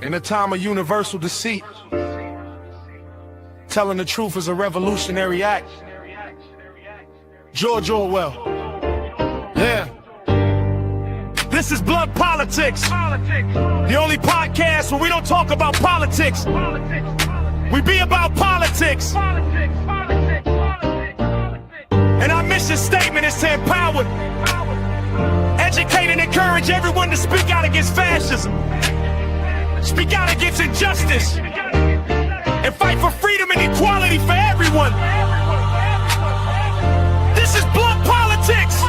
In a time of universal deceit, telling the truth is a revolutionary act. George Orwell. Yeah. This is Blood Politics. The only podcast where we don't talk about politics. We be about politics. And our mission statement is to empower, educate, and encourage everyone to speak out against fascism. Speak out against injustice and fight for freedom and equality for everyone. This is Blood Politics,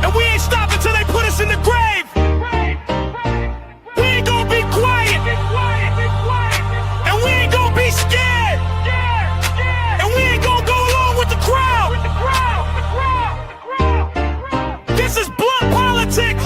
and we ain't stopping till they put us in the grave. We ain't gonna be quiet, and we ain't gonna be scared, and we ain't gonna go along with the crowd. This is Blood Politics.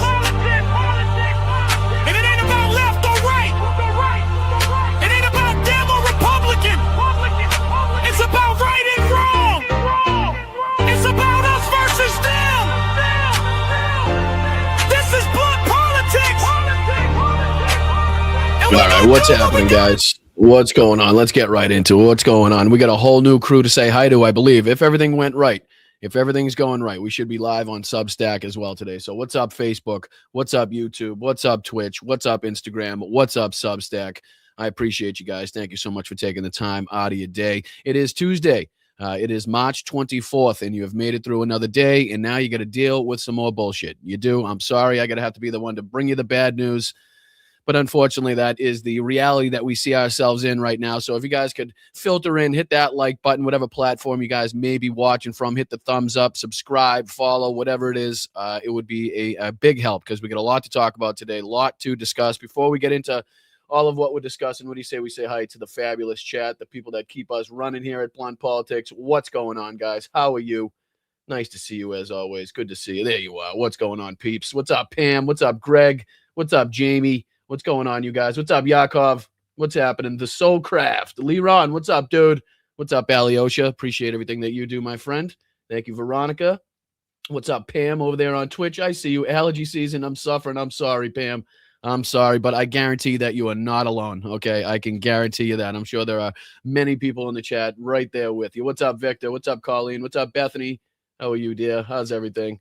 All right, what's happening, guys? What's going on? Let's get right into what's going on. We got a whole new crew to say hi to, I believe. If everything went right, if everything's going right, we should be live on Substack as well today. So what's up, Facebook? What's up, YouTube? What's up, Twitch? What's up, Instagram? What's up, Substack? I appreciate you guys. Thank you so much for taking the time out of your day. It is Tuesday. It is March 24th, and you have made it through another day, and now you got to deal with some more bullshit. You do. I'm sorry. I got to have to be the one to bring you the bad news. But unfortunately, that is the reality that we see ourselves in right now. So if you guys could filter in, hit that like button, whatever platform you guys may be watching from, hit the thumbs up, subscribe, follow, whatever it is, it would be a big help because we got a lot to talk about today, a lot to discuss. Before we get into all of what we're discussing, what do you say we say hi to the fabulous chat, the people that keep us running here at Blunt Politics. What's going on, guys? How are you? Nice to see you as always. Good to see you. There you are. What's going on, peeps? What's up, Pam? What's up, Greg? What's up, Jamie? What's going on, you guys? What's up, Yakov? What's happening? The Soul Craft. Leron, what's up, dude? What's up, Alyosha? Appreciate everything that you do, my friend. Thank you, Veronica. What's up, Pam, over there on Twitch? I see you. Allergy season. I'm suffering. I'm sorry, Pam. I'm sorry, but I guarantee that you are not alone, okay? I can guarantee you that. I'm sure there are many people in the chat right there with you. What's up, Victor? What's up, Colleen? What's up, Bethany? How are you, dear? How's everything?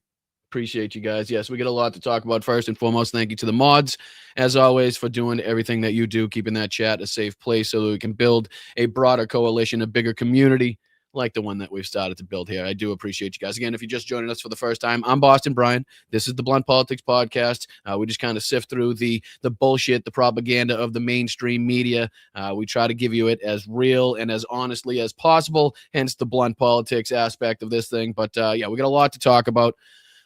Appreciate you guys. Yes, we get a lot to talk about. First and foremost, thank you to the mods, as always, for doing everything that you do, keeping that chat a safe place so that we can build a broader coalition, a bigger community like the one that we've started to build here. I do appreciate you guys. Again, if you're just joining us for the first time, I'm Boston Brian. This is the Blunt Politics Podcast. We just kind of sift through the bullshit, the propaganda of the mainstream media. We try to give you it as real and as honestly as possible, hence the Blunt Politics aspect of this thing. But yeah, we got a lot to talk about.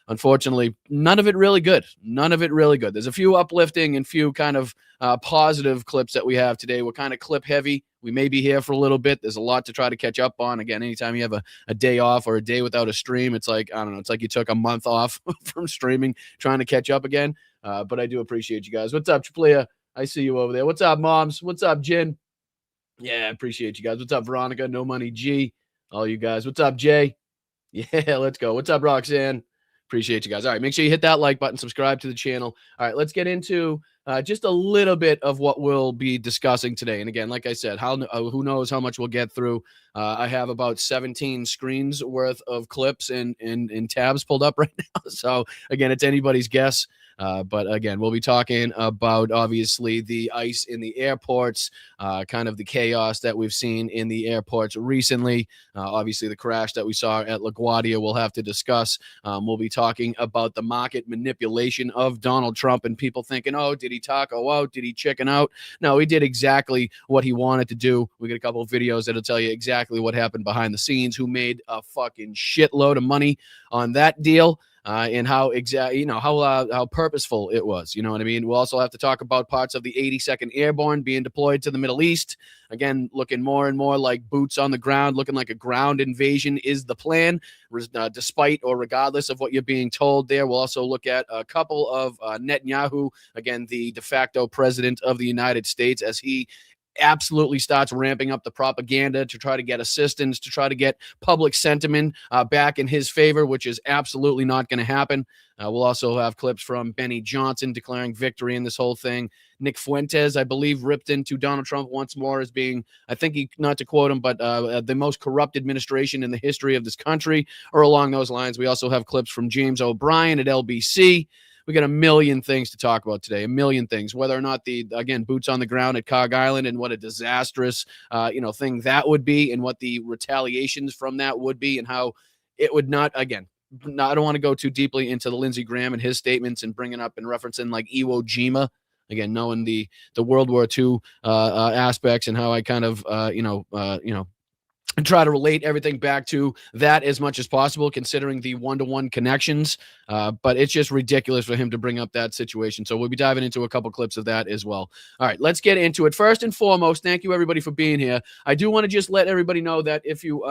Unfortunately, none of it really good. None of it really good. There's a few uplifting and few kind of positive clips that we have today. We're kind of clip heavy. We may be here for a little bit. There's a lot to try to catch up on. Again, anytime you have a day off or a day without a stream, it's like, I don't know, it's like you took a month off from streaming, trying to catch up again. But I do appreciate you guys. What's up, Triplia? I see you over there. What's up, Moms? What's up, Jen? Yeah, I appreciate you guys. What's up, Veronica? No Money G? All you guys. What's up, Jay? Yeah, let's go. What's up, Roxanne? Appreciate you guys. All right, make sure you hit that like button, subscribe to the channel. All right, let's get into just a little bit of what we'll be discussing today. And again, like I said, who knows how much we'll get through. I have about 17 screens worth of clips and tabs pulled up right now. So again, it's anybody's guess. But again, we'll be talking about obviously the ICE in the airports, kind of the chaos that we've seen in the airports recently. Obviously, the crash that we saw at LaGuardia we'll have to discuss. We'll be talking about the market manipulation of Donald Trump and people thinking, oh, did he taco out? Did he chicken out? No, he did exactly what he wanted to do. We got a couple of videos that'll tell you exactly what happened behind the scenes, who made a fucking shitload of money on that deal. And how how purposeful it was. You know what I mean? We'll also have to talk about parts of the 82nd Airborne being deployed to the Middle East. Again, looking more and more like boots on the ground, looking like a ground invasion is the plan, despite or regardless of what you're being told there. We'll also look at a couple of Netanyahu, again, the de facto president of the United States, as he absolutely starts ramping up the propaganda to try to get assistance, to try to get public sentiment back in his favor, which is absolutely not going to happen. We'll also have clips from Benny Johnson declaring victory in this whole thing. Nick Fuentes, I believe, ripped into Donald Trump once more as being, I think, not to quote him, but the most corrupt administration in the history of this country, or along those lines. We also have clips from James O'Brien at LBC. We got a million things to talk about today, a million things, whether or not again, boots on the ground at Cog Island and what a disastrous, thing that would be, and what the retaliations from that would be, and how it would not, again, I don't want to go too deeply into the Lindsey Graham and his statements and bringing up and referencing like Iwo Jima. Again, knowing the World War II aspects and how I kind of, and try to relate everything back to that as much as possible, considering the one-to-one connections. But it's just ridiculous for him to bring up that situation. So we'll be diving into a couple clips of that as well. All right, let's get into it. First and foremost, thank you everybody for being here. I do want to just let everybody know that if you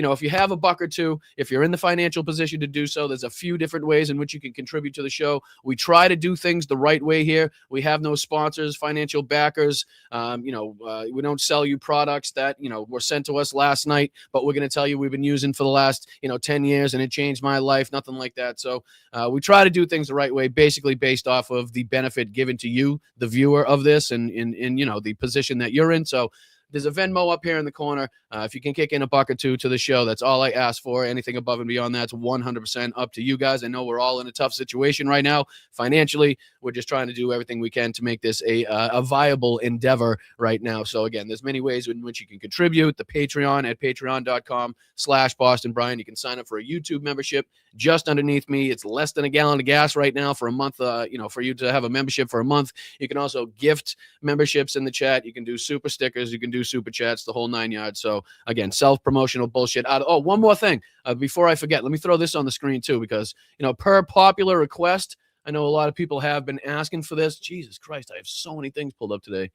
if you have a buck or two, if you're in the financial position to do so, there's a few different ways in which you can contribute to the show. We try to do things the right way here. We have no sponsors, financial backers. We don't sell you products that, were sent to us last night, but we're going to tell you we've been using for the last, 10 years and it changed my life, nothing like that. So we try to do things the right way, basically based off of the benefit given to you, the viewer of this, and in the position that you're in. So there's a Venmo up here in the corner. If you can kick in a buck or two to the show, that's all I ask for. Anything above and beyond that's 100% up to you guys. I know we're all in a tough situation right now financially. We're just trying to do everything we can to make this a viable endeavor right now. So again, there's many ways in which you can contribute. The Patreon at patreon.com/Boston Brian. You can sign up for a YouTube membership just underneath me. It's less than a gallon of gas right now for a month. For you to have a membership for a month. You can also gift memberships in the chat. You can do super stickers. You can do super chats, the whole 9 yards. So again, self-promotional bullshit. One more thing before I forget, let me throw this on the screen too, because per popular request, I know a lot of people have been asking for this. Jesus Christ, I have so many things pulled up today.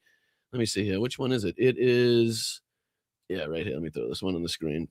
Let me see here. Which one is it? It is, right here. Let me throw this one on the screen.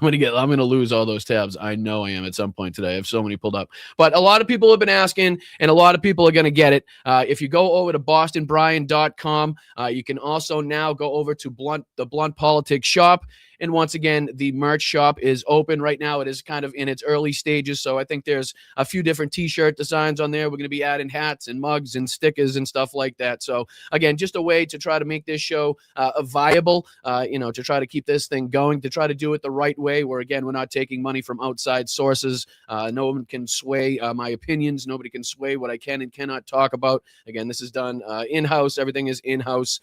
I'm gonna lose all those tabs. I know I am at some point today. I have so many pulled up, but a lot of people have been asking, and a lot of people are gonna get it. If you go over to bostonbrian.com, you can also now go over to the Blunt Politics shop. And once again, the merch shop is open right now. It is kind of in its early stages. So I think there's a few different t-shirt designs on there. We're going to be adding hats and mugs and stickers and stuff like that. So again, just a way to try to make this show viable, to try to keep this thing going, to try to do it the right way, where again, we're not taking money from outside sources. No one can sway my opinions. Nobody can sway what I can and cannot talk about. Again, this is done in-house. Everything is in-house.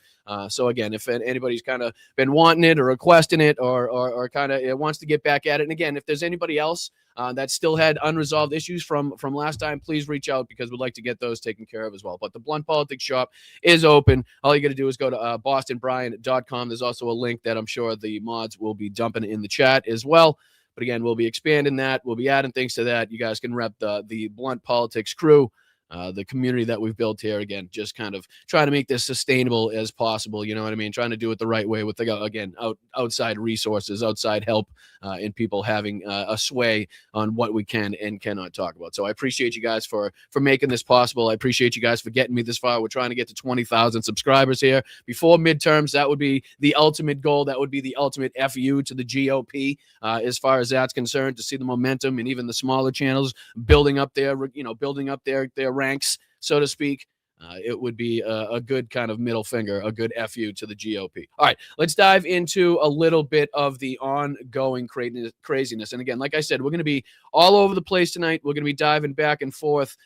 So again, if anybody's kind of been wanting it or requesting it, or kind of wants to get back at it, and again, if there's anybody else that still had unresolved issues from last time, please reach out, because we'd like to get those taken care of as well. But the Blunt Politics shop is open. All you got to do is go to bostonbrian.com. There's also a link that I'm sure the mods will be dumping in the chat as well. But again, we'll be expanding that. We'll be adding things to that. You guys can rep the Blunt Politics crew. The community that we've built here, again, just kind of trying to make this sustainable as possible. You know what I mean? Trying to do it the right way with, outside resources, outside help, and people having a sway on what we can and cannot talk about. So I appreciate you guys for making this possible. I appreciate you guys for getting me this far. We're trying to get to 20,000 subscribers here before midterms. That would be the ultimate goal. That would be the ultimate FU to the GOP, as far as that's concerned, to see the momentum and even the smaller channels building up their ranks, so to speak. It would be a good kind of middle finger, a good FU to the GOP. All right, let's dive into a little bit of the ongoing craziness. And again, like I said, we're going to be all over the place tonight. We're going to be diving back and forth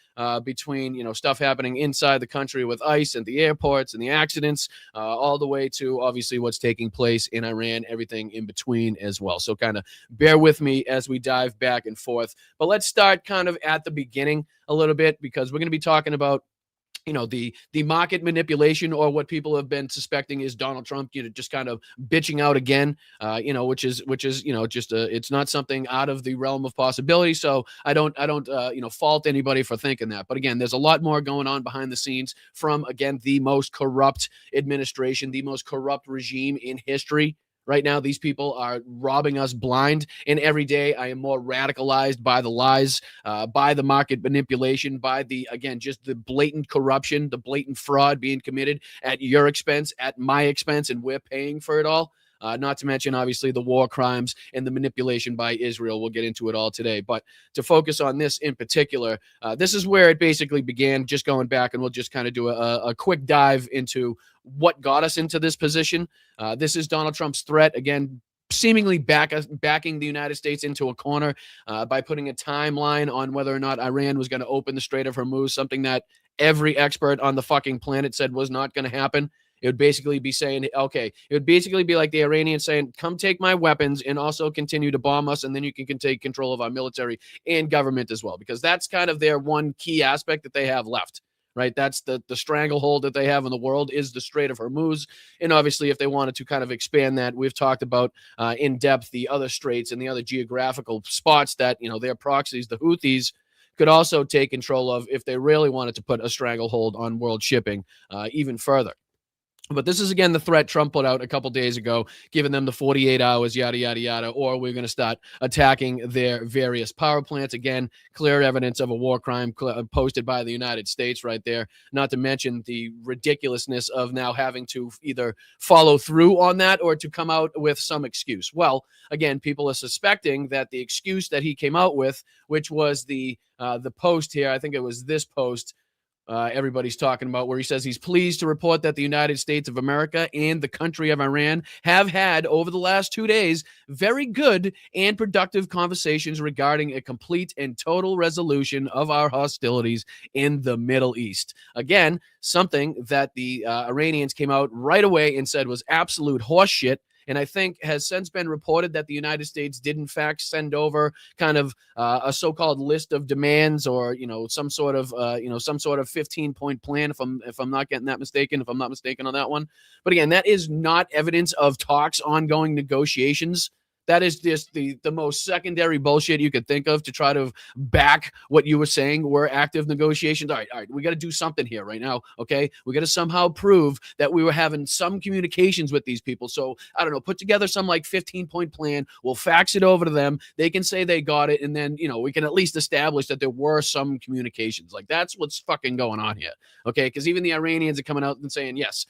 between, stuff happening inside the country with ICE and the airports and the accidents, all the way to obviously what's taking place in Iran, everything in between as well. So kind of bear with me as we dive back and forth. But let's start kind of at the beginning a little bit, because we're going to be talking about the market manipulation, or what people have been suspecting is Donald Trump, just kind of bitching out again, which is just it's not something out of the realm of possibility. So I don't fault anybody for thinking that. But again, there's a lot more going on behind the scenes from, again, the most corrupt administration, the most corrupt regime in history Right now, these people are robbing us blind, and every day I am more radicalized by the lies, by the market manipulation, by the, again, just the blatant corruption, the blatant fraud being committed at your expense, at my expense, and we're paying for it all. Not to mention, obviously, the war crimes and the manipulation by Israel. We'll get into it all today. But to focus on this in particular, this is where it basically began, just going back, and we'll just kind of do a quick dive into what got us into this position. This is Donald Trump's threat, again, seemingly backing the United States into a corner by putting a timeline on whether or not Iran was going to open the Strait of Hormuz, something that every expert on the fucking planet said was not going to happen. It would basically be saying, okay, it would basically be like the Iranians saying, come take my weapons and also continue to bomb us, and then you can take control of our military and government as well, because that's kind of their one key aspect that they have left, right? That's the stranglehold that they have in the world is the Strait of Hormuz. And obviously, if they wanted to kind of expand that, we've talked about in depth the other straits and the other geographical spots that, their proxies, the Houthis, could also take control of if they really wanted to put a stranglehold on world shipping even further. But this is, again, the threat Trump put out a couple days ago, giving them the 48 hours, yada, yada, yada, or we're going to start attacking their various power plants. Again, clear evidence of a war crime posted by the United States right there, not to mention the ridiculousness of now having to either follow through on that or to come out with some excuse. Well, again, people are suspecting that the excuse that he came out with, which was the post here, I think it was this post, everybody's talking about, where he says he's pleased to report that the United States of America and the country of Iran have had, over the last 2 days, very good and productive conversations regarding a complete and total resolution of our hostilities in the Middle East. Again, something that the Iranians came out right away and said was absolute horseshit. And I think has since been reported that the United States did in fact send over kind of a so-called list of demands, or some sort of 15-point plan. If I'm not getting that mistaken, if I'm not mistaken on that one. But again, that is not evidence of talks, ongoing negotiations. That is just the most secondary bullshit you could think of to try to back what you were saying were active negotiations. All right, we got to do something here right now, okay? We got to somehow prove that we were having some communications with these people. So, I don't know, put together some 15-point plan. We'll fax it over to them. They can say they got it, and then, we can at least establish that there were some communications. That's what's fucking going on here, okay? Because even the Iranians are coming out and saying, yes,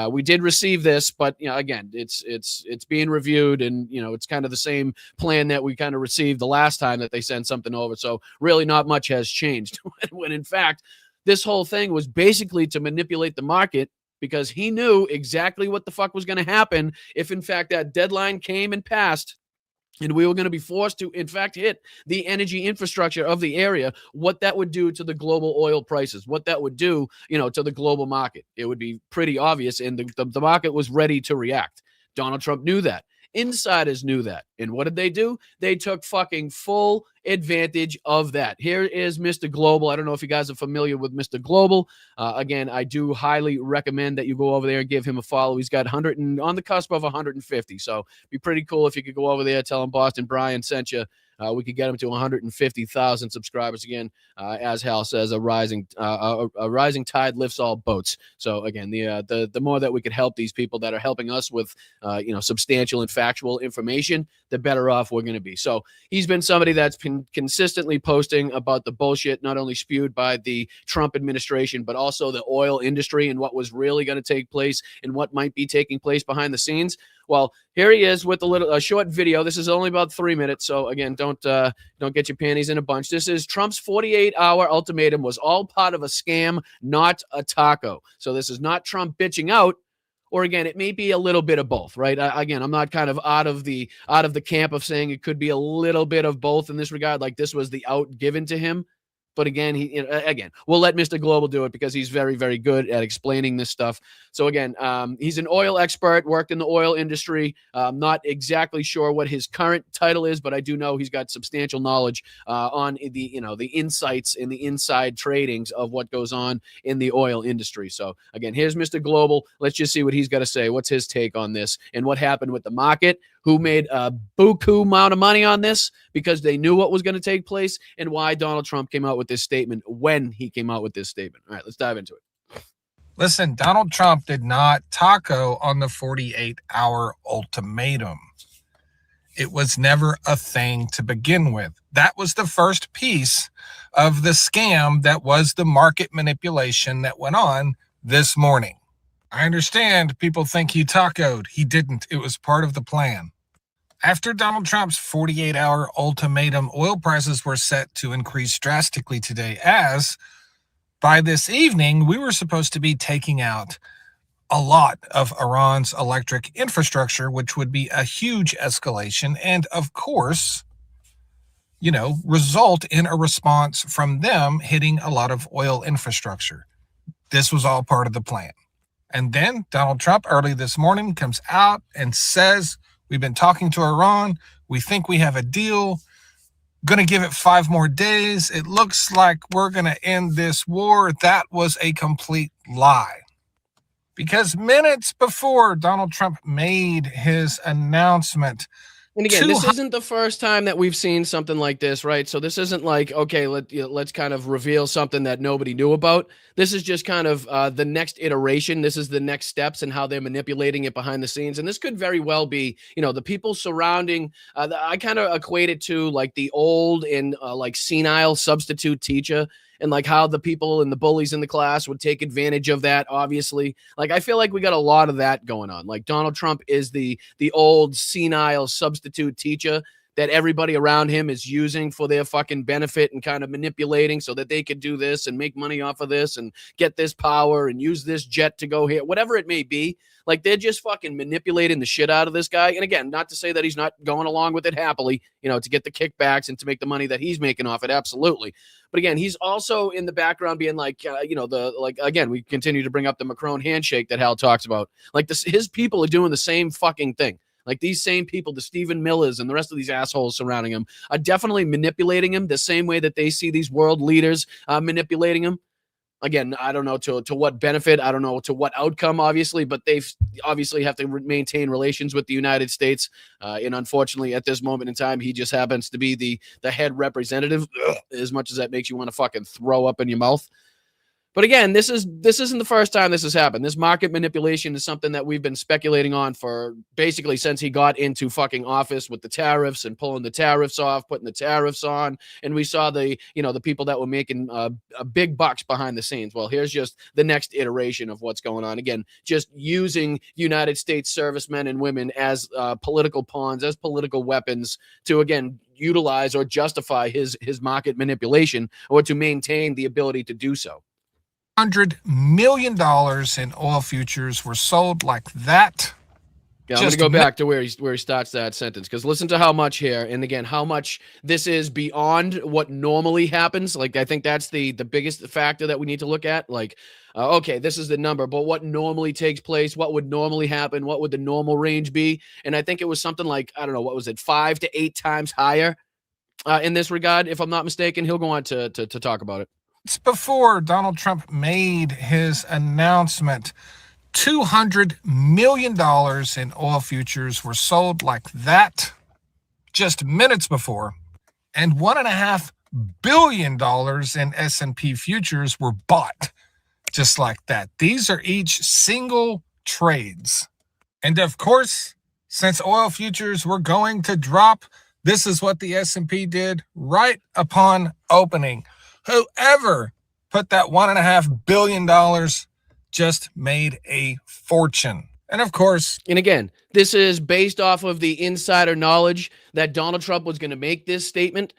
we did receive this, but, again, it's being reviewed, and, it's kind of the same plan that we kind of received the last time that they sent something over. So really not much has changed. When in fact, this whole thing was basically to manipulate the market, because he knew exactly what the fuck was going to happen if in fact that deadline came and passed, and we were going to be forced to, in fact, hit the energy infrastructure of the area, what that would do to the global oil prices, what that would do, to the global market. It would be pretty obvious, and the market was ready to react. Donald Trump knew that. Insiders knew that. And what did they do? They took fucking full advantage of that. Here is Mr. Global. I don't know if you guys are familiar with Mr. Global. Again, I do highly recommend that you go over there and give him a follow. He's got on the cusp of 150. So it'd be pretty cool if you could go over there, tell him Boston Brian sent you. We could get him to 150,000 subscribers again. As Hal says, a rising tide lifts all boats. So again, the more that we could help these people that are helping us with substantial and factual information, the better off we're going to be. So he's been somebody that's been consistently posting about the bullshit, not only spewed by the Trump administration, but also the oil industry and what was really going to take place and what might be taking place behind the scenes. Well, here he is with a short video. This is only about 3 minutes. So again, don't get your panties in a bunch. This is Trump's 48-hour ultimatum was all part of a scam, not a taco. So this is not Trump bitching out, or again, it may be a little bit of both, right? Again, I'm not kind of out of the camp of saying it could be a little bit of both in this regard. Like this was the out given to him. But again, we'll let Mr. Global do it because he's very, very good at explaining this stuff. So again, he's an oil expert, worked in the oil industry. I'm not exactly sure what his current title is, but I do know he's got substantial knowledge on the insights and the inside tradings of what goes on in the oil industry. So again, here's Mr. Global. Let's just see what he's got to say. What's his take on this and what happened with the market? Who made a buku amount of money on this because they knew what was going to take place, and why Donald Trump came out with this statement when he came out with this statement. All right, let's dive into it. Listen, Donald Trump did not taco on the 48-hour ultimatum. It was never a thing to begin with. That was the first piece of the scam that was the market manipulation that went on this morning. I understand people think he tacoed. He didn't. It was part of the plan. After Donald Trump's 48-hour ultimatum, oil prices were set to increase drastically today, as by this evening, we were supposed to be taking out a lot of Iran's electric infrastructure, which would be a huge escalation and, of course, result in a response from them hitting a lot of oil infrastructure. This was all part of the plan. And then Donald Trump early this morning comes out and says, we've been talking to Iran. We think we have a deal. Going to give it 5 more days. It looks like we're going to end this war. That was a complete lie. Because minutes before Donald Trump made his announcement, and again, this isn't the first time that we've seen something like this, right? So this isn't like, okay, let's kind of reveal something that nobody knew about. This is just kind of the next iteration. This is the next steps and how they're manipulating it behind the scenes. And this could very well be, the people surrounding, I kind of equate it to like the old and like senile substitute teacher, and like how the people and the bullies in the class would take advantage of that, obviously. Like, I feel like we got a lot of that going on. Like, Donald Trump is the old senile substitute teacher that everybody around him is using for their fucking benefit and kind of manipulating so that they could do this and make money off of this and get this power and use this jet to go here, whatever it may be. Like, they're just fucking manipulating the shit out of this guy. And again, not to say that he's not going along with it happily, to get the kickbacks and to make the money that he's making off it. Absolutely. But again, he's also in the background being like, again, we continue to bring up the Macron handshake that Hal talks about. Like, his people are doing the same fucking thing. Like, these same people, the Stephen Millers and the rest of these assholes surrounding him, are definitely manipulating him the same way that they see these world leaders manipulating him. Again, I don't know to what benefit, I don't know to what outcome, obviously, but they obviously have to maintain relations with the United States. And unfortunately, at this moment in time, he just happens to be the head representative, as much as that makes you want to fucking throw up in your mouth. But again, this isn't the first time this has happened. This market manipulation is something that we've been speculating on for basically since he got into fucking office with the tariffs and pulling the tariffs off, putting the tariffs on. And we saw the people that were making big bucks behind the scenes. Well, here's just the next iteration of what's going on. Again, just using United States servicemen and women as political pawns, as political weapons to, again, utilize or justify his market manipulation or to maintain the ability to do so. $100 million in oil futures were sold like that. Yeah, I'm going to go back to where he starts that sentence, because listen to how much here, and again, how much this is beyond what normally happens. Like, I think that's the biggest factor that we need to look at. Like, okay, this is the number, but what normally takes place? What would normally happen? What would the normal range be? And I think it was something like, I don't know, what was it, 5 to 8 times higher in this regard, if I'm not mistaken. He'll go on to talk about it. It's before Donald Trump made his announcement. $200 million in oil futures were sold like that just minutes before, and $1.5 billion in S&P futures were bought just like that. These are each single trades. And of course, since oil futures were going to drop, this is what the S&P did right upon opening. Whoever put that $1.5 billion just made a fortune. And of course, and again, this is based off of the insider knowledge that Donald Trump was going to make this statement.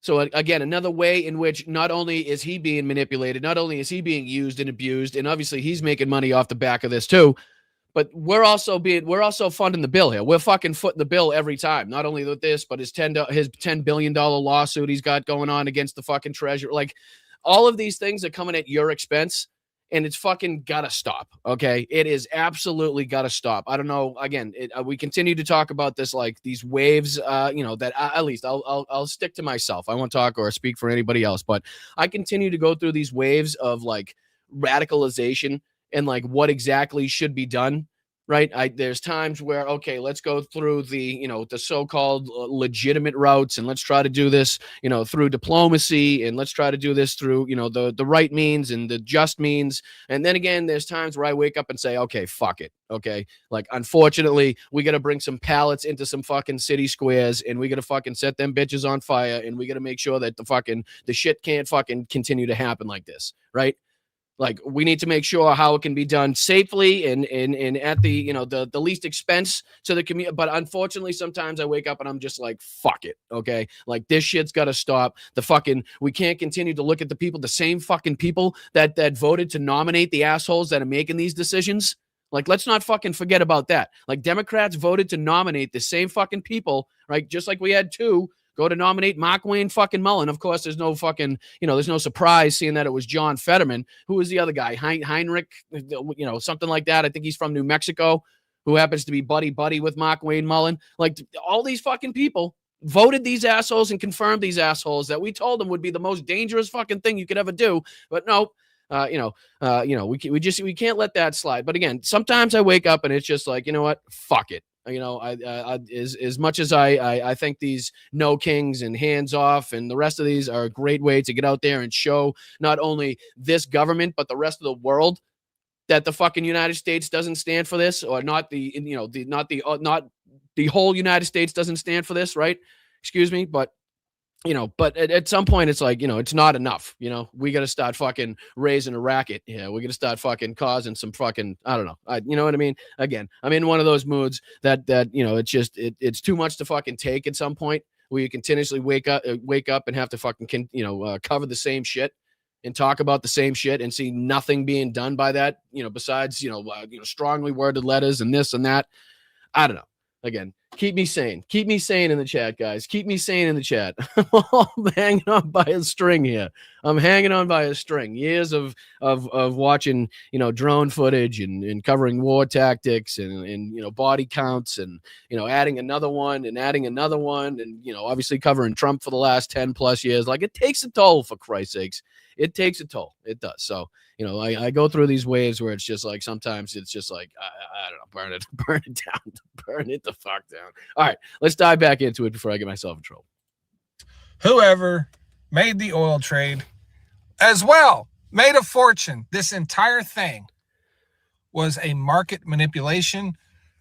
So again, another way in which not only is he being manipulated, not only is he being used and abused, and obviously he's making money off the back of this too, but we're also funding the bill here. We're fucking footing the bill every time. Not only with this, but his $10 billion lawsuit he's got going on against the fucking treasurer. Like, all of these things are coming at your expense, and it's fucking gotta stop. Okay, it is absolutely gotta stop. I don't know. Again, we continue to talk about this, like these waves. That at least I'll stick to myself. I won't talk or speak for anybody else, but I continue to go through these waves of like radicalization and like what exactly should be done, right? There's times where, okay, let's go through the so-called legitimate routes, and let's try to do this, through diplomacy, and let's try to do this through, the right means and the just means. And then again, there's times where I wake up and say, okay, fuck it. Okay. Like, unfortunately, we got to bring some pallets into some fucking city squares, and we got to fucking set them bitches on fire, and we got to make sure that the shit can't fucking continue to happen like this. Right. Like, we need to make sure how it can be done safely and at the, the least expense to the community. But unfortunately, sometimes I wake up and I'm just like, fuck it. Okay. Like, this shit's got to stop. We can't continue to look at the same fucking people that voted to nominate the assholes that are making these decisions. Like, let's not fucking forget about that. Like, Democrats voted to nominate the same fucking people, right? Just like we had two go to nominate Mark Wayne fucking Mullen. Of course, there's no fucking, there's no surprise seeing that it was John Fetterman. Who was the other guy? Heinrich, something like that. I think he's from New Mexico, who happens to be buddy with Mark Wayne Mullen. Like, all these fucking people voted these assholes and confirmed these assholes that we told them would be the most dangerous fucking thing you could ever do. But no, we can't let that slide. But again, sometimes I wake up and it's just like, you know what? Fuck it. As much as I think these no kings and hands off and the rest of these are a great way to get out there and show not only this government but the rest of the world that the fucking United States doesn't stand for this, or not the whole United States doesn't stand for this, right? Excuse me, but but at some point it's like, it's not enough. We got to start fucking raising a racket. Yeah, we got to start fucking causing some fucking, I don't know. You know what I mean? Again, I'm in one of those moods that it's just, it's too much to fucking take at some point, where you continuously wake up and have to fucking, cover the same shit and talk about the same shit and see nothing being done by that, besides, strongly worded letters and this and that. I don't know. Again, keep me sane. Keep me sane in the chat, guys. Keep me sane in the chat. I'm hanging on by a string here. I'm hanging on by a string. Years of watching, drone footage and covering war tactics and body counts and, adding another one and obviously covering Trump for the last 10 plus years. Like, it takes a toll, for Christ's sakes. It takes a toll. It does. So, I go through these waves where it's just like, sometimes it's just like, I don't know, burn it down, burn it the fuck down. All right, let's dive back into it before I get myself in trouble. Whoever made the oil trade as well made a fortune. This entire thing was a market manipulation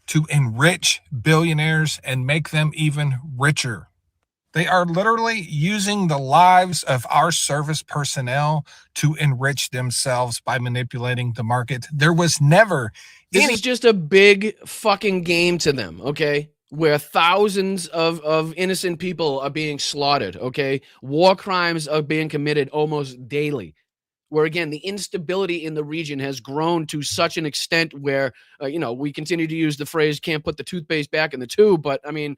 to enrich billionaires and make them even richer. They are literally using the lives of our service personnel to enrich themselves by manipulating the market. There was never This is just a big fucking game to them, okay? Where thousands of innocent people are being slaughtered, okay? War crimes are being committed almost daily. Where, again, the instability in the region has grown to such an extent where, we continue to use the phrase, can't put the toothpaste back in the tube, but I mean,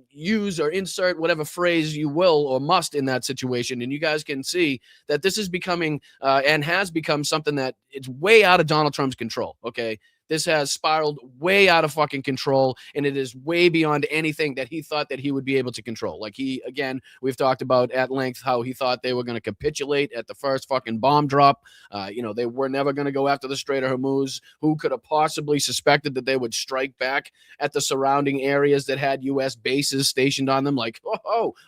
use or insert whatever phrase you will or must in that situation. And you guys can see that this is becoming and has become something that it's way out of Donald Trump's control, okay? This has spiraled way out of fucking control, and it is way beyond anything that he thought that he would be able to control. Like, we've talked about at length how he thought they were going to capitulate at the first fucking bomb drop. They were never going to go after the Strait of Hormuz. Who could have possibly suspected that they would strike back at the surrounding areas that had U.S. bases stationed on them? Like,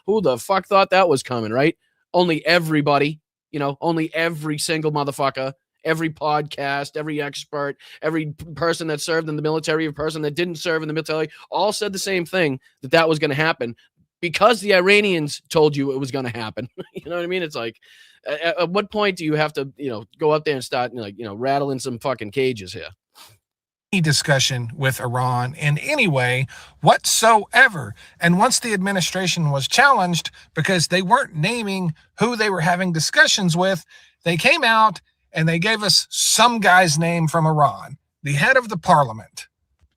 who the fuck thought that was coming, right? Only everybody, only every single motherfucker. Every podcast, every expert, every person that served in the military, every person that didn't serve in the military, all said the same thing, that was going to happen because the Iranians told you it was going to happen. You know what I mean? It's like, at what point do you have to, go out there and start, rattling some fucking cages here? Discussion with Iran in any way whatsoever. And once the administration was challenged because they weren't naming who they were having discussions with, they came out and they gave us some guy's name from Iran, the head of the parliament.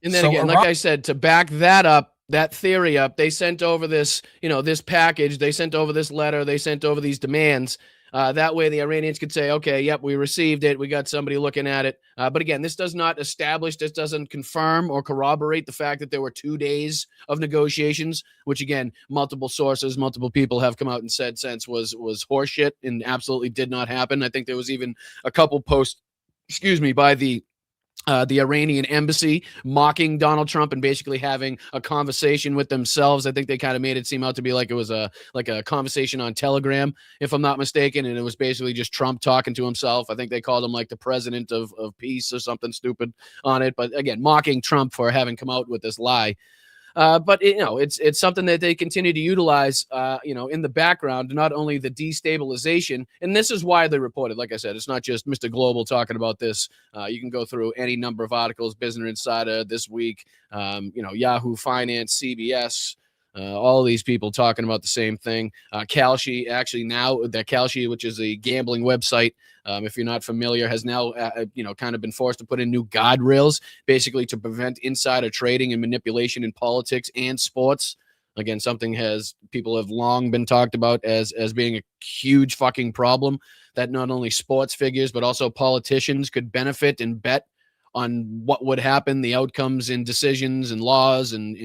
And then again, like I said, to back that theory up, they sent over this, this package, they sent over this letter, they sent over these demands. That way the Iranians could say, okay, yep, we received it. We got somebody looking at it. But again, this doesn't confirm or corroborate the fact that there were 2 days of negotiations, which again, multiple sources, multiple people have come out and said since was horseshit and absolutely did not happen. I think there was even a couple posts, by the the Iranian embassy mocking Donald Trump and basically having a conversation with themselves. I think they kind of made it seem out to be like it was a conversation on Telegram, if I'm not mistaken, and it was basically just Trump talking to himself. I think they called him like the president of peace or something stupid on it. But again, mocking Trump for having come out with this lie. But it's something that they continue to utilize, in the background, not only the destabilization, and this is why they reported. Like I said, it's not just Mr. Global talking about this. You can go through any number of articles, Business Insider this week, Yahoo Finance, CBS. All of these people talking about the same thing. Kalshi, actually now, that Kalshi, which is a gambling website, if you're not familiar, has now, kind of been forced to put in new guardrails, basically to prevent insider trading and manipulation in politics and sports. Again, something people have long been talked about as being a huge fucking problem that not only sports figures, but also politicians could benefit and bet on what would happen, the outcomes and decisions and laws and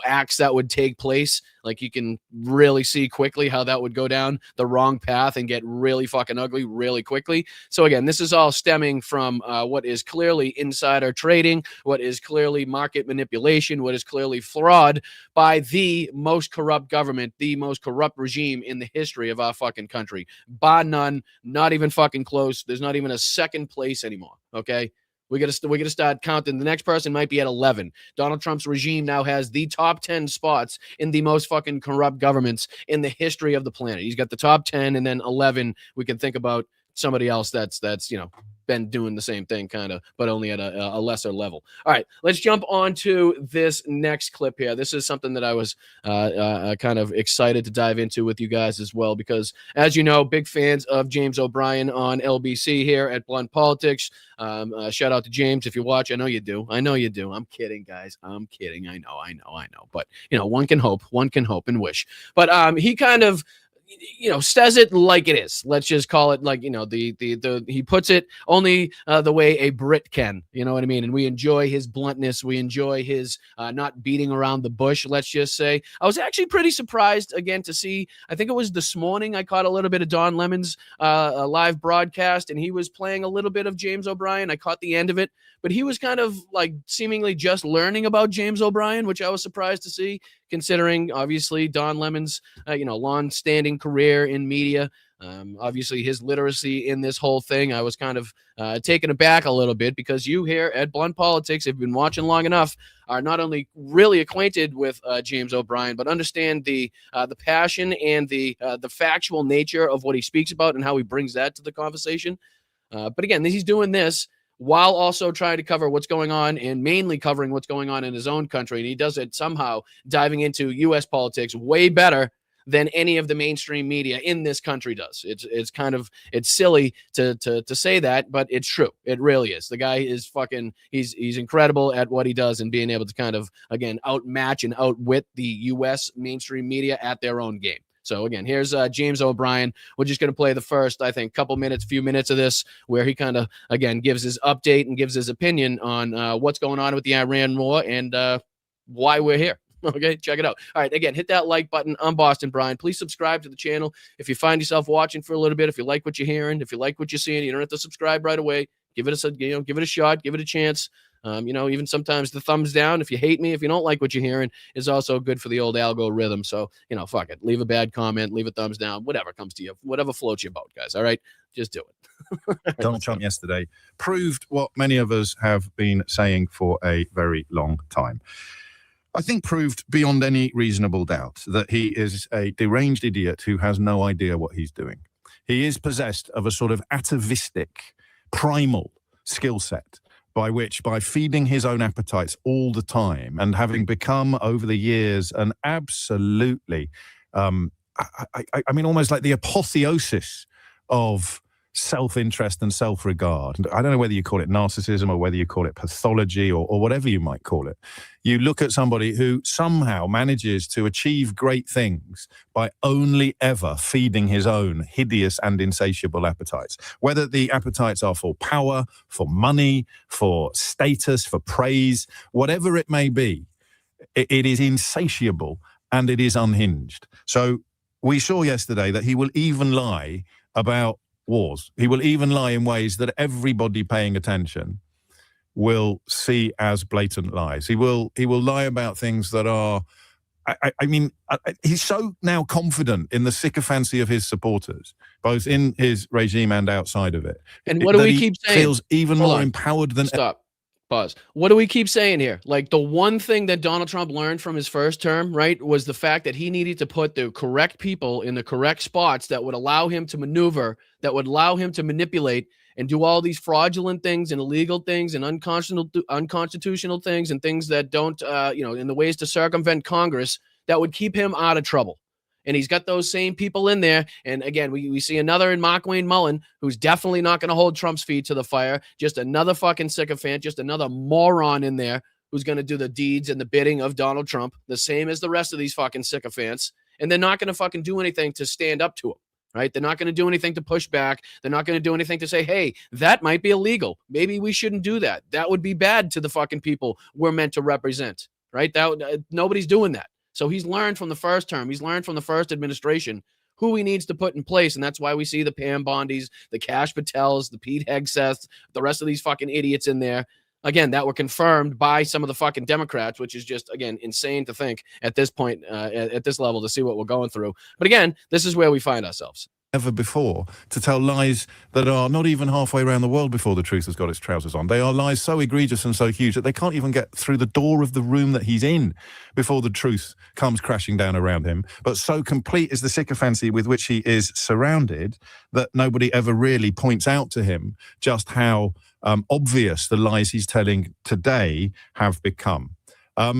acts that would take place. Like, you can really see quickly how that would go down the wrong path and get really fucking ugly really quickly. So again, this is all stemming from what is clearly insider trading, what is clearly market manipulation, what is clearly fraud by the most corrupt government, the most corrupt regime in the history of our fucking country. Bar none, not even fucking close. There's not even a second place anymore. Okay. We got to start counting. The next person might be at 11. Donald Trump's regime now has the top 10 spots in the most fucking corrupt governments in the history of the planet. He's got the top 10, and then 11 we can think about somebody else that's been doing the same thing kind of, but only at a lesser level. All right, let's jump on to this next clip here. This is something that I was kind of excited to dive into with you guys as well, because as you know, big fans of James O'Brien on LBC here at Blunt Politics. Shout out to James if you watch. I know you do. I'm kidding, guys. I'm kidding. I know. But one can hope and wish. But he kind of says it like it is. Let's just call it like, he puts it only the way a Brit can, you know what I mean? And we enjoy his bluntness. We enjoy his not beating around the bush, let's just say. I was actually pretty surprised again to see, I think it was this morning, I caught a little bit of Don Lemon's live broadcast, and he was playing a little bit of James O'Brien. I caught the end of it, but he was kind of like seemingly just learning about James O'Brien, which I was surprised to see, considering obviously Don Lemon's long-standing career in media. Obviously his literacy in this whole thing, I was kind of taken aback a little bit, because you here at Blunt Politics, if you've been watching long enough, are not only really acquainted with James O'Brien, but understand the passion and the factual nature of what he speaks about and how he brings that to the conversation. But again, he's doing this while also trying to cover what's going on, and mainly covering what's going on in his own country. And he does it somehow diving into U.S. politics way better than any of the mainstream media in this country does. It's silly to say that, but it's true. It really is. The guy is he's incredible at what he does, and being able to kind of, again, outmatch and outwit the U.S. mainstream media at their own game. So again, here's James O'Brien. We're just going to play the first, I think, few minutes of this, where he kind of, again, gives his update and gives his opinion on what's going on with the Iran war and why we're here. Okay, check it out. All right, again, hit that like button. I'm Boston Brian. Please subscribe to the channel. If you find yourself watching for a little bit, if you like what you're hearing, if you like what you're seeing, you don't have to subscribe right away. Give it a shot, give it a chance. Even sometimes the thumbs down, if you hate me, if you don't like what you're hearing, is also good for the old algorithm. So, fuck it. Leave a bad comment, leave a thumbs down, whatever comes to you, whatever floats your boat, guys. All right, just do it. Donald Trump yesterday proved what many of us have been saying for a very long time. I think proved beyond any reasonable doubt that he is a deranged idiot who has no idea what he's doing. He is possessed of a sort of atavistic, primal skill set by feeding his own appetites all the time, and having become over the years an absolutely, almost like the apotheosis of self-interest and self-regard. I don't know whether you call it narcissism or whether you call it pathology or whatever you might call it. You look at somebody who somehow manages to achieve great things by only ever feeding his own hideous and insatiable appetites, whether the appetites are for power, for money, for status, for praise, whatever it may be. It is insatiable and it is unhinged. So we saw yesterday that he will even lie about wars. He will even lie in ways that everybody paying attention will see as blatant lies. He will lie about things that are, I mean, he's so now confident in the sycophancy of his supporters, both in his regime and outside of it. And what do we keep saying? Feels even Hold more on. empowered than. Stop. Pause. What do we keep saying here? Like, the one thing that Donald Trump learned from his first term, right, was the fact that he needed to put the correct people in the correct spots that would allow him to maneuver, that would allow him to manipulate and do all these fraudulent things and illegal things and unconstitutional things and things that don't, in the ways to circumvent Congress that would keep him out of trouble. And he's got those same people in there. And again, we see another in Mark Wayne Mullen, who's definitely not going to hold Trump's feet to the fire. Just another fucking sycophant, just another moron in there who's going to do the deeds and the bidding of Donald Trump, the same as the rest of these fucking sycophants. And they're not going to fucking do anything to stand up to him, right? They're not going to do anything to push back. They're not going to do anything to say, hey, that might be illegal. Maybe we shouldn't do that. That would be bad to the fucking people we're meant to represent, right? Nobody's doing that. So he's learned from the first term. He's learned from the first administration who he needs to put in place. And that's why we see the Pam Bondis, the Kash Patels, the Pete Hegseths, the rest of these fucking idiots in there. Again, that were confirmed by some of the fucking Democrats, which is just, again, insane to think at this point, at this level, to see what we're going through. But again, this is where we find ourselves. Ever before, to tell lies that are not even halfway around the world before the truth has got its trousers on. They are lies so egregious and so huge that they can't even get through the door of the room that he's in before the truth comes crashing down around him. But so complete is the sycophancy with which he is surrounded that nobody ever really points out to him just how obvious the lies he's telling today have become. I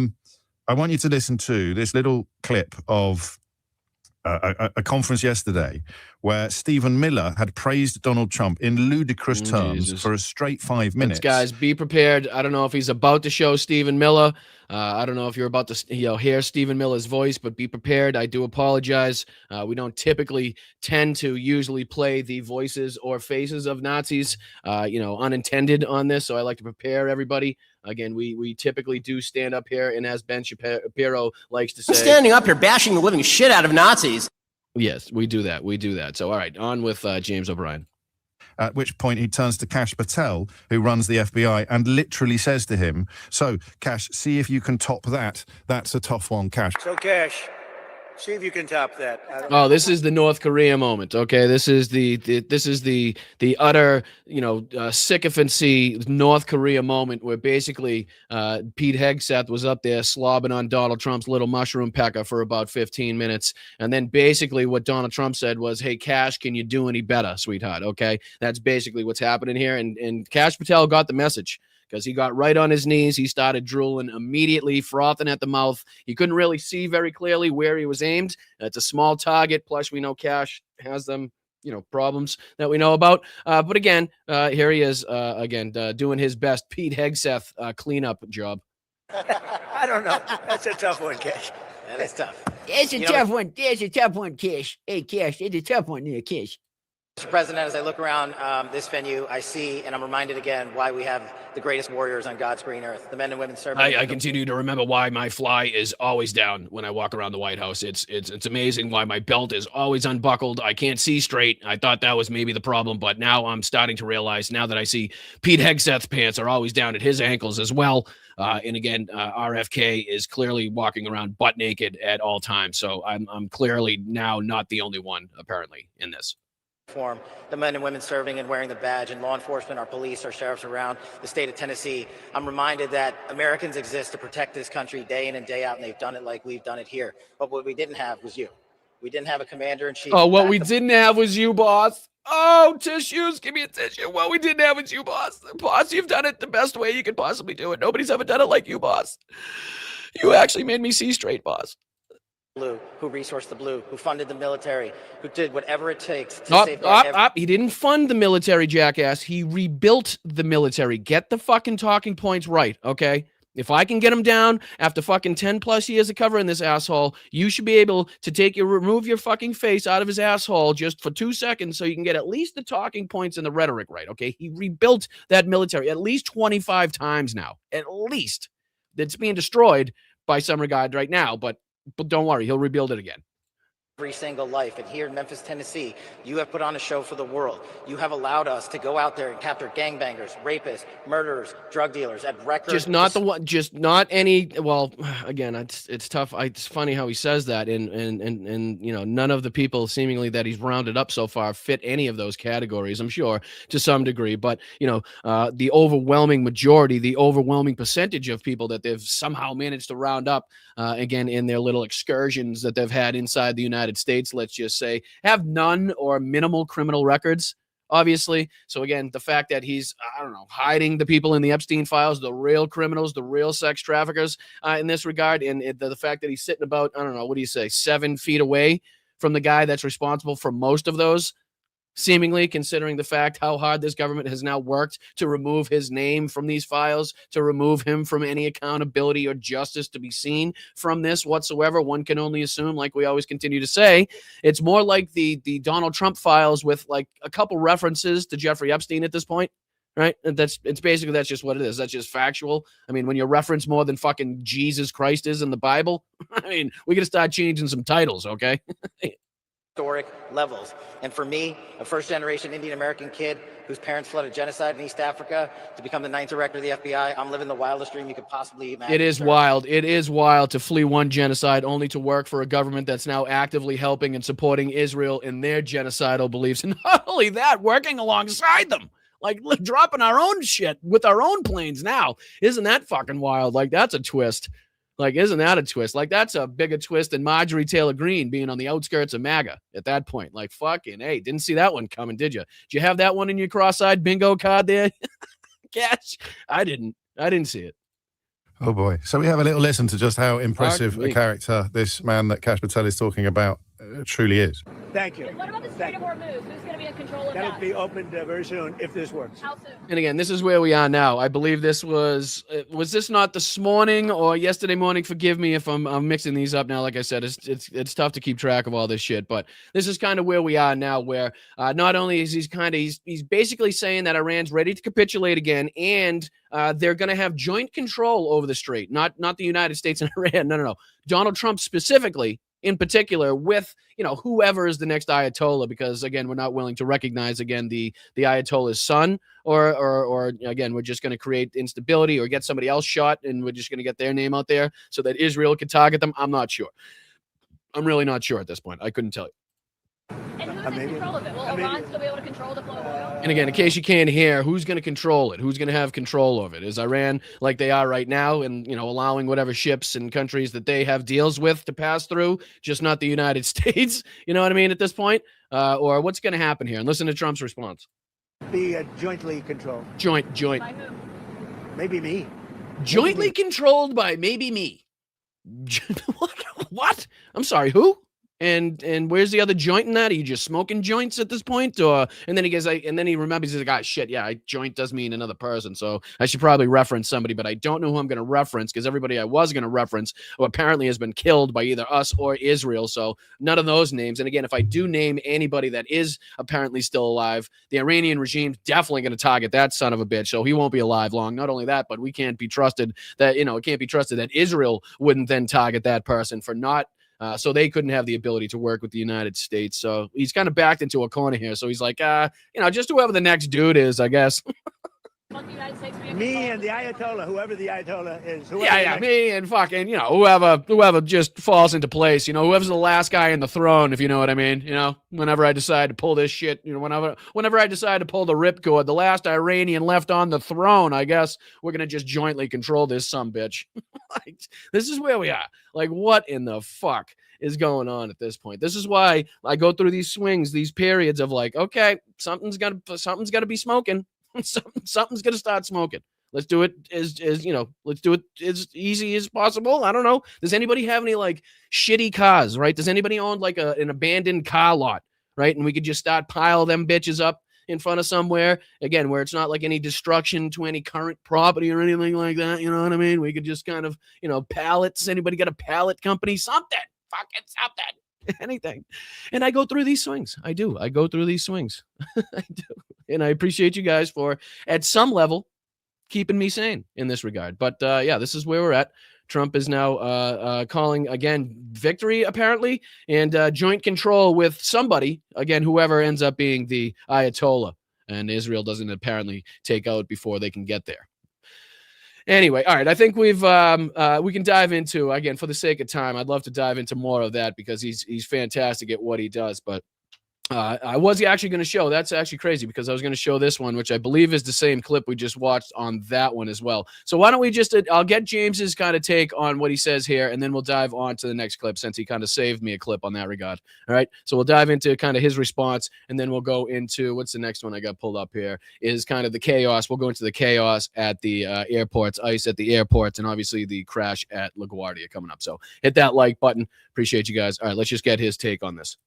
want you to listen to this little clip of a conference yesterday where Stephen Miller had praised Donald Trump in ludicrous terms for a straight 5 minutes. Guys, be prepared. I don't know if he's about to show Stephen Miller. I don't know if you're about to hear Stephen Miller's voice, but be prepared. I do apologize. We don't typically tend to usually play the voices or faces of Nazis, unintended on this. So I like to prepare everybody. Again, we typically do stand up here, and as Ben Shapiro likes to say, standing up here bashing the living shit out of Nazis. Yes, we do that. We do that. So, all right, on with James O'Brien. At which point he turns to Kash Patel, who runs the FBI, and literally says to him, so, Kash, see if you can top that. That's a tough one, Kash. So, Kash, see if you can top that. Oh, this is the North Korea moment. Okay, this is the utter sycophancy North Korea moment where basically Pete Hegseth was up there slobbing on Donald Trump's little mushroom pecker for about 15 minutes, and then basically what Donald Trump said was, "Hey, Kash, can you do any better, sweetheart?" Okay, that's basically what's happening here, and Kash Patel got the message. Because he got right on his knees. He started drooling immediately, frothing at the mouth. He couldn't really see very clearly where he was aimed. It's a small target. Plus, we know Kash has them, problems that we know about. But again, here he is, doing his best Pete Hegseth cleanup job. I don't know. That's a tough one, Kash. That is tough. It's a tough one. It's a tough one, Kish. Hey, Kish, it's a tough one there, Kish. Mr. President, as I look around this venue, I see, and I'm reminded again, why we have the greatest warriors on God's green earth, the men and women serving. I continue to remember why my fly is always down when I walk around the White House. It's amazing why my belt is always unbuckled. I can't see straight. I thought that was maybe the problem, but now I'm starting to realize, now that I see Pete Hegseth's pants are always down at his ankles as well. And again, RFK is clearly walking around butt naked at all times. So I'm clearly now not the only one, apparently, in this. Form, the men and women serving and wearing the badge, and law enforcement, our police, our sheriffs around the state of Tennessee. I'm reminded that Americans exist to protect this country day in and day out, and they've done it like we've done it here. But what we didn't have was you. We didn't have a commander-in-chief. Oh, what we didn't have was you, boss. Oh, tissues. Give me a tissue. What we didn't have was you, boss. Boss, you've done it the best way you could possibly do it. Nobody's ever done it like you, boss. You actually made me see straight, boss. Blue, who resourced the blue, who funded the military, who did whatever it takes to save He didn't fund the military, jackass. He rebuilt the military. Get the fucking talking points right, okay? If I can get him down after fucking 10 plus years of covering this asshole, you should be able to remove your fucking face out of his asshole just for 2 seconds so you can get at least the talking points and the rhetoric right, okay? He rebuilt that military at least 25 times now. At least. It's being destroyed by some regard right now, but don't worry, he'll rebuild it again. every single life. And here in Memphis, Tennessee, you have put on a show for the world. You have allowed us to go out there and capture gangbangers, rapists, murderers, drug dealers at record. Just not the one, just not any. Well, again, it's tough. It's funny how he says that, and you know, none of the people seemingly that he's rounded up so far fit any of those categories. I'm sure to some degree, but you know, the overwhelming majority, the overwhelming percentage of people that they've somehow managed to round up, again, in their little excursions that they've had inside the United States, let's just say, have none or minimal criminal records, obviously. So again, the fact that he's, I don't know, hiding the people in the Epstein files, the real criminals, the real sex traffickers, in this regard, and the fact that he's sitting about, I don't know, what do you say, 7 feet away from the guy that's responsible for most of those, seemingly, considering the fact how hard this government has now worked to remove his name from these files, to remove him from any accountability or justice to be seen from this whatsoever. One can only assume, like we always continue to say, it's more like the Donald Trump files with like a couple references to Jeffrey Epstein at this point, right? That's just what it is. That's just factual. I mean, when you reference more than fucking Jesus Christ is in the Bible, I mean, we got to start changing some titles, okay? Historic levels. And for me, a first-generation Indian-American kid whose parents fled a genocide in East Africa to become the 9th director of the FBI, I'm living the wildest dream you could possibly imagine. It is wild. It is wild to flee one genocide only to work for a government that's now actively helping and supporting Israel in their genocidal beliefs. And not only that, working alongside them. Like dropping our own shit with our own planes now. Isn't that fucking wild? Like, that's a twist. Like, isn't that a twist? Like, that's a bigger twist than Marjorie Taylor Greene being on the outskirts of MAGA at that point. Like, fucking, hey, didn't see that one coming, did you? Did you have that one in your cross-eyed bingo card there? Cash? I didn't see it. Oh, boy. So we have a little listen to just how impressive a character this man that Kash Patel is talking about truly is. Thank you. What about the Strait of Hormuz? Who's going to be in control of that? That'll be opened very soon if this works. How soon? And again, this is where we are now. I believe this was this not this morning or yesterday morning? Forgive me if I'm mixing these up now. Like I said, it's tough to keep track of all this shit, but this is kind of where we are now, where not only is he's basically saying that Iran's ready to capitulate again, and they're going to have joint control over the strait, not the United States and Iran. No. Donald Trump specifically, in particular, with, you know, whoever is the next Ayatollah, because again, we're not willing to recognize again the Ayatollah's son, or again, we're just going to create instability or get somebody else shot, and we're just going to get their name out there so that Israel can target them. I'm not sure. I'm really not sure at this point. I couldn't tell you. And who's in control of it? Will Iran still be able to control the flow of oil? And again, in case you can't hear, who's going to control it? Who's going to have control of it? Is Iran like they are right now, and, you know, allowing whatever ships and countries that they have deals with to pass through, just not the United States? You know what I mean at this point? Or what's going to happen here? And listen to Trump's response. Be jointly controlled. Joint. By who? Maybe me. Jointly controlled by maybe me. What? I'm sorry, who? And where's the other joint in that? Are you just smoking joints at this point? Or and then he goes, and then he remembers, he's like, ah, shit, yeah, joint does mean another person, so I should probably reference somebody, but I don't know who I'm going to reference, because everybody I was going to reference who apparently has been killed by either us or Israel, so none of those names. And again, if I do name anybody that is apparently still alive, the Iranian regime's definitely going to target that son of a bitch, so he won't be alive long. Not only that, but we can't be trusted that, you know, it can't be trusted that Israel wouldn't then target that person for not so they couldn't have the ability to work with the United States. So he's kind of backed into a corner here. So he's like, you know, just whoever the next dude is, I guess. Me and the Ayatollah, whoever the Ayatollah is. Yeah, me and fucking, you know, whoever just falls into place, you know, whoever's the last guy in the throne, if you know what I mean, you know, whenever I decide to pull this shit, you know, whenever I decide to pull the ripcord, the last Iranian left on the throne, I guess we're going to just jointly control this sumbitch. Like, this is where we are. Like, what in the fuck is going on at this point? This is why I go through these swings, these periods of like, okay, something's got to be smoking. Something's going to start smoking. Let's do it let's do it as easy as possible. I don't know. Does anybody have any like shitty cars, right? Does anybody own like an abandoned car lot, right? And we could just start pile them bitches up in front of somewhere, again, where it's not like any destruction to any current property or anything like that. You know what I mean? We could just kind of, you know, pallets. Anybody got a pallet company? Something. Fucking something. Anything. And I go through these swings. I do. I go through these swings. I do. And I appreciate you guys for, at some level, keeping me sane in this regard. But yeah, this is where we're at. Trump is now calling again victory, apparently, and joint control with somebody, again, whoever ends up being the Ayatollah. And Israel doesn't apparently take out before they can get there. Anyway, all right. I think we can dive into, again, for the sake of time. I'd love to dive into more of that because he's fantastic at what he does. But I was actually going to show. That's actually crazy because I was going to show this one, which I believe is the same clip we just watched on that one as well. So why don't we just? I'll get James's kind of take on what he says here, and then we'll dive on to the next clip since he kind of saved me a clip on that regard. All right. So we'll dive into kind of his response, and then we'll go into what's the next one I got pulled up here is kind of the chaos. We'll go into the chaos at the airports, ICE at the airports, and obviously the crash at LaGuardia coming up. So hit that like button. Appreciate you guys. All right, let's just get his take on this.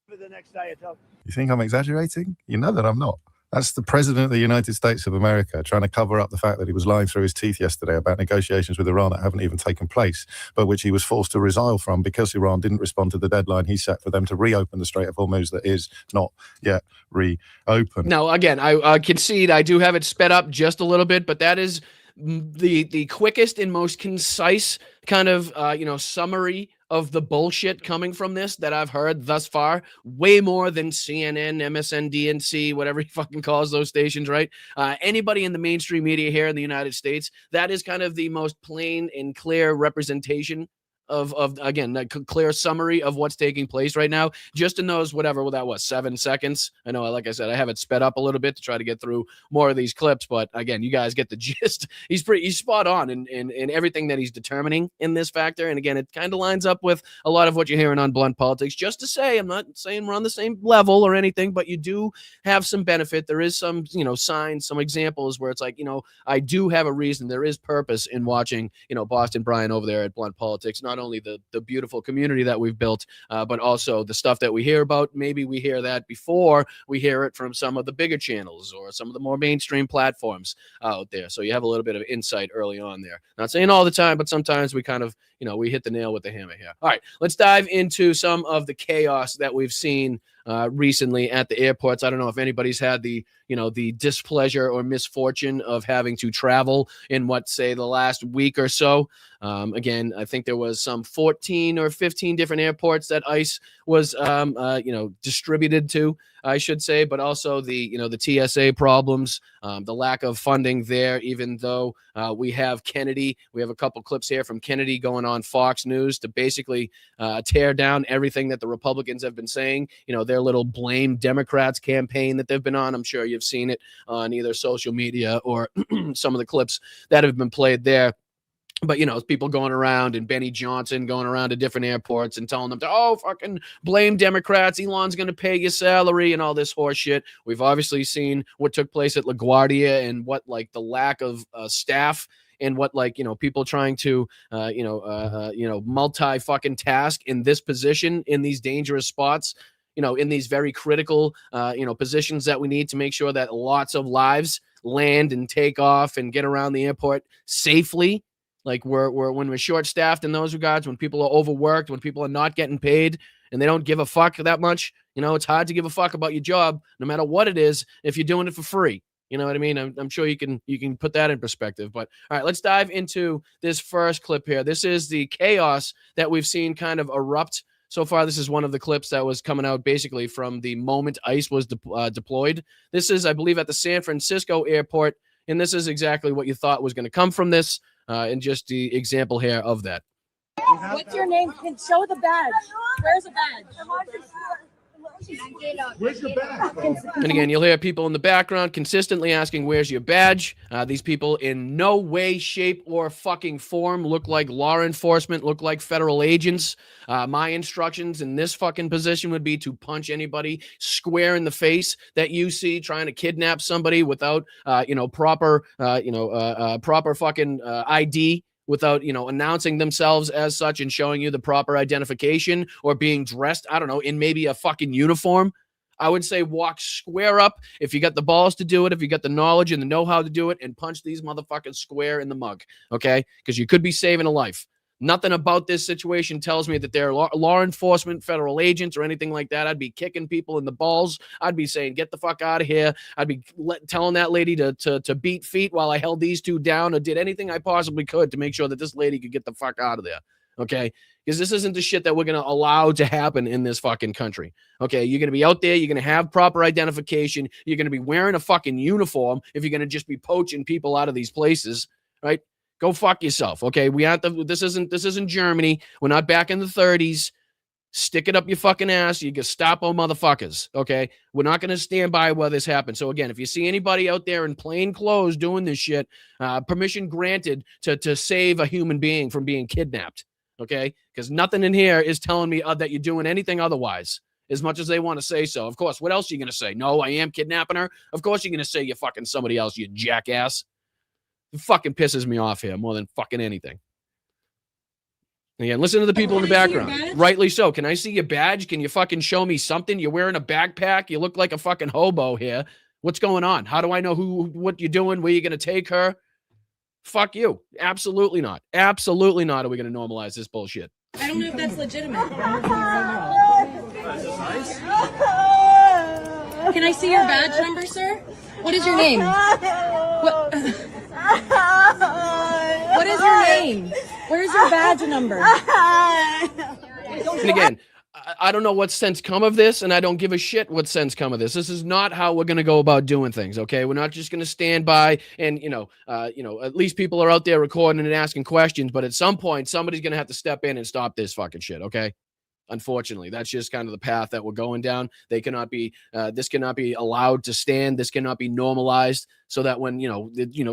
The next Ayatollah. You think I'm exaggerating? You know that I'm not. That's the President of the United States of America trying to cover up the fact that he was lying through his teeth yesterday about negotiations with Iran that haven't even taken place, but which he was forced to resign from because Iran didn't respond to the deadline he set for them to reopen the Strait of Hormuz that is not yet reopened. Now, again, I concede I do have it sped up just a little bit, but that is the quickest and most concise kind of summary of the bullshit coming from this that I've heard thus far, way more than CNN, MSNBC, whatever he fucking calls those stations, right? Anybody in the mainstream media here in the United States, that is kind of the most plain and clear representation of again, a clear summary of what's taking place right now, just in those, whatever that was, 7 seconds. I know, like I said, I have it sped up a little bit to try to get through more of these clips, but again, you guys get the gist. He's spot on in everything that he's determining in this factor. And again, it kind of lines up with a lot of what you're hearing on Blunt Politics. Just to say, I'm not saying we're on the same level or anything, but you do have some benefit. There is some, signs, some examples where it's like, I do have a reason. There is purpose in watching, Boston Brian over there at Blunt Politics, not only the beautiful community that we've built, but also the stuff that we hear about. Maybe we hear that before we hear it from some of the bigger channels or some of the more mainstream platforms out there. So you have a little bit of insight early on there. Not saying all the time, but sometimes we kind of, we hit the nail with the hammer here. All right, let's dive into some of the chaos that we've seen recently at the airports. I don't know if anybody's had the displeasure or misfortune of having to travel in the last week or so. Again, I think there was some 14 or 15 different airports that ICE was, distributed to, I should say, but also the TSA problems, the lack of funding there, even though we have Kennedy. We have a couple clips here from Kennedy going on Fox News to basically tear down everything that the Republicans have been saying, their little blame Democrats campaign that they've been on. I'm sure you've seen it on either social media or some of the clips that have been played there. But, people going around and Benny Johnson going around to different airports and telling them to, fucking blame Democrats. Elon's going to pay your salary and all this horse shit. We've obviously seen what took place at LaGuardia and what, the lack of staff and what, people trying to, multi fucking task in this position, in these dangerous spots, in these very critical, positions that we need to make sure that lots of lives land and take off and get around the airport safely. Like when we're short-staffed in those regards, when people are overworked, when people are not getting paid and they don't give a fuck that much, it's hard to give a fuck about your job, no matter what it is, if you're doing it for free. You know what I mean? I'm sure you can put that in perspective. But all right, let's dive into this first clip here. This is the chaos that we've seen kind of erupt so far. This is one of the clips that was coming out basically from the moment ICE was deployed. This is, I believe, at the San Francisco airport, and this is exactly what you thought was going to come from this. And just the example here of that. What's your name? Show the badge. Where's the badge? Where's your badge? And again, you'll hear people in the background consistently asking, where's your badge? These people in no way, shape, or fucking form look like law enforcement, look like federal agents. My instructions in this fucking position would be to punch anybody square in the face that you see trying to kidnap somebody without, proper fucking ID. Without, announcing themselves as such and showing you the proper identification or being dressed, I don't know, in maybe a fucking uniform. I would say walk square up if you got the balls to do it, if you got the knowledge and the know-how to do it, and punch these motherfuckers square in the mug, okay? Because you could be saving a life. Nothing about this situation tells me that they're law enforcement, federal agents, or anything like that. I'd be kicking people in the balls. I'd be saying, get the fuck out of here. I'd be telling that lady to beat feet while I held these two down, or did anything I possibly could to make sure that this lady could get the fuck out of there. Okay? Because this isn't the shit that we're going to allow to happen in this fucking country. Okay? You're going to be out there. You're going to have proper identification. You're going to be wearing a fucking uniform if you're going to just be poaching people out of these places, right? Go fuck yourself, okay? This isn't Germany. We're not back in the 30s. Stick it up your fucking ass, you Gestapo motherfuckers, okay? We're not going to stand by while this happens. So again, if you see anybody out there in plain clothes doing this shit, permission granted to save a human being from being kidnapped, okay? Because nothing in here is telling me that you're doing anything otherwise, as much as they want to say so. Of course, what else are you going to say? No, I am kidnapping her? Of course you're going to say you're fucking somebody else, you jackass. It fucking pisses me off here more than fucking anything. Again, listen to the people in the background. Rightly so. Can I see your badge? Can you fucking show me something? You're wearing a backpack. You look like a fucking hobo here. What's going on? How do I know what you're doing? Where you going to take her? Fuck you. Absolutely not. Absolutely not are we going to normalize this bullshit. I don't know if that's legitimate. Can I see your badge number, sir? What is your name? What is your name? Where's your badge number? And again, I don't know what sense come of this, and I don't give a shit what sense come of this. This is not how we're going to go about doing things, okay? We're not just going to stand by and, at least people are out there recording and asking questions, but at some point, somebody's going to have to step in and stop this fucking shit, okay? Unfortunately, that's just kind of the path that we're going down. They cannot be, this cannot be allowed to stand. This cannot be normalized so that when,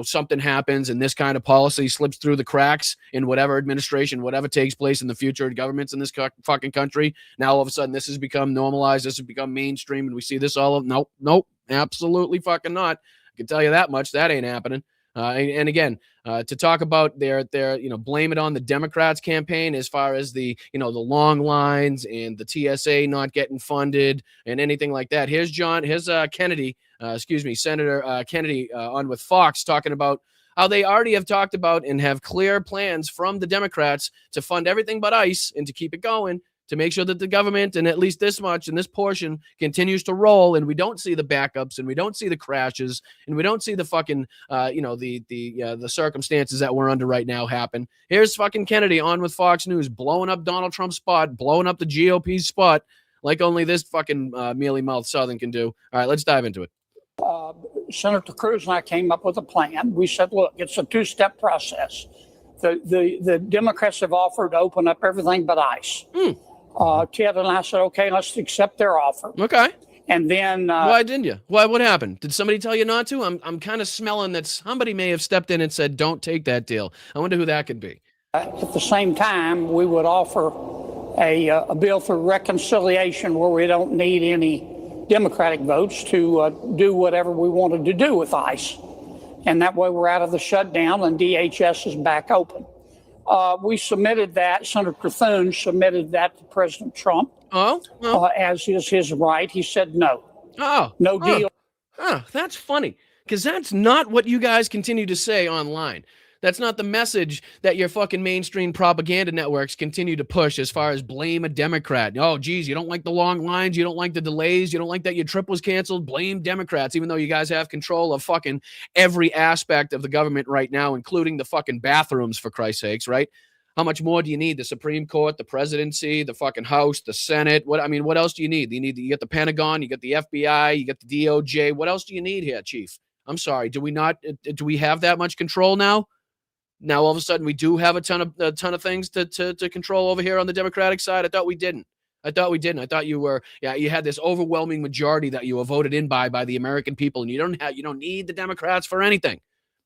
something happens and this kind of policy slips through the cracks in whatever administration, whatever takes place in the future governments in this fucking country, now all of a sudden this has become normalized. This has become mainstream and we see this all. Nope, absolutely fucking not. I can tell you that much. That ain't happening. And again, to talk about their blame it on the Democrats campaign as far as the long lines and the TSA not getting funded and anything like that. Here's Senator Kennedy on with Fox talking about how they already have talked about and have clear plans from the Democrats to fund everything but ICE and to keep it going, to make sure that the government and at least this much and this portion continues to roll, and we don't see the backups and we don't see the crashes and we don't see the fucking the circumstances that we're under right now happen. Here's fucking Kennedy on with Fox News, blowing up Donald Trump's spot, blowing up the GOP's spot like only this fucking mealy-mouthed Southern can do. All right, let's dive into it. Senator Cruz and I came up with a plan. We said, look, it's a two-step process. The Democrats have offered to open up everything but ICE. Ted and I said, okay, let's accept their offer. Okay. And then why didn't you? What happened? Did somebody tell you not to? I'm kind of smelling that somebody may have stepped in and said, don't take that deal. I wonder who that could be. At the same time, we would offer a bill for reconciliation where we don't need any Democratic votes to do whatever we wanted to do with ICE. And that way we're out of the shutdown and DHS is back open. We submitted that. Senator Thune submitted that to President Trump. As is his right. He said no. No deal. That's funny, because that's not what you guys continue to say online. That's not the message that your fucking mainstream propaganda networks continue to push as far as blame a Democrat. Oh, geez, you don't like the long lines. You don't like the delays. You don't like that your trip was canceled. Blame Democrats, even though you guys have control of fucking every aspect of the government right now, including the fucking bathrooms, for Christ's sakes, right? How much more do you need? The Supreme Court, the presidency, the fucking House, the Senate. What else do you need? You get the Pentagon, you get the FBI, you get the DOJ. What else do you need here, Chief? I'm sorry. Do we have that much control now? Now all of a sudden we do have a ton of things to control over here on the Democratic side. I thought we didn't. I thought you had this overwhelming majority that you were voted in by the American people, and you don't need the Democrats for anything.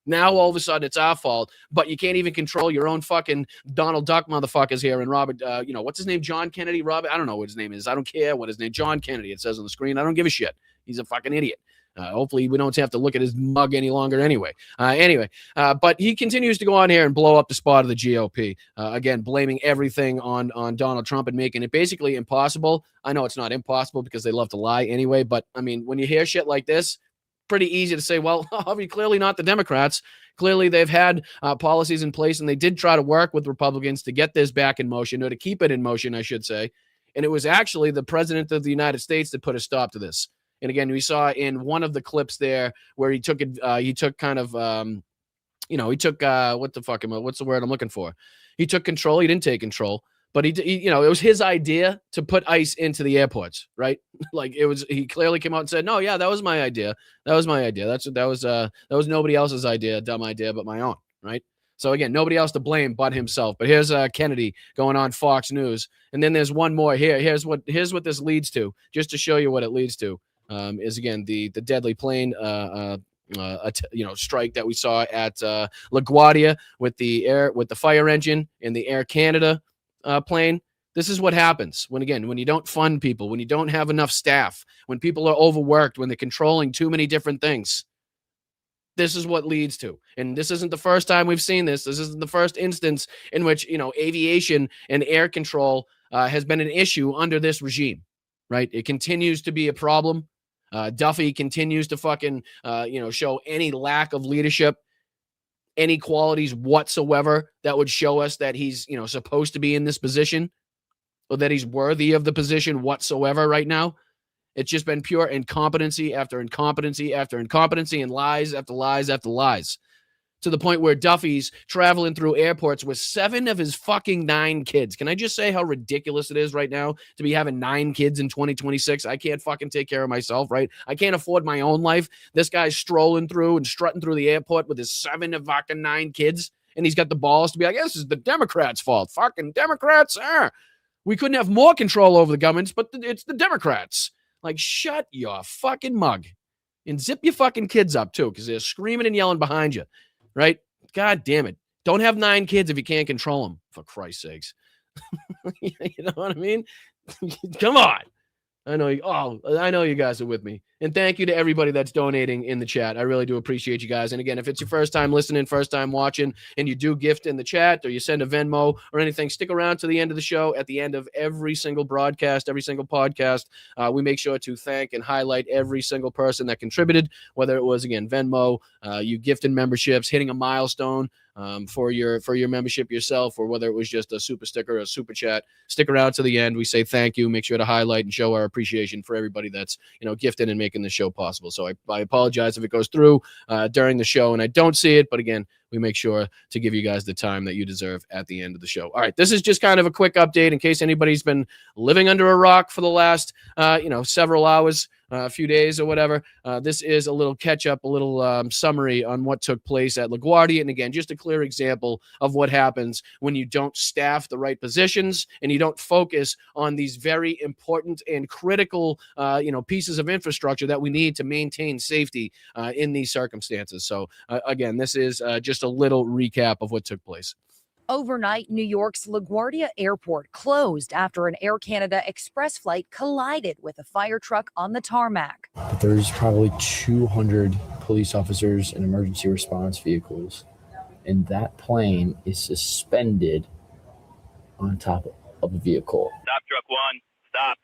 Now all of a sudden it's our fault, but you can't even control your own fucking Donald Duck motherfuckers here. And Robert, what's his name? John Kennedy. Robert, I don't know what his name is. I don't care what his name. John Kennedy. It says on the screen. I don't give a shit. He's a fucking idiot. Hopefully we don't have to look at his mug any longer anyway. But he continues to go on here and blow up the spot of the GOP. Again, blaming everything on Donald Trump and making it basically impossible. I know it's not impossible because they love to lie anyway, but I mean, when you hear shit like this, pretty easy to say, well, clearly not the Democrats. Clearly they've had policies in place, and they did try to work with Republicans to get this back in motion, or to keep it in motion, I should say. And it was actually the president of the United States that put a stop to this. And again, we saw in one of the clips there where he took kind of, what's the word I'm looking for? He took control. He didn't take control, but it was his idea to put ICE into the airports, right? Like he clearly came out and said, no, yeah, that was my idea. That was my idea. That was nobody else's idea, dumb idea, but my own, right? So again, nobody else to blame but himself. But here's Kennedy going on Fox News, and then there's one more here. Here's what this leads to, just to show you what it leads to. Is again the deadly plane strike that we saw at LaGuardia with the fire engine and the Air Canada plane. This is what happens when you don't fund people, when you don't have enough staff, when people are overworked, when they're controlling too many different things. This is what leads to. And this isn't the first time we've seen this. This isn't the first instance in which, aviation and air control has been an issue under this regime, right? It continues to be a problem. Duffy continues to fucking, show any lack of leadership, any qualities whatsoever that would show us that he's, supposed to be in this position, or that he's worthy of the position whatsoever right now. It's just been pure incompetency after incompetency after incompetency, and lies after lies after lies, to the point where Duffy's traveling through airports with 7 of his fucking 9 kids. Can I just say how ridiculous it is right now to be having 9 kids in 2026? I can't fucking take care of myself, right? I can't afford my own life. This guy's strolling through and strutting through the airport with his 7 of fucking 9 kids, and he's got the balls to be like, this is the Democrats' fault. Fucking Democrats. We couldn't have more control over the governments, but it's the Democrats. Like, shut your fucking mug and zip your fucking kids up too, because they're screaming and yelling behind you, right? God damn it. Don't have 9 kids if you can't control them, for Christ's sakes. You know what I mean? Come on. I know you guys are with me. And thank you to everybody that's donating in the chat. I really do appreciate you guys. And again, if it's your first time listening, first time watching, and you do gift in the chat, or you send a Venmo or anything, stick around to the end of the show. At the end of every single broadcast, every single podcast, we make sure to thank and highlight every single person that contributed, whether it was, again, Venmo, you gifting memberships, hitting a milestone for your membership yourself, or whether it was just a super sticker or a super chat. Stick around to the end. We say thank you. Make sure to highlight and show our appreciation for everybody that's gifted and making the show possible. So I apologize if it goes through during the show and I don't see it, but again, we make sure to give you guys the time that you deserve at the end of the show. All right, this is just kind of a quick update in case anybody's been living under a rock for the last several hours, a few days or whatever. This is a little catch up, a little summary on what took place at LaGuardia. And again, just a clear example of what happens when you don't staff the right positions and you don't focus on these very important and critical pieces of infrastructure that we need to maintain safety in these circumstances. So again, this is just a little recap of what took place. Overnight, New York's LaGuardia Airport closed after an Air Canada Express flight collided with a fire truck on the tarmac. There's probably 200 police officers and emergency response vehicles, and that plane is suspended on top of a vehicle. Stop, truck 1. Stop.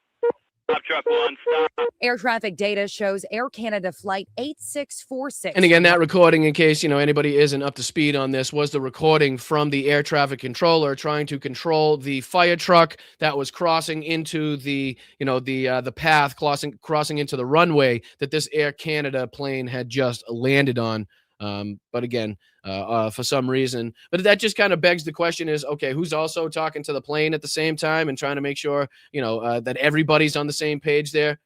Stop, truck 1. Stop. Air traffic data shows Air Canada flight 8646. And again, that recording, in case anybody isn't up to speed on this, was the recording from the air traffic controller trying to control the fire truck that was crossing into the path, crossing into the runway that this Air Canada plane had just landed on. But again, for some reason, but that just kind of begs the question is, okay, who's also talking to the plane at the same time and trying to make sure, that everybody's on the same page there.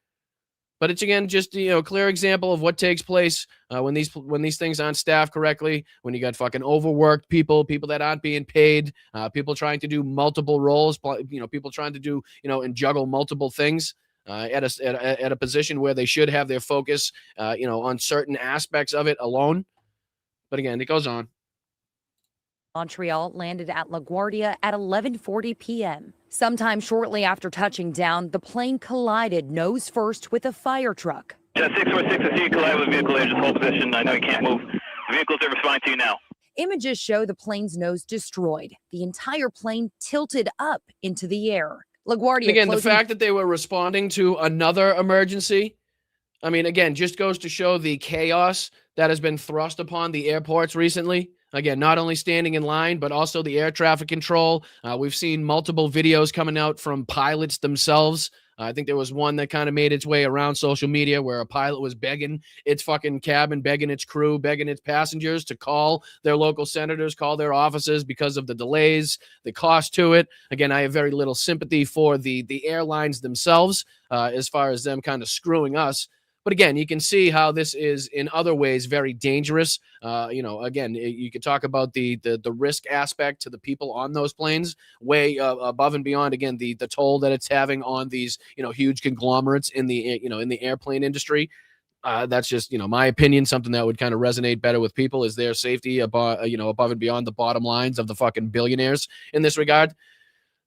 But it's, again, just, clear example of what takes place when these things aren't staffed correctly, when you got fucking overworked people that aren't being paid, people trying to do multiple roles, people trying to do, and juggle multiple things. At a position where they should have their focus, on certain aspects of it alone. But again, it goes on. Montreal landed at LaGuardia at 11:40 p.m. Sometime shortly after touching down, the plane collided nose first with a fire truck. Jet 646, I see you collide with a vehicle there. Just hold position. I know you can't move. The vehicle's are responding to you now. Images show the plane's nose destroyed. The entire plane tilted up into the air. LaGuardia again, the fact that they were responding to another emergency I mean, again, just goes to show the chaos that has been thrust upon the airports recently. Again, not only standing in line, but also the air traffic control. We've seen multiple videos coming out from pilots themselves. I think there was one that kind of made its way around social media where a pilot was begging its fucking cabin, begging its crew, begging its passengers to call their local senators, call their offices because of the delays, the cost to it. Again, I have very little sympathy for the airlines themselves as far as them kind of screwing us. But again, you can see how this is in other ways very dangerous. Again, you could talk about the risk aspect to the people on those planes, way above and beyond. Again, the toll that it's having on these huge conglomerates in the airplane industry. That's just my opinion. Something that would kind of resonate better with people is their safety above and beyond the bottom lines of the fucking billionaires in this regard.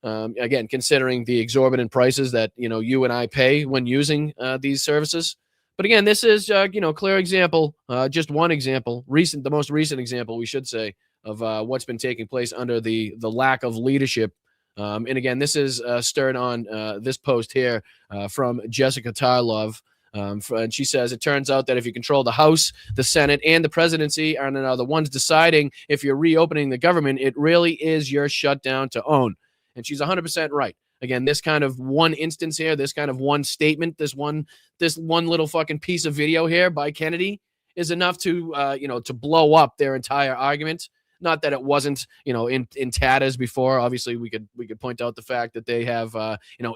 Again, considering the exorbitant prices that you and I pay when using these services. But again, this is clear example, just one example, the most recent example, we should say, of what's been taking place under the lack of leadership. And again, this is stirred on this post here from Jessica Tarlov. And she says, it turns out that if you control the House, the Senate, and the presidency are now the ones deciding if you're reopening the government, it really is your shutdown to own. And she's 100% right. Again, this kind of one instance here, this kind of one statement, this one little fucking piece of video here by Kennedy is enough to to blow up their entire argument. Not that it wasn't in tatters before. Obviously, we could point out the fact that they have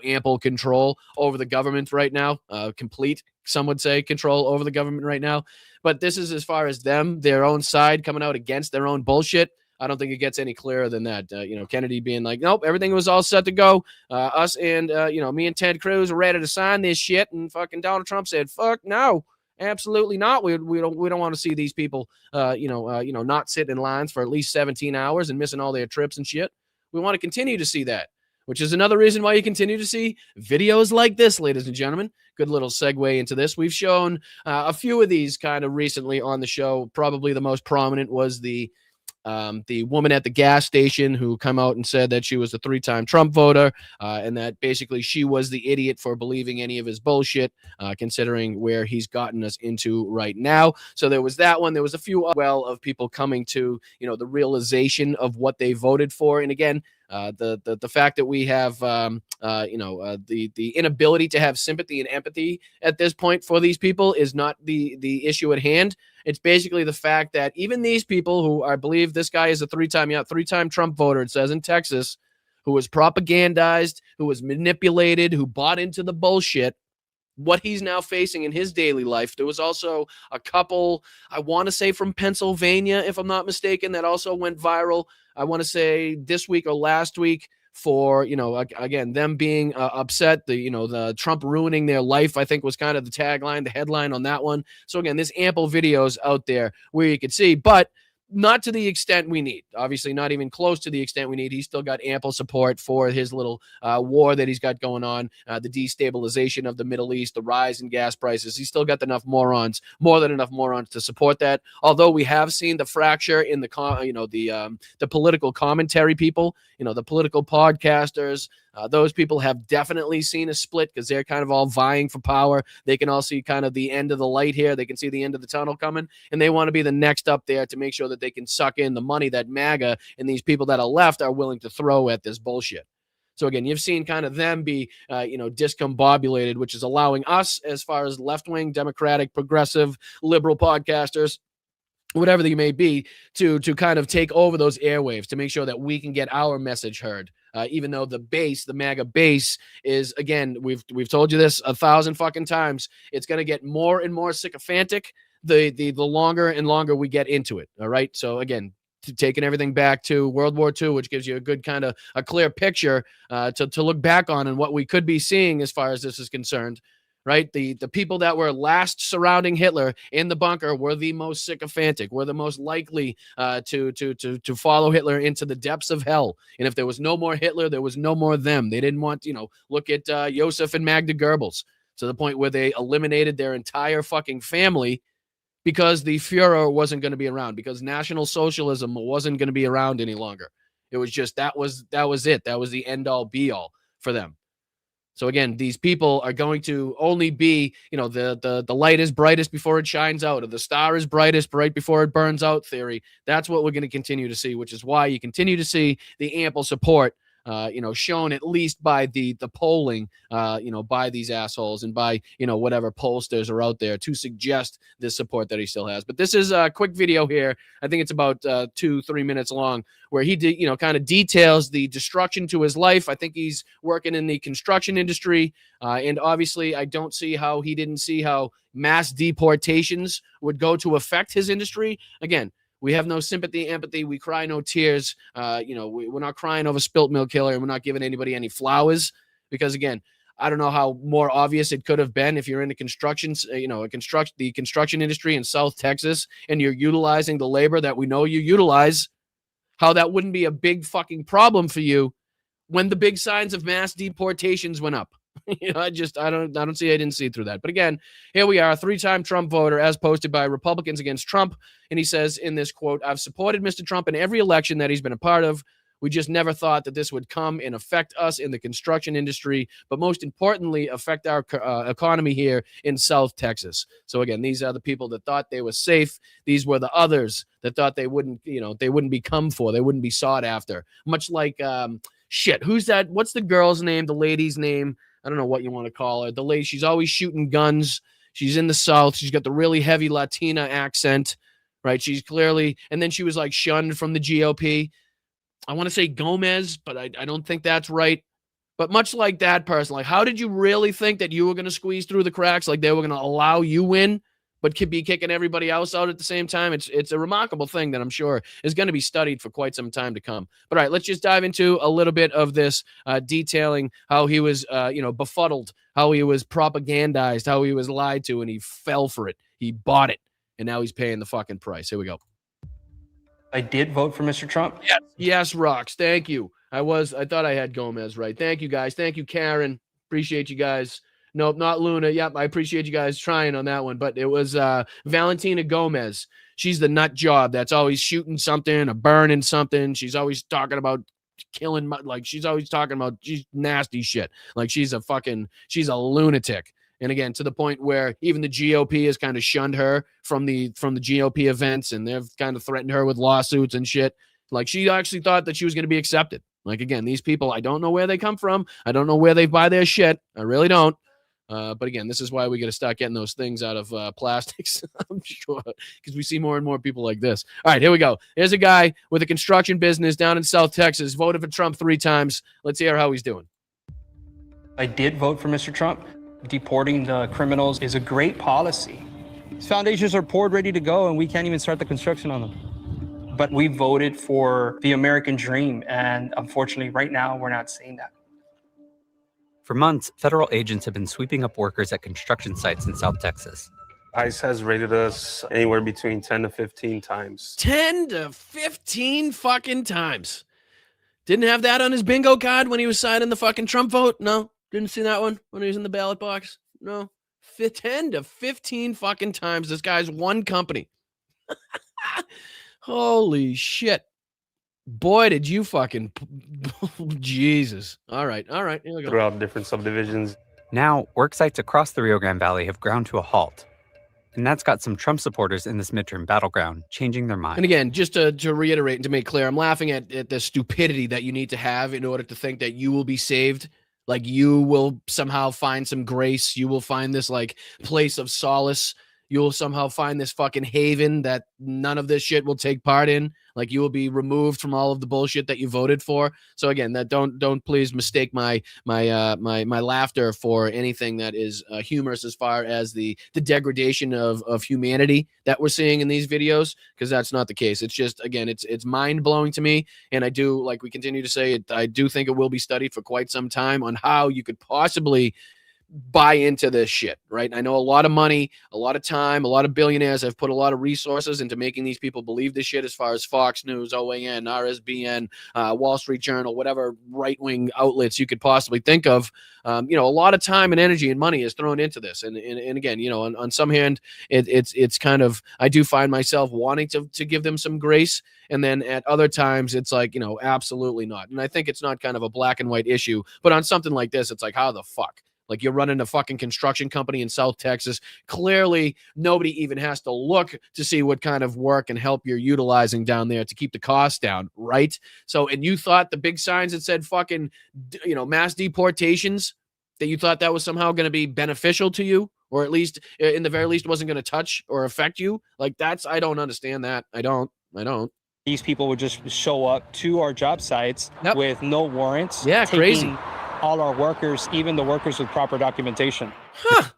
ample control over the government right now, complete, some would say, control over the government right now. But this is as far as their own side coming out against their own bullshit. I don't think it gets any clearer than that. Kennedy being like, nope, everything was all set to go. Us and, me and Ted Cruz were ready to sign this shit. And fucking Donald Trump said, fuck no, absolutely not. We don't want to see these people, not sit in lines for at least 17 hours and missing all their trips and shit. We want to continue to see that, which is another reason why you continue to see videos like this, ladies and gentlemen. Good little segue into this. We've shown a few of these kind of recently on the show. Probably the most prominent was the woman at the gas station who come out and said that she was a 3-time Trump voter and that basically she was the idiot for believing any of his bullshit, considering where he's gotten us into right now. So there was that one. There was a few of people coming to, the realization of what they voted for. And again, the fact that we have, the inability to have sympathy and empathy at this point for these people is not the issue at hand. It's basically the fact that even these people who I believe this guy is a 3-time Trump voter, it says in Texas, who was propagandized, who was manipulated, who bought into the bullshit, what he's now facing in his daily life. There was also a couple, I want to say from Pennsylvania, if I'm not mistaken, that also went viral. I want to say this week or last week for, again, them being upset, the Trump ruining their life, I think was kind of the tagline, the headline on that one. So again, there's ample videos out there where you can see, but not to the extent we need. Obviously, not even close to the extent we need. He's still got ample support for his little war that he's got going on, the destabilization of the Middle East, the rise in gas prices. He's still got more than enough morons to support that. Although we have seen the fracture in the political commentary people, the political podcasters. Those people have definitely seen a split because they're kind of all vying for power. They can all see kind of the end of the light here. They can see the end of the tunnel coming, and they want to be the next up there to make sure that they can suck in the money that MAGA and these people that are left are willing to throw at this bullshit. So again, you've seen kind of them be, discombobulated, which is allowing us, as far as left-wing, Democratic, progressive, liberal podcasters, whatever they may be, to kind of take over those airwaves to make sure that we can get our message heard. Even though the MAGA base is, again, we've told you this 1,000 fucking times, it's going to get more and more sycophantic the longer and longer we get into it. All right. So again, taking everything back to World War II, which gives you a good kind of a clear picture to look back on and what we could be seeing as far as this is concerned. Right, the people that were last surrounding Hitler in the bunker were the most sycophantic, were the most likely to follow Hitler into the depths of hell. And if there was no more Hitler, there was no more them. They didn't want, look at Josef and Magda Goebbels, to the point where they eliminated their entire fucking family because the Fuhrer wasn't going to be around, because National Socialism wasn't going to be around any longer. It was just that was it. That was the end all be all for them. So again, these people are going to only be, the light is brightest before it shines out, or the star is brightest right before it burns out theory. That's what we're going to continue to see, which is why you continue to see the ample support, shown at least by the polling, by these assholes and by, whatever pollsters are out there to suggest this support that he still has. But this is a quick video here. I think it's about 2-3 minutes long, where he kind of details the destruction to his life. I think he's working in the construction industry. And obviously, I don't see how he didn't see how mass deportations would go to affect his industry. Again, we have no sympathy, empathy. We cry no tears. We're not crying over spilt milk killer, and we're not giving anybody any flowers because, again, I don't know how more obvious it could have been if you're in the construction, the construction industry in South Texas and you're utilizing the labor that we know you utilize, how that wouldn't be a big fucking problem for you when the big signs of mass deportations went up. I didn't see through that. But again, here we are, 3-time Trump voter as posted by Republicans against Trump. And he says in this quote, "I've supported Mr. Trump in every election that he's been a part of. We just never thought that this would come and affect us in the construction industry, but most importantly, affect our economy here in South Texas." So again, these are the people that thought they were safe. These were the others that thought they wouldn't be come for. They wouldn't be sought after. Much like, who's that? What's the girl's name? The lady's name? I don't know what you want to call her. The lady, she's always shooting guns. She's in the South. She's got the really heavy Latina accent, right? She's clearly, and then she was like shunned from the GOP. I want to say Gomez, but I don't think that's right. But much like that person, like, how did you really think that you were going to squeeze through the cracks? Like they were going to allow you in, but could be kicking everybody else out at the same time? It's a remarkable thing that I'm sure is going to be studied for quite some time to come. But all right, let's just dive into a little bit of this, detailing how he was, befuddled, how he was propagandized, how he was lied to, and he fell for it. He bought it, and now he's paying the fucking price. Here we go. I did vote for Mr. Trump. Yes, Rox. Thank you. I thought I had Gomez right. Thank you, guys. Thank you, Karen. Appreciate you guys. Nope, not Luna. Yep, I appreciate you guys trying on that one. But it was Valentina Gomez. She's the nut job that's always shooting something or burning something. She's always talking about killing, she's always talking about nasty shit. Like she's a lunatic. And again, to the point where even the GOP has kind of shunned her from the GOP events, and they've kind of threatened her with lawsuits and shit. Like she actually thought that she was going to be accepted. Like, again, these people, I don't know where they come from. I don't know where they buy their shit. I really don't. But again, this is why we got to start getting those things out of plastics, I'm sure, because we see more and more people like this. All right, here we go. Here's a guy with a construction business down in South Texas, voted for Trump 3 times. Let's hear how he's doing. I did vote for Mr. Trump. Deporting the criminals is a great policy. These foundations are poured, ready to go, and we can't even start the construction on them. But we voted for the American dream, and unfortunately, right now, we're not seeing that. For months, federal agents have been sweeping up workers at construction sites in South Texas. ICE has raided us anywhere between 10 to 15 times. 10 to 15 fucking times. Didn't have that on his bingo card when he was signing the fucking Trump vote? No. Didn't see that one when he was in the ballot box? No. 10 to 15 fucking times. This guy's one company. Holy shit. Boy, did you fucking... Jesus. All right. Here we go. Throughout different subdivisions. Now, work sites across the Rio Grande Valley have ground to a halt. And that's got some Trump supporters in this midterm battleground changing their mind. And again, just to reiterate and to make clear, I'm laughing at the stupidity that you need to have in order to think that you will be saved. Like you will somehow find some grace. You will find this like place of solace. You will somehow find this fucking haven that none of this shit will take part in. Like you will be removed from all of the bullshit that you voted for. So again, that don't please mistake my laughter for anything that is humorous as far as the degradation of humanity that we're seeing in these videos, because that's not the case. It's just, again, it's mind blowing to me, and I do, like we continue to say, I do think it will be studied for quite some time on how you could possibly buy into this shit, right? I know a lot of money, a lot of time, a lot of billionaires have put a lot of resources into making these people believe this shit, as far as Fox News, OAN, RSBN, Wall Street Journal, whatever right-wing outlets you could possibly think of. A lot of time and energy and money is thrown into this. And again, on some hand, it's kind of, I do find myself wanting to give them some grace. And then at other times, it's like, absolutely not. And I think it's not kind of a black and white issue, but on something like this, it's like, how the fuck? Like, you're running a fucking construction company in South Texas. Clearly, nobody even has to look to see what kind of work and help you're utilizing down there to keep the costs down, right? So, and you thought the big signs that said fucking, mass deportations, that you thought that was somehow going to be beneficial to you, or at least, in the very least, wasn't going to touch or affect you? Like, I don't understand that. I don't. These people would just show up to our job sites with no warrants. Yeah, crazy. All our workers, even the workers with proper documentation. Huh.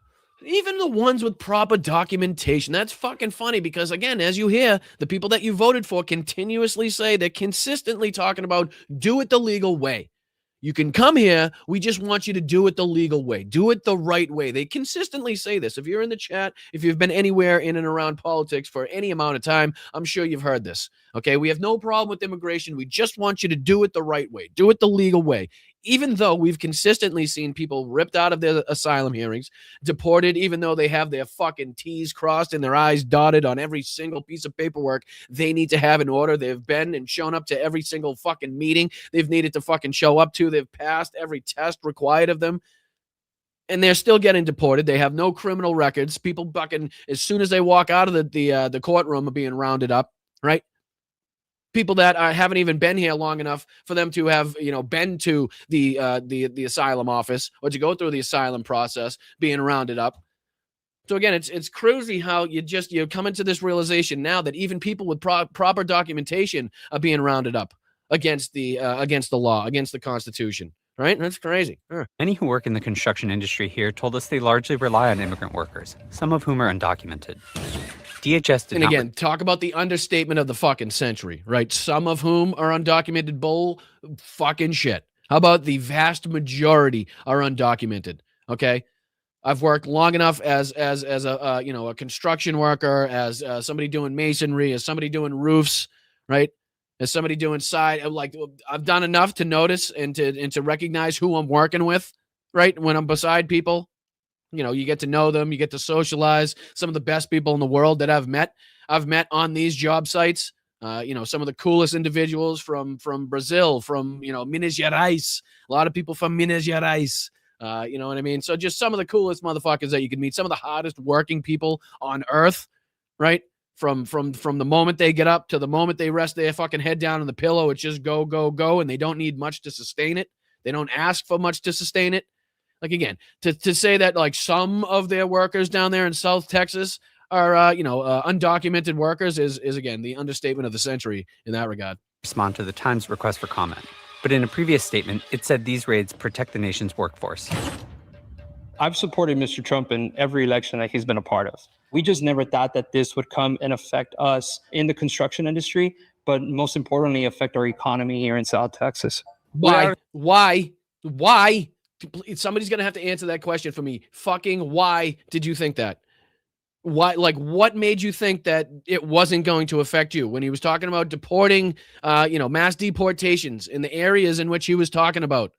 Even the ones with proper documentation. That's fucking funny because, again, as you hear, the people that you voted for continuously say, they're consistently talking about do it the legal way. You can come here. We just want you to do it the legal way. Do it the right way. They consistently say this. If you're in the chat, if you've been anywhere in and around politics for any amount of time, I'm sure you've heard this. Okay, we have no problem with immigration. We just want you to do it the right way. Do it the legal way. Even though we've consistently seen people ripped out of their asylum hearings, deported, even though they have their fucking T's crossed and their I's dotted on every single piece of paperwork they need to have in order. They've been and shown up to every single fucking meeting they've needed to fucking show up to. They've passed every test required of them. And they're still getting deported. They have no criminal records. People fucking, as soon as they walk out of the courtroom, are being rounded up, right? People that haven't even been here long enough for them to have, been to the asylum office or to go through the asylum process, being rounded up. So again, it's crazy how you come into this realization now that even people with proper documentation are being rounded up against the law, against the Constitution. Right? That's crazy. Many who work in the construction industry here told us they largely rely on immigrant workers, some of whom are undocumented. DHS did and again, talk about the understatement of the fucking century, right? Some of whom are undocumented bull fucking shit. How about the vast majority are undocumented? Okay. I've worked long enough as a construction worker, as somebody doing masonry, as somebody doing roofs, right? As somebody doing side, like I've done enough to notice and to recognize who I'm working with, right? When I'm beside people. You get to know them, you get to socialize. Some of the best people in the world that I've met on these job sites. Some of the coolest individuals from Brazil, from, Minas Gerais. A lot of people from Minas Gerais. You know what I mean? So just some of the coolest motherfuckers that you could meet. Some of the hardest working people on earth, right? From the moment they get up to the moment they rest their fucking head down on the pillow, it's just go, go, go. And they don't need much to sustain it. They don't ask for much to sustain it. Like, again, to say that like some of their workers down there in South Texas are, undocumented workers is again, the understatement of the century in that regard. Respond to the Times request for comment. But in a previous statement, it said these raids protect the nation's workforce. I've supported Mr. Trump in every election that he's been a part of. We just never thought that this would come and affect us in the construction industry, but most importantly, affect our economy here in South Texas. Why? Somebody's going to have to answer that question for me. Fucking why did you think that? Why, like, what made you think that it wasn't going to affect you when he was talking about deporting, mass deportations in the areas in which he was talking about?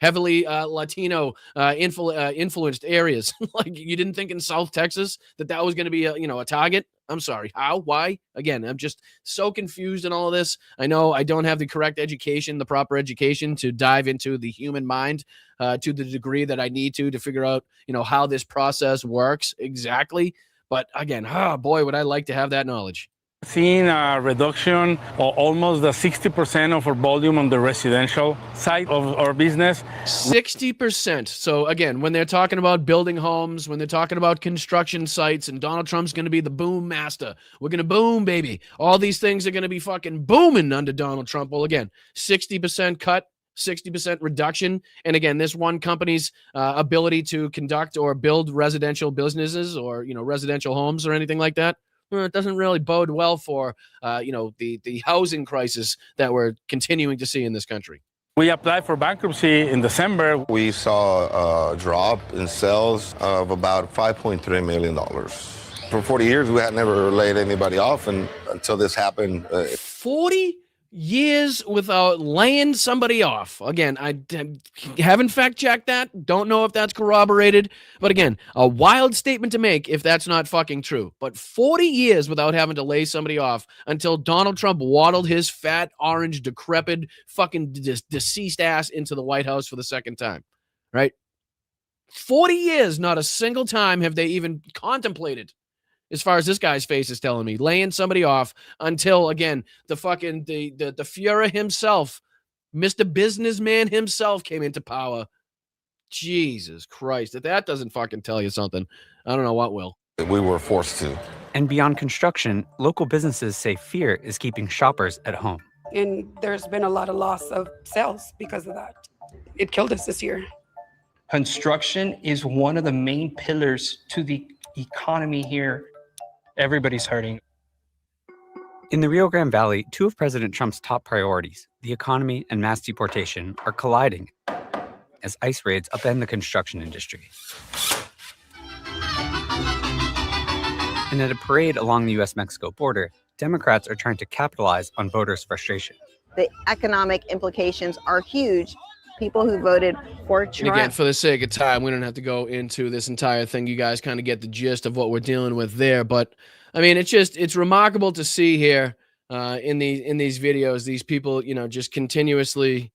Heavily Latino influenced areas. Like, you didn't think in South Texas that was going to be a target? I'm sorry. How? Why? Again, I'm just so confused in all of this. I know I don't have the correct education, the proper education to dive into the human mind to the degree that I need to figure out, how this process works exactly. But again, boy, would I like to have that knowledge. Seeing a reduction of almost the 60% of our volume on the residential side of our business. 60%. So again, when they're talking about building homes, when they're talking about construction sites, and Donald Trump's going to be the boom master. We're going to boom, baby. All these things are going to be fucking booming under Donald Trump. Well, again, 60% cut, 60% reduction. And again, this one company's ability to conduct or build residential businesses or, residential homes or anything like that. It doesn't really bode well for, the housing crisis that we're continuing to see in this country. We applied for bankruptcy in December. We saw a drop in sales of about $5.3 million. For 40 years, we had never laid anybody off, and until this happened. 40 years without laying somebody off. Again, I haven't fact-checked that. Don't know if that's corroborated. But again, a wild statement to make if that's not fucking true. But 40 years without having to lay somebody off until Donald Trump waddled his fat, orange, decrepit, fucking deceased ass into the White House for the second time. Right? 40 years, not a single time have they even contemplated, as far as this guy's face is telling me, laying somebody off until, again, the fucking, the Fuhrer himself, Mr. Businessman himself came into power. Jesus Christ. If that doesn't fucking tell you something, I don't know what will. We were forced to. And beyond construction, local businesses say fear is keeping shoppers at home. And there's been a lot of loss of sales because of that. It killed us this year. Construction is one of the main pillars to the economy here. Everybody's hurting. In the Rio Grande Valley, two of President Trump's top priorities, the economy and mass deportation, are colliding as ICE raids upend the construction industry. And at a parade along the U.S.-Mexico border, Democrats are trying to capitalize on voters' frustration. The economic implications are huge. People who voted for Trump. And again, for the sake of time, we don't have to go into this entire thing. You guys kind of get the gist of what we're dealing with there. But I mean, it's remarkable to see here in these videos, these people, just continuously,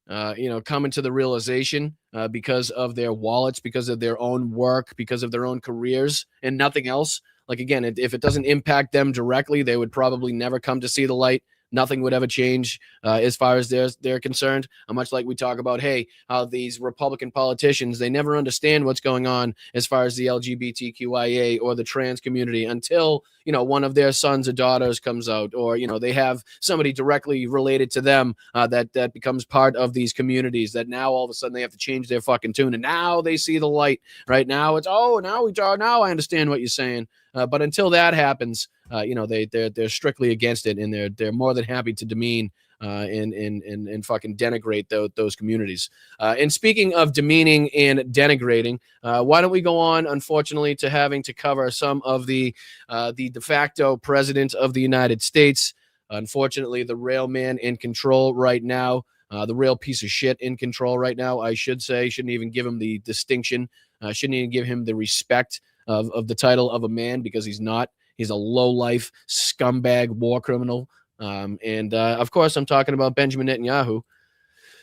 coming to the realization because of their wallets, because of their own work, because of their own careers, and nothing else. Like, again, if it doesn't impact them directly, they would probably never come to see the light. Nothing would ever change as far as they're concerned. Much like we talk about, hey, how these Republican politicians, they never understand what's going on as far as the LGBTQIA or the trans community until, one of their sons or daughters comes out, or, they have somebody directly related to them that becomes part of these communities, that now all of a sudden they have to change their fucking tune. And now they see the light. Right now it's, now I understand what you're saying. But until that happens, they're strictly against it, and they're more than happy to demean and fucking denigrate those communities. And speaking of demeaning and denigrating, why don't we go on, unfortunately, to having to cover some of the de facto president of the United States. Unfortunately, the rail man in control right now, the real piece of shit in control right now, I should say. Shouldn't even give him the distinction, shouldn't even give him the respect of the title of a man, because he's not. He's a low-life scumbag war criminal. And of course, I'm talking about Benjamin Netanyahu.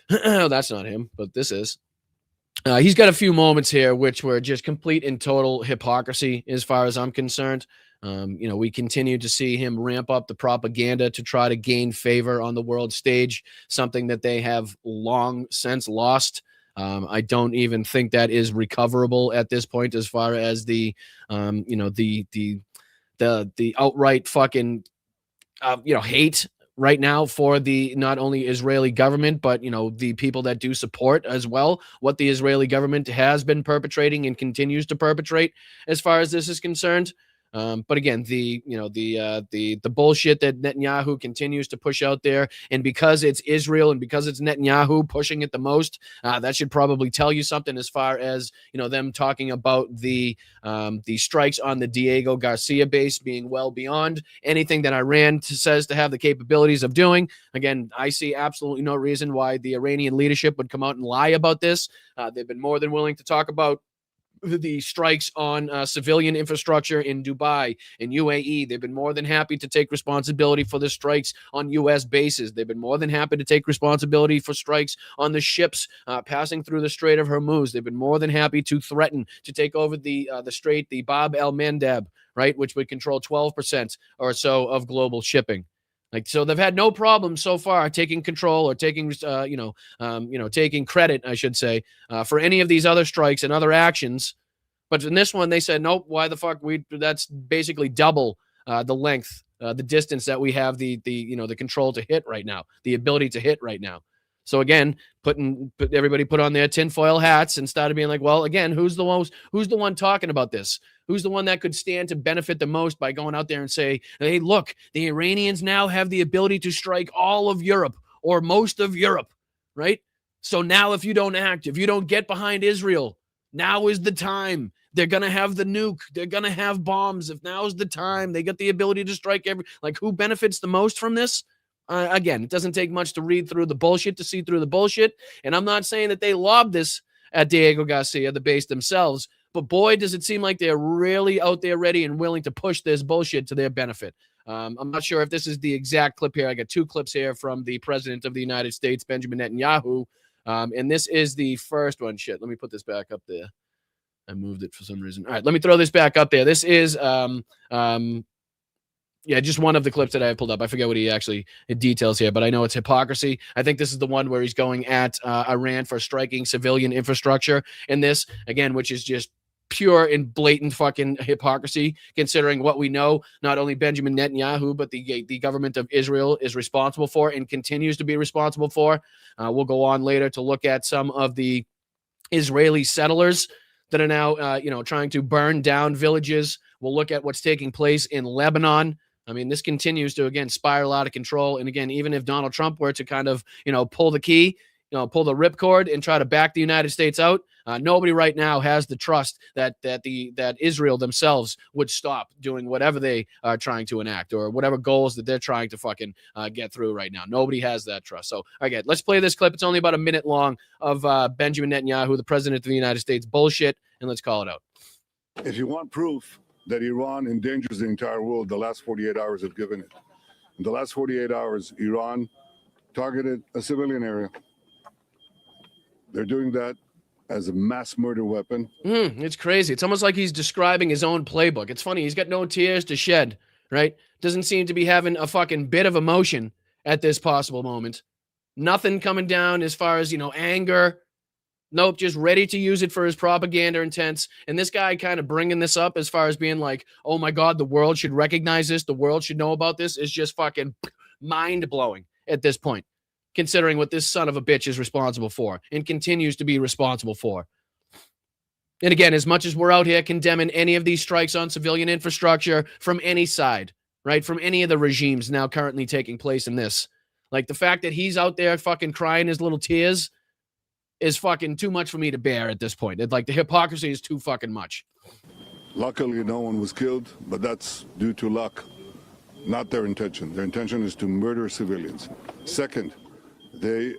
That's not him, but this is. He's got a few moments here which were just complete and total hypocrisy as far as I'm concerned. We continue to see him ramp up the propaganda to try to gain favor on the world stage, something that they have long since lost. I don't even think that is recoverable at this point, as far as the outright fucking hate right now for the not only Israeli government, but the people that do support as well what the Israeli government has been perpetrating and continues to perpetrate as far as this is concerned. But again, the bullshit that Netanyahu continues to push out there, and because it's Israel and because it's Netanyahu pushing it the most, that should probably tell you something as far as them talking about the strikes on the Diego Garcia base being well beyond anything that Iran says to have the capabilities of doing. Again, I see absolutely no reason why the Iranian leadership would come out and lie about this. They've been more than willing to talk about the strikes on civilian infrastructure in Dubai and UAE. They've been more than happy to take responsibility for the strikes on U.S. bases. They've been more than happy to take responsibility for strikes on the ships passing through the Strait of Hormuz. They've been more than happy to threaten to take over the strait, the Bab el-Mandeb, right, which would control 12% or so of global shipping. So they've had no problem so far taking control or taking, taking credit, I should say, for any of these other strikes and other actions. But in this one, they said, nope, why the fuck? That's basically double the length, the distance that we have the control to hit right now, the ability to hit right now. So again, everybody put on their tinfoil hats and started being like, well, again, who's the one talking about this? Who's the one that could stand to benefit the most by going out there and say, hey, look, the Iranians now have the ability to strike all of Europe or most of Europe, right? So now if you don't act, if you don't get behind Israel, now is the time. They're going to have the nuke. They're going to have bombs. If now's the time, they get the ability to strike who benefits the most from this? Again, it doesn't take much to read through the bullshit, to see through the bullshit. And I'm not saying that they lobbed this at Diego Garcia, the base themselves, but boy, does it seem like they're really out there ready and willing to push this bullshit to their benefit. I'm not sure if this is the exact clip here. I got two clips here from the president of the United States, Benjamin Netanyahu. And this is the first one. Shit, let me put this back up there. I moved it for some reason. All right, let me throw this back up there. This is, just one of the clips that I have pulled up. I forget what he actually details here, but I know it's hypocrisy. I think this is the one where he's going at Iran for striking civilian infrastructure in this, again, which is just pure and blatant fucking hypocrisy, considering what we know, not only Benjamin Netanyahu, but the government of Israel is responsible for and continues to be responsible for. We'll go on later to look at some of the Israeli settlers that are now, trying to burn down villages. We'll look at what's taking place in Lebanon. I mean, this continues to, again, spiral out of control. And again, even if Donald Trump were to kind of, pull the key, pull the ripcord and try to back the United States out, nobody right now has the trust that Israel themselves would stop doing whatever they are trying to enact or whatever goals that they're trying to fucking get through right now. Nobody has that trust. So, again, let's play this clip. It's only about a minute long of Benjamin Netanyahu, the president of the United States, bullshit, and let's call it out. If you want proof that Iran endangers the entire world, the last 48 hours have given it. In the last 48 hours, Iran targeted a civilian area. They're doing that as a mass murder weapon. It's crazy. It's almost like he's describing his own playbook. It's funny. He's got no tears to shed, right? Doesn't seem to be having a fucking bit of emotion at this possible moment. Nothing coming down as far as, anger. Nope, just ready to use it for his propaganda intents. And this guy kind of bringing this up as far as being like, oh my God, the world should recognize this. The world should know about this is just fucking mind-blowing at this point, considering what this son of a bitch is responsible for and continues to be responsible for. And again, as much as we're out here condemning any of these strikes on civilian infrastructure from any side, right, from any of the regimes now currently taking place in this, like the fact that he's out there fucking crying his little tears is fucking too much for me to bear at this point. It's like the hypocrisy is too fucking much. Luckily, no one was killed, but that's due to luck, not their intention. Their intention is to murder civilians. Second, they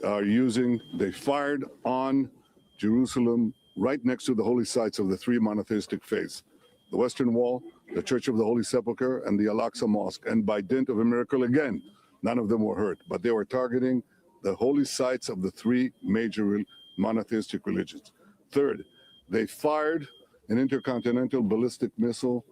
fired on Jerusalem right next to the holy sites of the three monotheistic faiths, the Western Wall, the Church of the Holy Sepulchre, and the Al-Aqsa Mosque. And by dint of a miracle again, none of them were hurt, but they were targeting the holy sites of the three major monotheistic religions. Third, they fired an intercontinental ballistic missile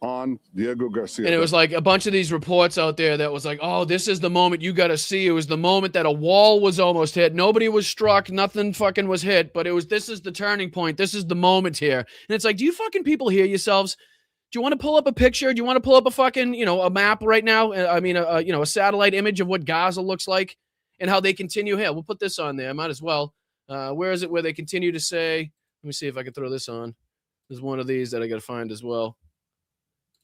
on Diego Garcia. And it was like a bunch of these reports out there that was like, oh, this is the moment you got to see. It was the moment that a wall was almost hit. Nobody was struck. Nothing fucking was hit. But this is the turning point. This is the moment here. And it's like, do you fucking people hear yourselves? Do you want to pull up a picture? Do you want to pull up a fucking, a map right now? I mean, a satellite image of what Gaza looks like and how they continue here. We'll put this on there. Might as well. Where is it where they continue to say, let me see if I can throw this on. There's one of these that I got to find as well.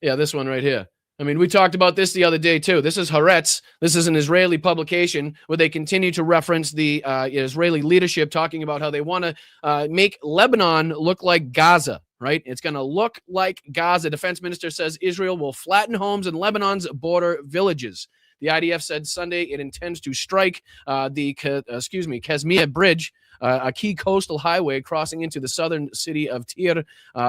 Yeah, this one right here. I mean, we talked about this the other day, too. This is Haaretz. This is an Israeli publication where they continue to reference the Israeli leadership talking about how they want to make Lebanon look like Gaza, right? It's going to look like Gaza. Defense minister says Israel will flatten homes in Lebanon's border villages. The IDF said Sunday it intends to strike the Kazmia Bridge, a key coastal highway crossing into the southern city of Tyre,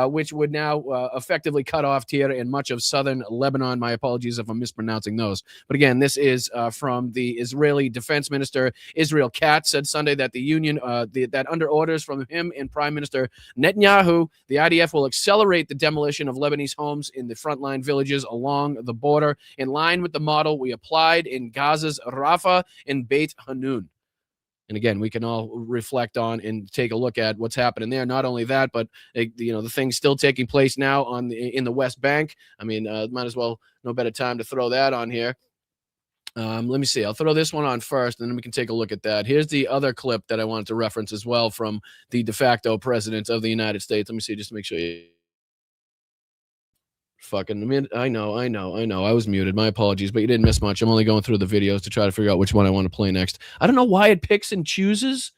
which would now effectively cut off Tyre and much of southern Lebanon. My apologies if I'm mispronouncing those. But again, this is from the Israeli defense minister, Israel Katz, said Sunday that the union, that under orders from him and Prime Minister Netanyahu, the IDF will accelerate the demolition of Lebanese homes in the frontline villages along the border in line with the model we applied in Gaza's Rafah and Beit Hanun. And again, we can all reflect on and take a look at what's happening there. Not only that, but the thing's still taking place now in the West Bank. I mean, might as well no better time to throw that on here. Let me see. I'll throw this one on first, and then we can take a look at that. Here's the other clip that I wanted to reference as well from the de facto president of the United States. Let me see, just to make sure you. I know. I was muted. My apologies, but you didn't miss much. I'm only going through the videos to try to figure out which one I want to play next. I don't know why it picks and chooses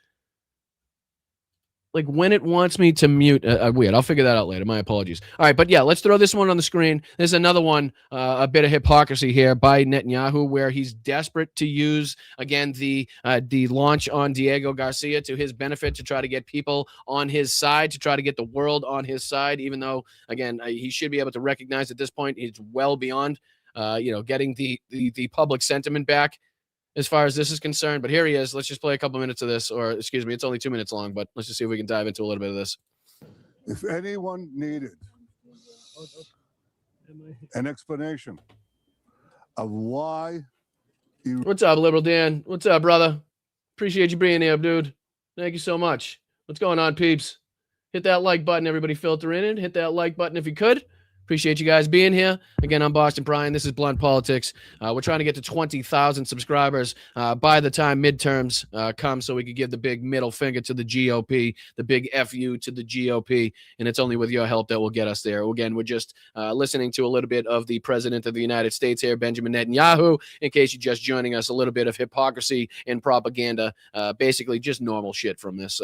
like when it wants me to mute. Weird. I'll figure that out later. My apologies. All right, but yeah, let's throw this one on the screen. There's another one, a bit of hypocrisy here by Netanyahu, where he's desperate to use again the launch on Diego Garcia to his benefit to try to get people on his side, to try to get the world on his side. Even though again, he should be able to recognize at this point it's well beyond, getting the public sentiment back as far as this is concerned. But here he is. Let's just play a couple minutes of this, or excuse me, it's only 2 minutes long, but let's just see if we can dive into a little bit of this. If anyone needed an explanation of why... What's up, Liberal Dan? What's up, brother? Appreciate you being here, dude. Thank you so much. What's going on, peeps? Hit that like button, everybody filter in it. Hit that like button if you could. Appreciate you guys being here. Again, I'm Boston Brian. This is Blunt Politics. We're trying to get to 20,000 subscribers by the time midterms come, so we could give the big middle finger to the GOP, the big FU to the GOP, and it's only with your help that will get us there. Again, we're just listening to a little bit of the President of the United States here, Benjamin Netanyahu, in case you're just joining us, a little bit of hypocrisy and propaganda, basically just normal shit from this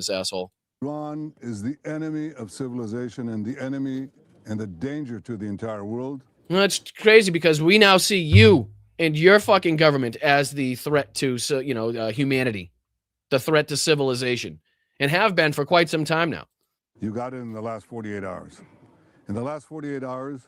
asshole. Iran is the enemy of civilization and the enemy and the danger to the entire world. Well, that's crazy because we now see you and your fucking government as the threat to, humanity, the threat to civilization, and have been for quite some time now. You got it in the last 48 hours. In the last 48 hours,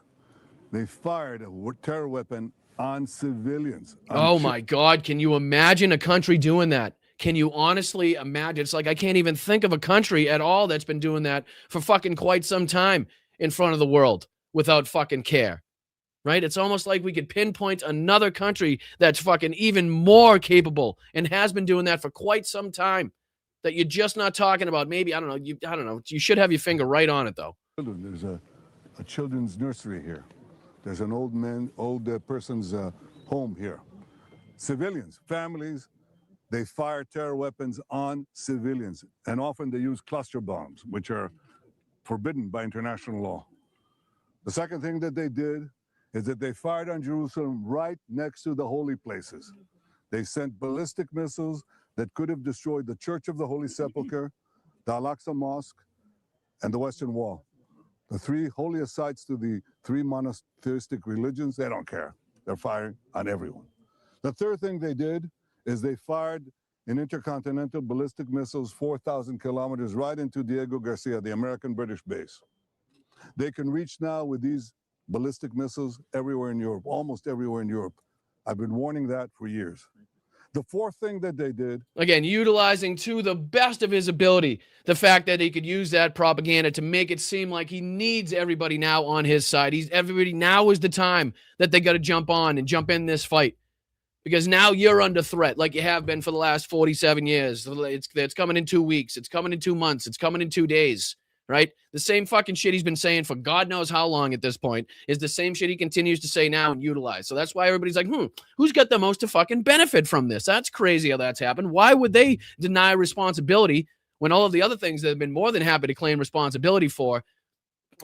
they fired a terror weapon on civilians. Oh my God, can you imagine a country doing that? Can you honestly imagine? It's like I can't even think of a country at all that's been doing that for fucking quite some time in front of the world without fucking care, right? It's almost like we could pinpoint another country that's fucking even more capable and has been doing that for quite some time that you're just not talking about. Maybe, I don't know. You should have your finger right on it, though. There's a children's nursery here. There's an old person's home here. Civilians, families, they fire terror weapons on civilians, and often they use cluster bombs, which are forbidden by international law. The second thing that they did is that they fired on Jerusalem right next to the holy places. They sent ballistic missiles that could have destroyed the Church of the Holy Sepulchre, the Al-Aqsa Mosque, and the Western Wall. The three holiest sites to the three monotheistic religions, they don't care. They're firing on everyone. The third thing they did is they fired in intercontinental ballistic missiles 4,000 kilometers right into Diego Garcia, the American-British base. They can reach now with these ballistic missiles everywhere in Europe, almost everywhere in Europe. I've been warning that for years. The fourth thing that they did... Again, utilizing to the best of his ability the fact that he could use that propaganda to make it seem like he needs everybody now on his side. Everybody now is the time that they got to jump on and jump in this fight. Because now you're under threat like you have been for the last 47 years. It's coming in 2 weeks. It's coming in 2 months. It's coming in 2 days, right? The same fucking shit he's been saying for God knows how long at this point is the same shit he continues to say now and utilize. So that's why everybody's like, who's got the most to fucking benefit from this? That's crazy how that's happened. Why would they deny responsibility when all of the other things that have been more than happy to claim responsibility for,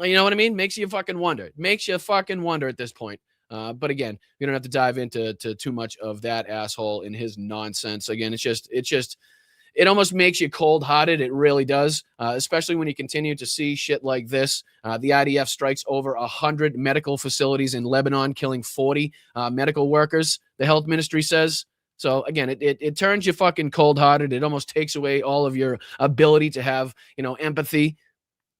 you know what I mean? Makes you fucking wonder. It makes you fucking wonder at this point. But again, we don't have to dive into too much of that asshole and his nonsense. Again, it almost makes you cold-hearted. It really does, especially when you continue to see shit like this. The IDF strikes over 100 medical facilities in Lebanon, killing 40 medical workers, the health ministry says. So again, it turns you fucking cold-hearted. It almost takes away all of your ability to have, empathy.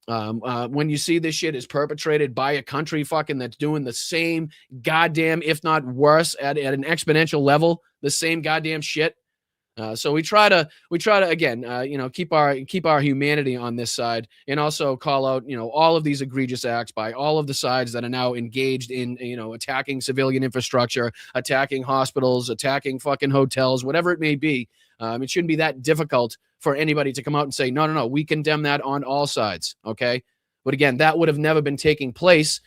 When you see this shit is perpetrated by a country fucking that's doing the same goddamn, if not worse, at an exponential level, the same goddamn shit. So we try to again, keep our humanity on this side, and also call out, all of these egregious acts by all of the sides that are now engaged in, attacking civilian infrastructure, attacking hospitals, attacking fucking hotels, whatever it may be. It shouldn't be that difficult for anybody to come out and say, no, we condemn that on all sides, okay? But again, that would have never been taking place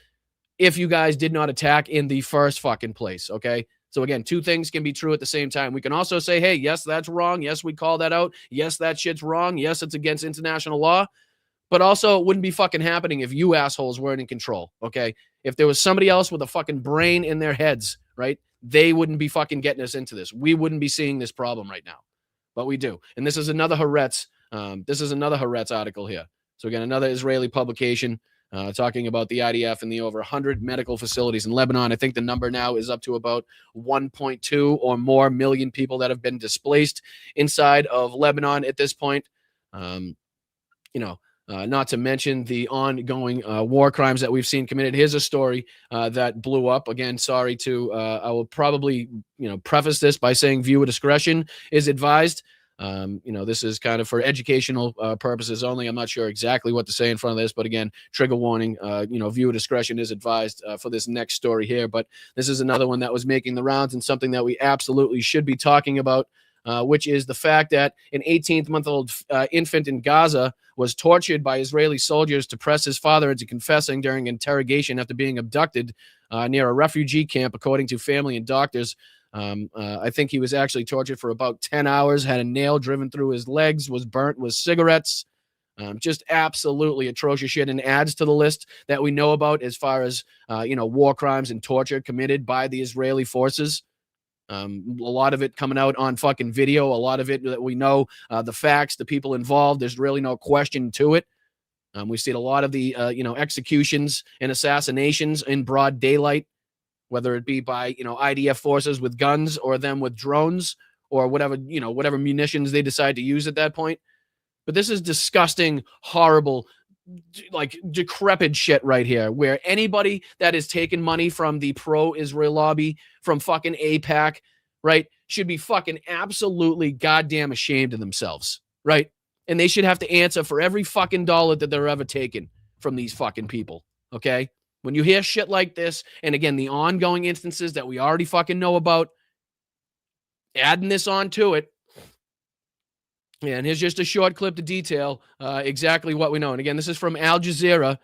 if you guys did not attack in the first fucking place, okay? So again, two things can be true at the same time. We can also say, hey, yes, that's wrong. Yes, we call that out. Yes, that shit's wrong. Yes, it's against international law. But also, it wouldn't be fucking happening if you assholes weren't in control, okay? If there was somebody else with a fucking brain in their heads, right, they wouldn't be fucking getting us into this. We wouldn't be seeing this problem right now. But we do. And this is another Haaretz This is another Haaretz article here. So again, another Israeli publication talking about the IDF and the over 100 medical facilities in Lebanon. I think the number now is up to about 1.2 or more million people that have been displaced inside of Lebanon at this point. Not to mention the ongoing war crimes that we've seen committed. Here's a story that blew up. Again, sorry to, I will probably, preface this by saying viewer discretion is advised. This is kind of for educational purposes only. I'm not sure exactly what to say in front of this, but again, trigger warning, viewer discretion is advised for this next story here. But this is another one that was making the rounds and something that we absolutely should be talking about, which is the fact that an 18-month-old infant in Gaza was tortured by Israeli soldiers to press his father into confessing during interrogation after being abducted near a refugee camp, according to family and doctors. I think he was actually tortured for about 10 hours, had a nail driven through his legs, was burnt with cigarettes. Just absolutely atrocious shit, and adds to the list that we know about as far as, war crimes and torture committed by the Israeli forces. A lot of it coming out on fucking video, a lot of it that we know the facts, the people involved. There's really no question to it. We've seen a lot of the, executions and assassinations in broad daylight, whether it be by, IDF forces with guns or them with drones or whatever munitions they decide to use at that point. But this is disgusting, horrible, decrepit shit right here, where anybody that is taking money from the pro-Israel lobby, from fucking AIPAC, right, should be fucking absolutely goddamn ashamed of themselves, right? And they should have to answer for every fucking dollar that they're ever taken from these fucking people, okay? When you hear shit like this, and again, the ongoing instances that we already fucking know about, adding this on to it, and here's just a short clip to detail exactly what we know. And again, this is from Al Jazeera,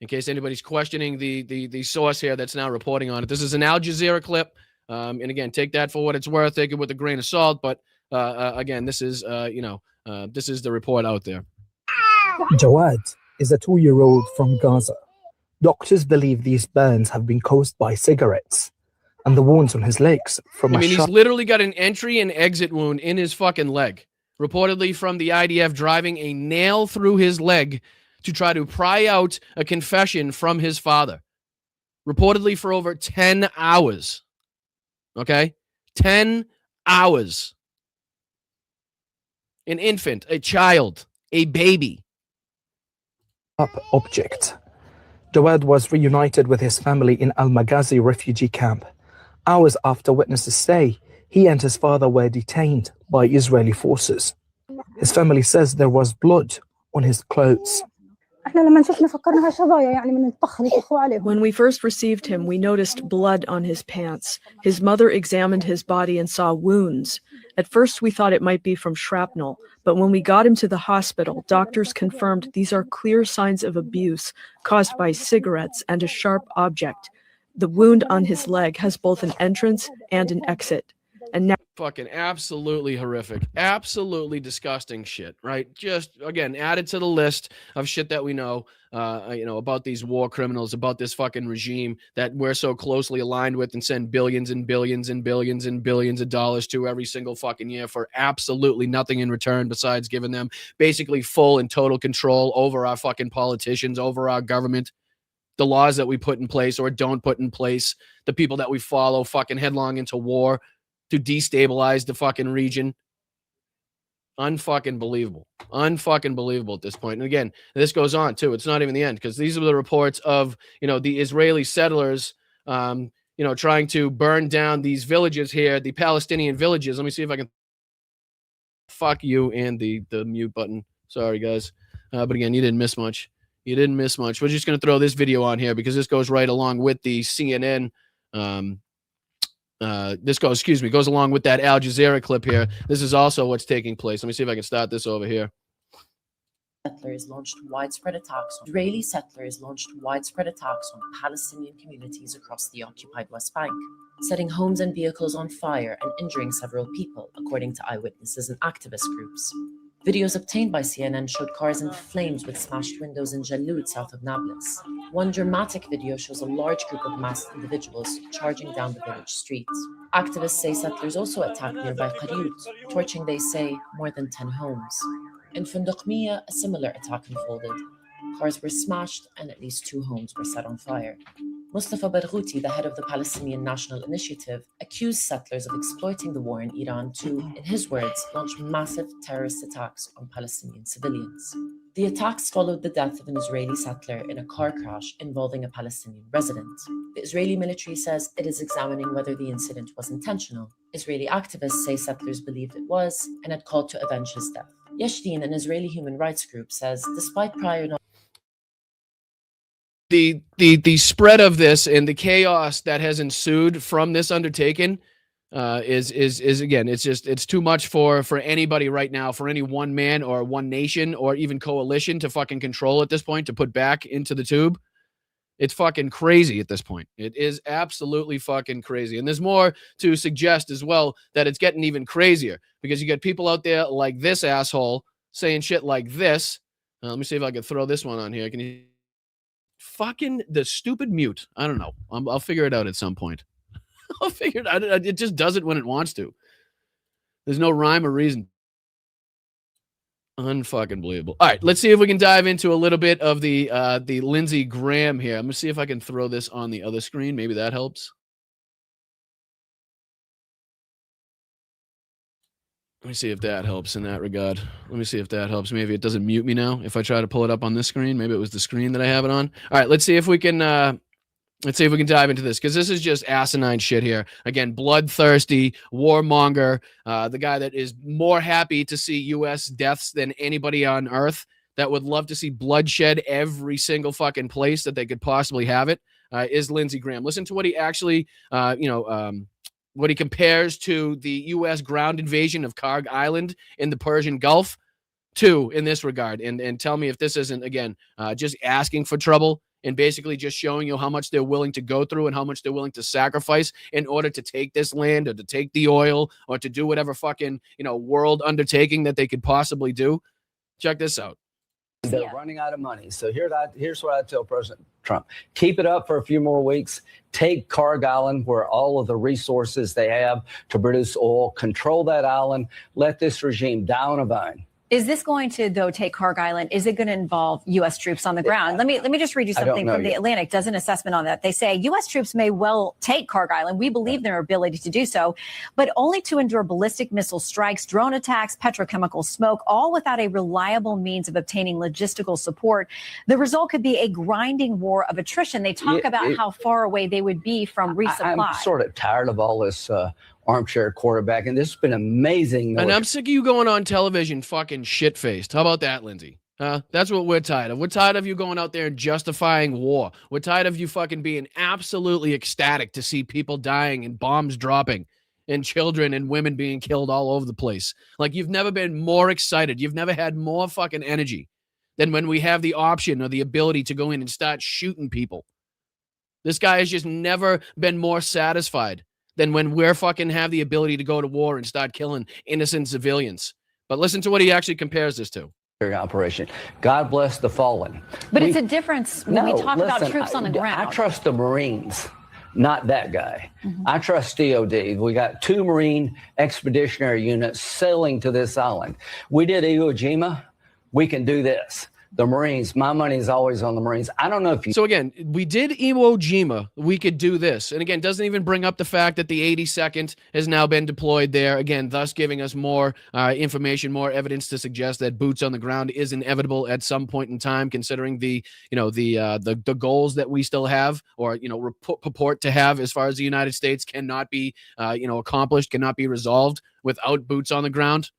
in case anybody's questioning the source here that's now reporting on it. This is an Al Jazeera clip. And again, take that for what it's worth. Take it with a grain of salt. But again, this is, this is the report out there. Jawad is a 2-year-old from Gaza. Doctors believe these burns have been caused by cigarettes and the wounds on his legs from he's literally got an entry and exit wound in his fucking leg, reportedly from the IDF driving a nail through his leg to try to pry out a confession from his father, reportedly for over 10 hours. Okay? 10 hours. An infant, a child, a baby. Object. Jawad was reunited with his family in Al-Maghazi refugee camp. Hours after witnesses say he and his father were detained by Israeli forces. His family says there was blood on his clothes. When we first received him, we noticed blood on his pants. His mother examined his body and saw wounds. At first, we thought it might be from shrapnel, but when we got him to the hospital, doctors confirmed these are clear signs of abuse caused by cigarettes and a sharp object. The wound on his leg has both an entrance and an exit. And now fucking absolutely horrific, absolutely disgusting shit, right? Just again, added to the list of shit that we know, about these war criminals, about this fucking regime that we're so closely aligned with and send billions and billions and billions and billions of dollars to every single fucking year for absolutely nothing in return besides giving them basically full and total control over our fucking politicians, over our government, the laws that we put in place or don't put in place, the people that we follow fucking headlong into war to destabilize the fucking region. Unfucking believable. Unfucking believable at this point. And again, this goes on too. It's not even the end, because these are the reports of, the Israeli settlers, trying to burn down these villages here, the Palestinian villages. Let me see if I can fuck you and the mute button. Sorry, guys. But again, you didn't miss much. You didn't miss much. We're just going to throw this video on here because this goes right along with the CNN, goes along with that Al Jazeera clip here. This is also what's taking place. Let me see if I can start this over here. Israeli settlers launched widespread attacks on Palestinian communities across the occupied West Bank, setting homes and vehicles on fire and injuring several people, according to eyewitnesses and activist groups. Videos obtained by CNN showed cars in flames with smashed windows in Jalud, south of Nablus. One dramatic video shows a large group of masked individuals charging down the village streets. Activists say settlers also attacked nearby Qariyut, torching, they say, more than 10 homes. In Funduqmiya, a similar attack unfolded. Cars were smashed and at least 2 homes were set on fire. Mustafa Barghouti, the head of the Palestinian National Initiative, accused settlers of exploiting the war in Iran to, in his words, launch massive terrorist attacks on Palestinian civilians. The attacks followed the death of an Israeli settler in a car crash involving a Palestinian resident. The Israeli military says it is examining whether the incident was intentional. Israeli activists say settlers believed it was and had called to avenge his death. Yeshdin, an Israeli human rights group, says despite prior knowledge, the spread of this and the chaos that has ensued from this undertaking is again, it's too much for anybody right now, for any one man or one nation or even coalition to fucking control at this point, to put back into the tube. It's fucking crazy at this point. It is absolutely fucking crazy. And there's more to suggest as well that it's getting even crazier, because you get people out there like this asshole saying shit like this. Let me see if I can throw this one on here. Can you fucking the stupid mute? I don't know. I'll figure it out at some point. I'll figure it out. It just does it when it wants to. There's no rhyme or reason. Unfucking believable. All right, let's see if we can dive into a little bit of the Lindsey Graham here. I'm gonna see if I can throw this on the other screen. Maybe that helps. Let me see if that helps in that regard. Let me see if that helps. Maybe it doesn't mute me now if I try to pull it up on this screen. Maybe it was the screen that I have it on. All right, let's see if we can dive into this, because this is just asinine shit here. Again, bloodthirsty, warmonger, the guy that is more happy to see U.S. deaths than anybody on earth, that would love to see bloodshed every single fucking place that they could possibly have it, is Lindsey Graham. Listen to what he actually, what he compares to the U.S. ground invasion of Karg Island in the Persian Gulf to in this regard. And tell me if this isn't, again, just asking for trouble and basically just showing you how much they're willing to go through and how much they're willing to sacrifice in order to take this land or to take the oil or to do whatever fucking, world undertaking that they could possibly do. Check this out. They're running out of money. So here's what I tell President Trump. Keep it up for a few more weeks. Take Karg Island, where all of the resources they have to produce oil. Control that island. Let this regime die on a vine. Is this going to, though, take Karg Island? Is it going to involve U.S. troops on the ground? Let me just read you something from The Atlantic. Does an assessment on that. They say U.S. troops may well take Karg Island. We believe their ability to do so, but only to endure ballistic missile strikes, drone attacks, petrochemical smoke, all without a reliable means of obtaining logistical support. The result could be a grinding war of attrition. They talk about how far away they would be from resupply. I'm sort of tired of all this armchair quarterback, and this has been amazing. And I'm sick of you going on television fucking shit-faced. How about that, Lindsey? That's what we're tired of. We're tired of you going out there and justifying war. We're tired of you fucking being absolutely ecstatic to see people dying and bombs dropping and children and women being killed all over the place. Like, you've never been more excited. You've never had more fucking energy than when we have the option or the ability to go in and start shooting people. This guy has just never been more satisfied than when we're fucking have the ability to go to war and start killing innocent civilians. But listen to what he actually compares this to. Operation. God bless the fallen. But it's a difference when we talk about troops on the ground. I trust the Marines, not that guy. I trust DOD. We got 2 Marine expeditionary units sailing to this island. We did Iwo Jima. We can do this. The Marines, my money is always on the Marines. I don't know if you... So again, we did Iwo Jima. We could do this. And again, doesn't even bring up the fact that the 82nd has now been deployed there. Again, thus giving us more information, more evidence to suggest that boots on the ground is inevitable at some point in time, considering the goals that we still have or, purport to have as far as the United States cannot be, accomplished, cannot be resolved without boots on the ground.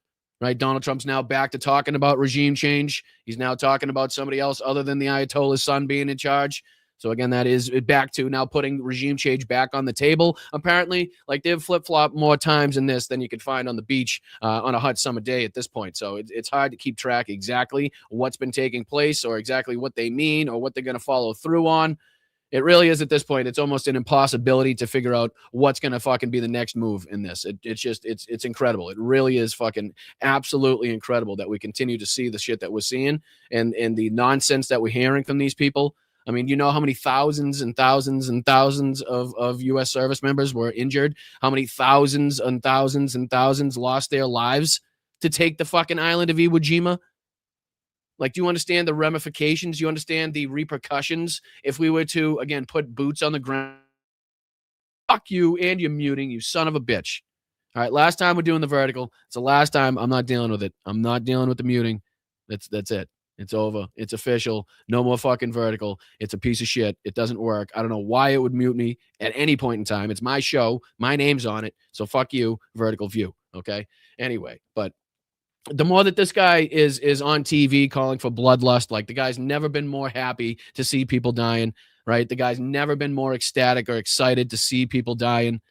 Right, Donald Trump's now back to talking about regime change. He's now talking about somebody else other than the Ayatollah's son being in charge. So again, that is back to now putting regime change back on the table. Apparently, like they've flip-flopped more times in this than you could find on the beach on a hot summer day at this point. So it's hard to keep track exactly what's been taking place or exactly what they mean or what they're going to follow through on. It really is at this point. It's almost an impossibility to figure out what's going to fucking be the next move in this. It's incredible. It really is fucking absolutely incredible that we continue to see the shit that we're seeing and the nonsense that we're hearing from these people. I mean, you know how many thousands and thousands and thousands of U.S. service members were injured? How many thousands and thousands and thousands lost their lives to take the fucking island of Iwo Jima? Like, do you understand the ramifications? Do you understand the repercussions if we were to, again, put boots on the ground? Fuck you, and you're muting, you son of a bitch. All right, last time we're doing the vertical. It's the last time. I'm not dealing with it. I'm not dealing with the muting. That's it. It's over. It's official. No more fucking vertical. It's a piece of shit. It doesn't work. I don't know why it would mute me at any point in time. It's my show. My name's on it. So fuck you, Vertical View. Okay? Anyway, but the more that this guy is on TV calling for bloodlust, like the guy's never been more happy to see people dying, right? The guy's never been more ecstatic or excited to see people dying.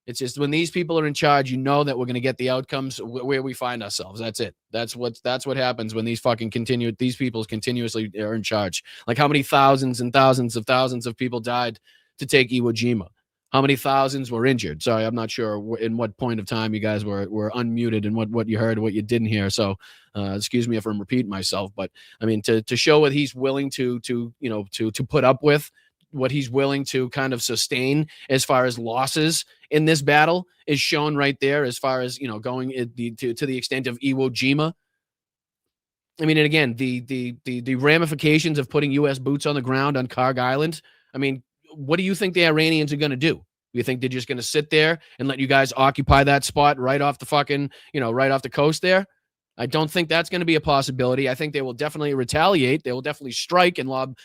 It's just when these people are in charge, you know that we're going to get the outcomes where we find ourselves. That's it. That's what happens when these people continuously are in charge. Like how many thousands and thousands of people died to take Iwo Jima? How many thousands were injured? Sorry, I'm not sure in what point of time you guys were unmuted and what you heard, what you didn't hear. So excuse me if I'm repeating myself, but I mean to show what he's willing to put up with, what he's willing to kind of sustain as far as losses in this battle is shown right there, as far as, going to the extent of Iwo Jima. I mean, and again, the ramifications of putting U.S. boots on the ground on Karg Island. I mean, what do you think the Iranians are going to do? You think they're just going to sit there and let you guys occupy that spot right off the fucking, right off the coast there? I don't think that's going to be a possibility. I think they will definitely retaliate. They will definitely strike and lob,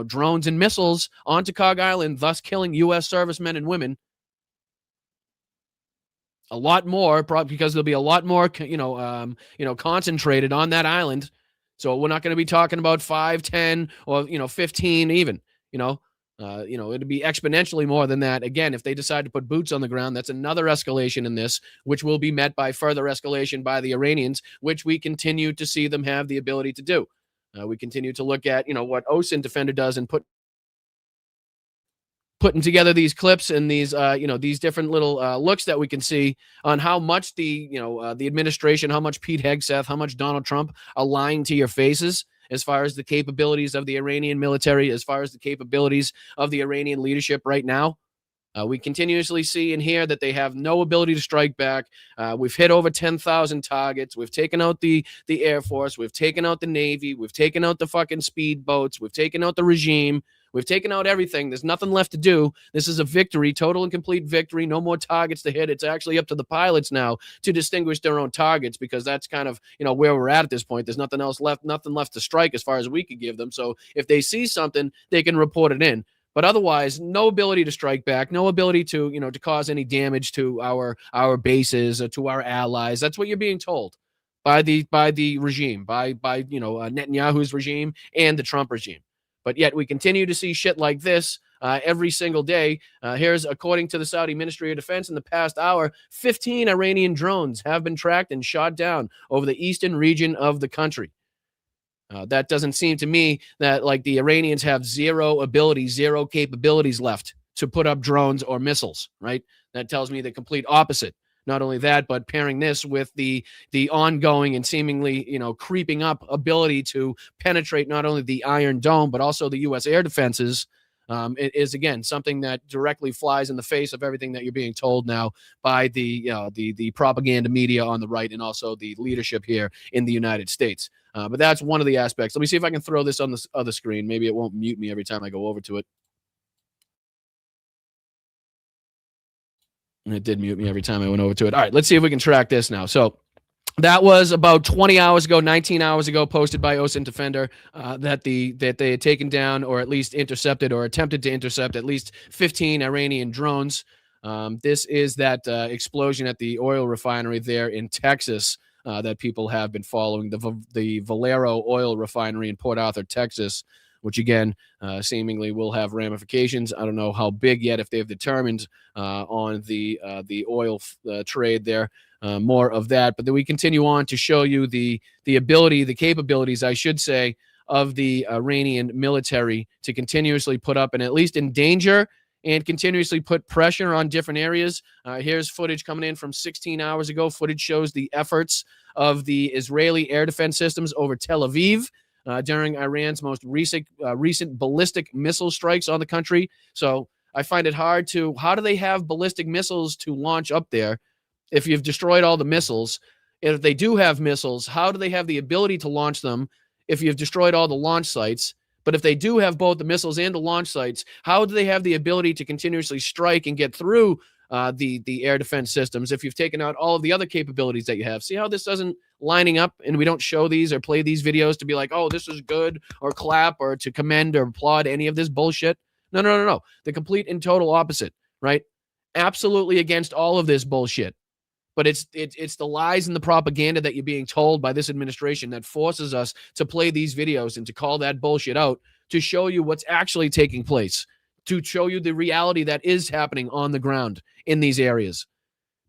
drones and missiles onto Karg Island, thus killing U.S. servicemen and women. A lot more, probably because there'll be a lot more, concentrated on that island. So we're not going to be talking about 5, 10, or 15 even. It'd be exponentially more than that. Again, if they decide to put boots on the ground, that's another escalation in this, which will be met by further escalation by the Iranians, which we continue to see them have the ability to do. We continue to look at, what OSINT Defender does and putting together these clips and these, these different little looks that we can see on how much the administration, how much Pete Hegseth, how much Donald Trump are lying to your faces, as far as the capabilities of the Iranian military, as far as the capabilities of the Iranian leadership right now. We continuously see and hear that they have no ability to strike back. We've hit over 10,000 targets. We've taken out the Air Force. We've taken out the Navy. We've taken out the fucking speedboats. We've taken out the regime. We've taken out everything. There's nothing left to do. This is a victory, total and complete victory. No more targets to hit. It's actually up to the pilots now to distinguish their own targets, because that's kind of, where we're at this point. There's nothing else left, nothing left to strike as far as we could give them. So if they see something, they can report it in. But otherwise, no ability to strike back, no ability to, to cause any damage to our bases or to our allies. That's what you're being told by the regime, by Netanyahu's regime and the Trump regime. But yet we continue to see shit like this every single day. Here's, according to the Saudi Ministry of Defense, in the past hour, 15 Iranian drones have been tracked and shot down over the eastern region of the country. That doesn't seem to me that like the Iranians have zero capabilities left to put up drones or missiles, right? That tells me the complete opposite. Not only that, but pairing this with the ongoing and seemingly, creeping up ability to penetrate not only the Iron Dome, but also the U.S. air defenses, it is, again, something that directly flies in the face of everything that you're being told now by the propaganda media on the right and also the leadership here in the United States. But that's one of the aspects. Let me see if I can throw this on the other screen. Maybe it won't mute me every time I go over to it. And it did mute me every time I went over to it. All right, let's see if we can track this now. So that was about 20 hours ago, 19 hours ago, posted by OSINT Defender, that they had taken down or at least intercepted or attempted to intercept at least 15 Iranian drones. This is that explosion at the oil refinery there in Texas that people have been following, the Valero oil refinery in Port Arthur, Texas, which again seemingly will have ramifications. I don't know how big yet, if they've determined on the oil trade there. More of that, but then we continue on to show you the capabilities, I should say, of the Iranian military to continuously put up and at least endanger and continuously put pressure on different areas. Here's footage coming in from 16 hours ago. Footage shows the efforts of the Israeli air defense systems over Tel Aviv during Iran's most recent ballistic missile strikes on the country. So I find it hard to, how do they have ballistic missiles to launch up there if you've destroyed all the missiles? If they do have missiles, how do they have the ability to launch them if you've destroyed all the launch sites. But if they do have both the missiles and the launch sites, how do they have the ability to continuously strike and get through the air defense systems if you've taken out all of the other capabilities that you have? See how this doesn't lining up, and we don't show these or play these videos to be like, oh, this is good, or clap, or to commend or applaud any of this bullshit. No. The complete and total opposite, right? Absolutely against all of this bullshit. But it's the lies and the propaganda that you're being told by this administration that forces us to play these videos and to call that bullshit out, to show you what's actually taking place, to show you the reality that is happening on the ground in these areas.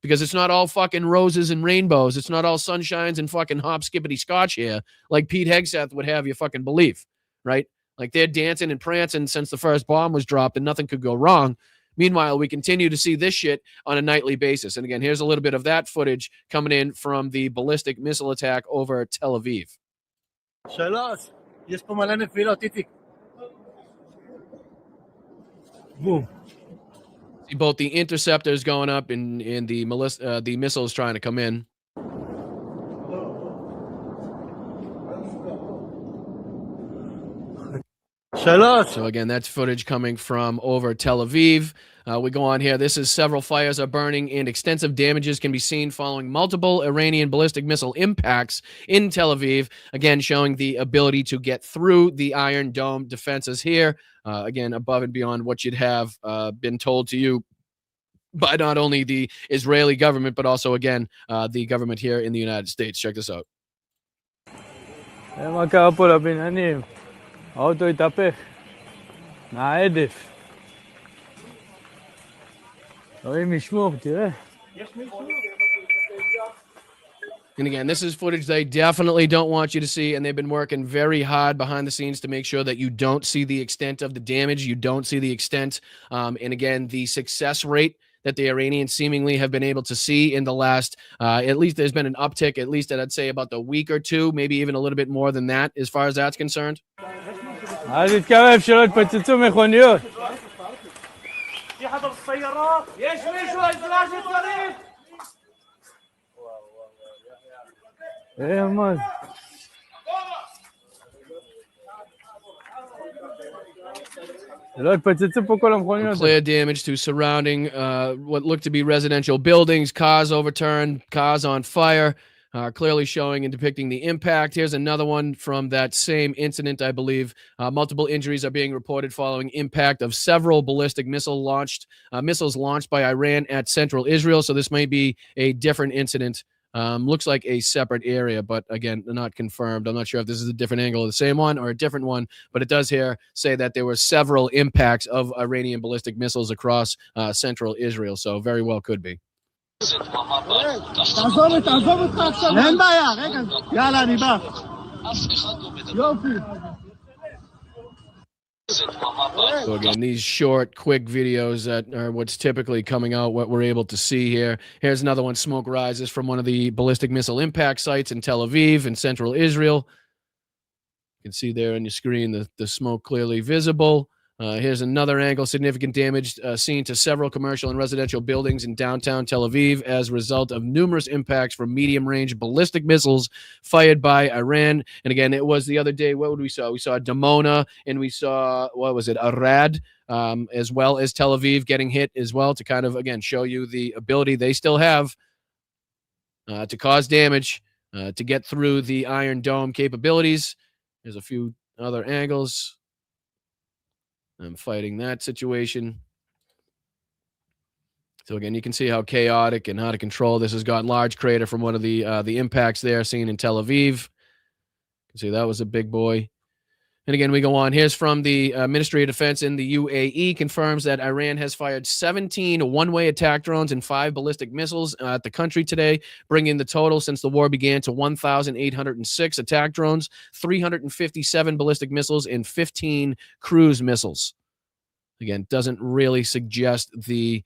Because it's not all fucking roses and rainbows. It's not all sunshines and fucking hop skippity scotch here, like Pete Hegseth would have you fucking believe, right? Like they're dancing and prancing since the first bomb was dropped and nothing could go wrong. Meanwhile, we continue to see this shit on a nightly basis. And again, here's a little bit of that footage coming in from the ballistic missile attack over Tel Aviv. Boom. See both the interceptors going up and the missiles trying to come in. So again, that's footage coming from over Tel Aviv. We go on here. This is several fires are burning and extensive damages can be seen following multiple Iranian ballistic missile impacts in Tel Aviv. Again, showing the ability to get through the Iron Dome defenses here. Again, above and beyond what you'd have been told to you by not only the Israeli government, but also, again, the government here in the United States. Check this out. האוטו התהפך מההדף. רואים משמור, תראה. And again, this is footage they definitely don't want you to see, and they've been working very hard behind the scenes to make sure that you don't see the extent of the damage, you don't see the extent, and again, the success rate that the Iranians seemingly have been able to see in the last, at least there's been an uptick, at least I'd say about the week or two, maybe even a little bit more than that, as far as that's concerned. אז התקרב שלא התפוצצו מכוניות. יש מישהו עזרה שצריך? מה? Clear damage to surrounding what looked to be residential buildings, cars overturned, cars on fire, clearly showing and depicting the impact. Here's another one from that same incident, I believe. Multiple injuries are being reported following impact of several ballistic missiles launched by Iran at central Israel. So this may be a different incident. Looks like a separate area, but again, not confirmed. I'm not sure if this is a different angle of the same one or a different one, but it does here say that there were several impacts of Iranian ballistic missiles across central Israel. So very well could be. So again, these short, quick videos that are what's typically coming out, what we're able to see here. Here's another one. Smoke rises from one of the ballistic missile impact sites in Tel Aviv in central Israel. You can see there on your screen the smoke clearly visible. Here's another angle. Significant damage seen to several commercial and residential buildings in downtown Tel Aviv as a result of numerous impacts from medium-range ballistic missiles fired by Iran. And again, it was the other day, what would we saw? We saw Dimona, and we saw, what was it, Arad, as well as Tel Aviv getting hit as well, to kind of, again, show you the ability they still have to cause damage, to get through the Iron Dome capabilities. There's a few other angles. I'm fighting that situation. So again, you can see how chaotic and out of control this has gotten. Large crater from one of the impacts there seen in Tel Aviv. You can see that was a big boy. And again, we go on. Here's from the Ministry of Defense in the UAE, confirms that Iran has fired 17 one-way attack drones and 5 ballistic missiles at the country today, bringing the total since the war began to 1,806 attack drones, 357 ballistic missiles, and 15 cruise missiles. Again, doesn't really suggest the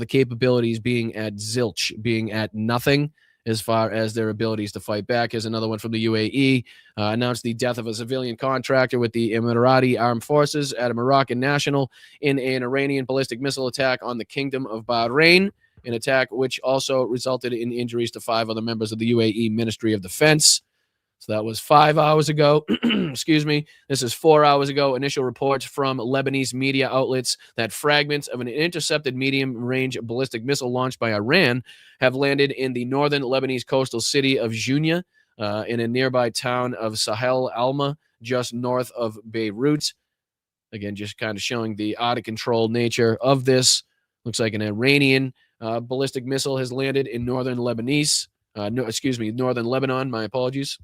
capabilities being at zilch, being at nothing, as far as their abilities to fight back. Here's another one from the UAE. Announced the death of a civilian contractor with the Emirati Armed Forces at a Moroccan national in an Iranian ballistic missile attack on the Kingdom of Bahrain, an attack which also resulted in injuries to 5 other members of the UAE Ministry of Defense. So that was 5 hours ago. Excuse me. This is 4 hours ago. Initial reports from Lebanese media outlets that fragments of an intercepted medium-range ballistic missile launched by Iran have landed in the northern Lebanese coastal city of Junia, in a nearby town of Sahel Alma, just north of Beirut. Again, just kind of showing the out-of-control nature of this. Looks like an Iranian ballistic missile has landed in northern Lebanese. Northern Lebanon. My apologies.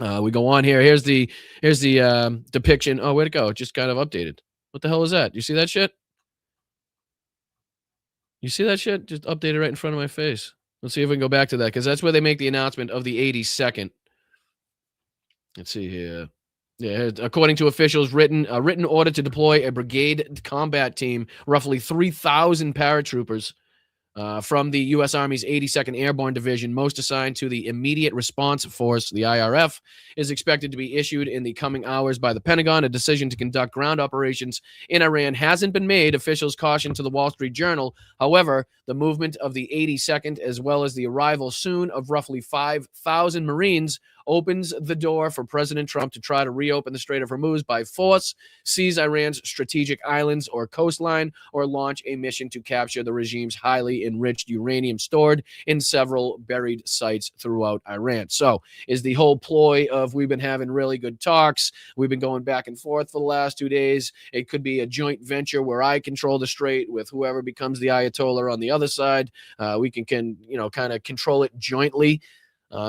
We go on here. Here's the depiction. Oh, where'd it go? It just kind of updated. What the hell is that? You see that shit? You see that shit? Just updated right in front of my face. Let's see if we can go back to that, because that's where they make the announcement of the 82nd. Let's see here. Yeah, according to officials, a written order to deploy a brigade combat team, roughly 3,000 paratroopers from the U.S. Army's 82nd Airborne Division, most assigned to the Immediate Response Force, the IRF, is expected to be issued in the coming hours by the Pentagon. A decision to conduct ground operations in Iran hasn't been made, officials cautioned to the Wall Street Journal. However, the movement of the 82nd, as well as the arrival soon of roughly 5,000 Marines, opens the door for President Trump to try to reopen the Strait of Hormuz by force, seize Iran's strategic islands or coastline, or launch a mission to capture the regime's highly enriched uranium stored in several buried sites throughout Iran. So is the whole ploy of we've been having really good talks, we've been going back and forth for the last 2 days, it could be a joint venture where I control the strait with whoever becomes the Ayatollah on the other side. We can kind of control it jointly.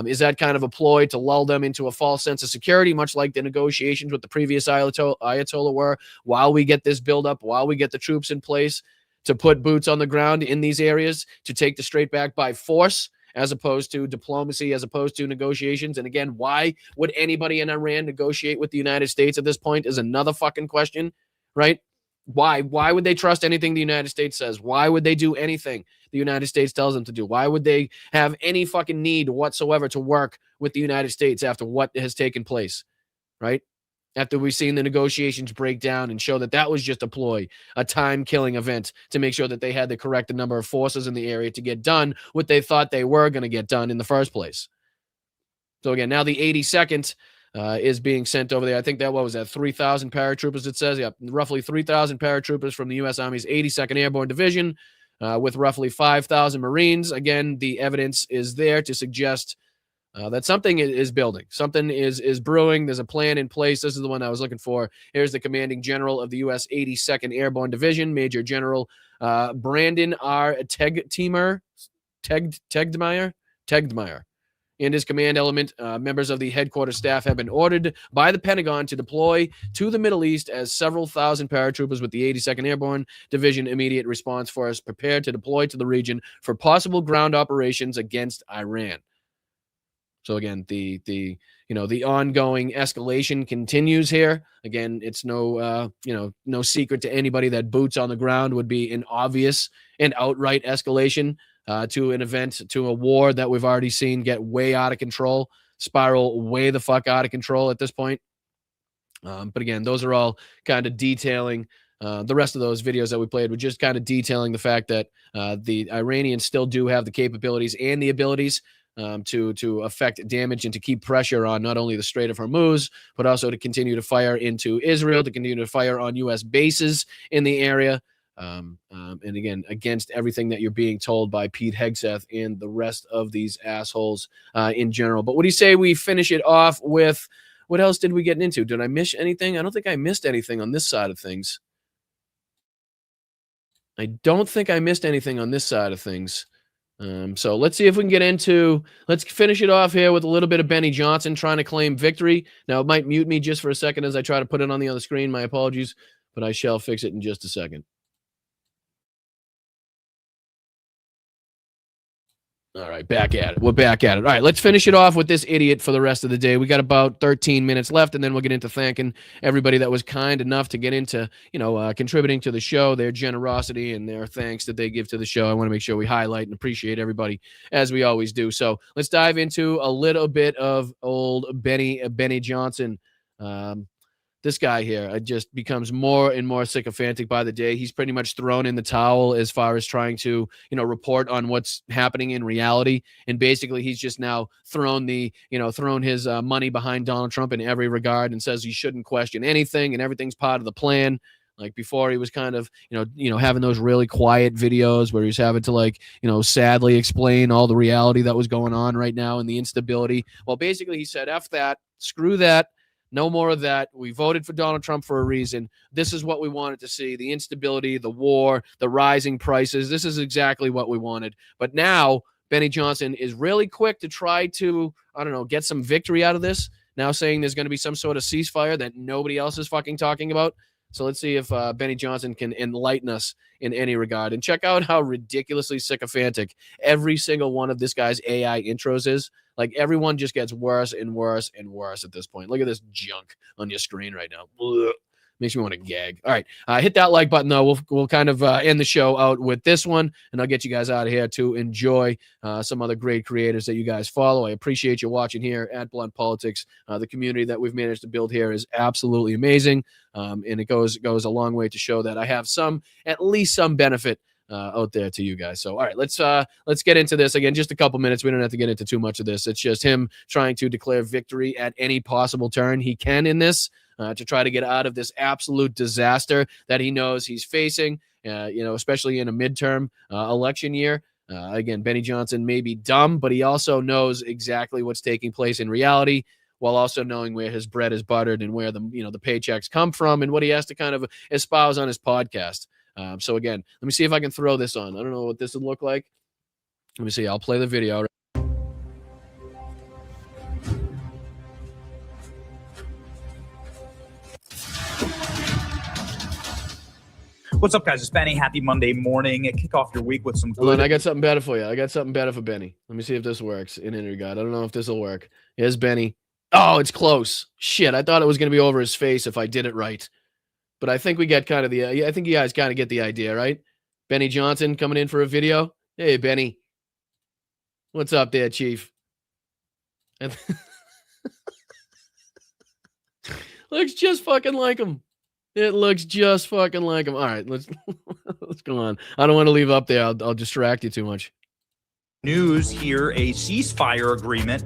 Is that kind of a ploy to lull them into a false sense of security, much like the negotiations with the previous Ayatollah were, while we get this buildup, while we get the troops in place to put boots on the ground in these areas, to take the strait back by force, as opposed to diplomacy, as opposed to negotiations? And again, why would anybody in Iran negotiate with the United States at this point is another fucking question, right? Why would they trust anything the United States says? Why would they do anything the United States tells them to do? Why would they have any fucking need whatsoever to work with the United States after what has taken place, right? After we've seen the negotiations break down and show that that was just a ploy, a time-killing event to make sure that they had the correct number of forces in the area to get done what they thought they were going to get done in the first place. So again, now the 82nd is being sent over there. I think that, what was that, 3,000 paratroopers, it says? Yeah, roughly 3,000 paratroopers from the U.S. Army's 82nd Airborne Division, with roughly 5,000 Marines. Again, the evidence is there to suggest that something is building. Something is brewing. There's a plan in place. This is the one I was looking for. Here's the commanding general of the U.S. 82nd Airborne Division, Major General Brandon R. Tegmeyer, and his command element. Members of the headquarters staff have been ordered by the Pentagon to deploy to the Middle East as several thousand paratroopers with the 82nd Airborne Division Immediate Response Force prepared to deploy to the region for possible ground operations against Iran. So again, the ongoing escalation continues here. Again, it's no secret to anybody that boots on the ground would be an obvious and outright escalation to an event, to a war that we've already seen get way out of control, spiral way the fuck out of control at this point. But again, those are all kind of detailing. The rest of those videos that we played were just kind of detailing the fact that the Iranians still do have the capabilities and the abilities to affect damage and to keep pressure on not only the Strait of Hormuz, but also to continue to fire into Israel, to continue to fire on U.S. bases in the area. And again, against everything that you're being told by Pete Hegseth and the rest of these assholes in general. But what do you say we finish it off with? What else did we get into? Did I miss anything? I don't think I missed anything on this side of things. I don't think I missed anything on this side of things. So let's see if we can get into, let's finish it off here with a little bit of Benny Johnson trying to claim victory. Now, it might mute me just for a second as I try to put it on the other screen. My apologies, but I shall fix it in just a second. All right, back at it. We're back at it. All right, let's finish it off with this idiot for the rest of the day. We got about 13 minutes left, and then we'll get into thanking everybody that was kind enough to get into, contributing to the show, their generosity and their thanks that they give to the show. I want to make sure we highlight and appreciate everybody, as we always do. So let's dive into a little bit of old Benny Johnson. this guy here just becomes more and more sycophantic by the day. He's pretty much thrown in the towel as far as trying to, report on what's happening in reality. And basically he's just now thrown his money behind Donald Trump in every regard and says he shouldn't question anything and everything's part of the plan. Like before he was kind of, having those really quiet videos where he's having to sadly explain all the reality that was going on right now and the instability. Well, basically he said, F that, screw that. No more of that. We voted for Donald Trump for a reason. This is what we wanted to see. The instability, the war, the rising prices. This is exactly what we wanted. But now Benny Johnson is really quick to try to, get some victory out of this. Now saying there's going to be some sort of ceasefire that nobody else is fucking talking about. So let's see if Benny Johnson can enlighten us in any regard. And check out how ridiculously sycophantic every single one of this guy's AI intros is. Like everyone just gets worse and worse and worse at this point. Look at this junk on your screen right now. Ugh. Makes me want to gag. All right. Hit that like button, though. We'll kind of end the show out with this one, and I'll get you guys out of here to enjoy some other great creators that you guys follow. I appreciate you watching here at Blunt Politics. The community that we've managed to build here is absolutely amazing, and it goes a long way to show that I have at least some benefit out there to you guys. So, all right, let's get into this again. Just a couple minutes. We don't have to get into too much of this. It's just him trying to declare victory at any possible turn he can in this. To try to get out of this absolute disaster that he knows he's facing, especially in a midterm election year. Again, Benny Johnson may be dumb, but he also knows exactly what's taking place in reality, while also knowing where his bread is buttered and where the paychecks come from and what he has to kind of espouse on his podcast. So again, let me see if I can throw this on. I don't know what this would look like. Let me see. I'll play the video. What's up, guys? It's Benny. Happy Monday morning. Kick off your week with some good... Hold on, I got something better for you. I got something better for Benny. Let me see if this works in any regard. I don't know if this will work. Here's Benny. Oh, it's close. Shit, I thought it was going to be over his face if I did it right. But I think we get kind of I think you guys kind of get the idea, right? Benny Johnson coming in for a video. Hey, Benny. What's up there, Chief? Looks just fucking like him. It looks just fucking like him. All right, let's go on. I don't want to leave up there. I'll distract you too much. News here, a ceasefire agreement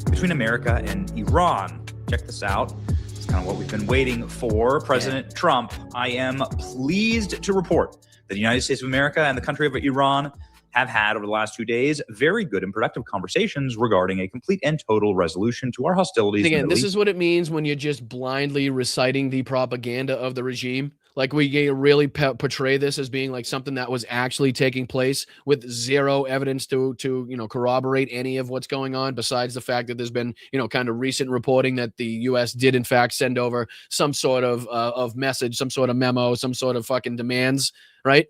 between America and Iran. Check this out. It's kind of what we've been waiting for. President Trump, I am pleased to report that the United States of America and the country of Iran have had over the last 2 days very good and productive conversations regarding a complete and total resolution to our hostilities. Again, this is what it means when you're just blindly reciting the propaganda of the regime. Like we really portray this as being like something that was actually taking place with zero evidence to corroborate any of what's going on, besides the fact that there's been kind of recent reporting that the U.S. did in fact send over some sort of message, some sort of memo, some sort of fucking demands, right?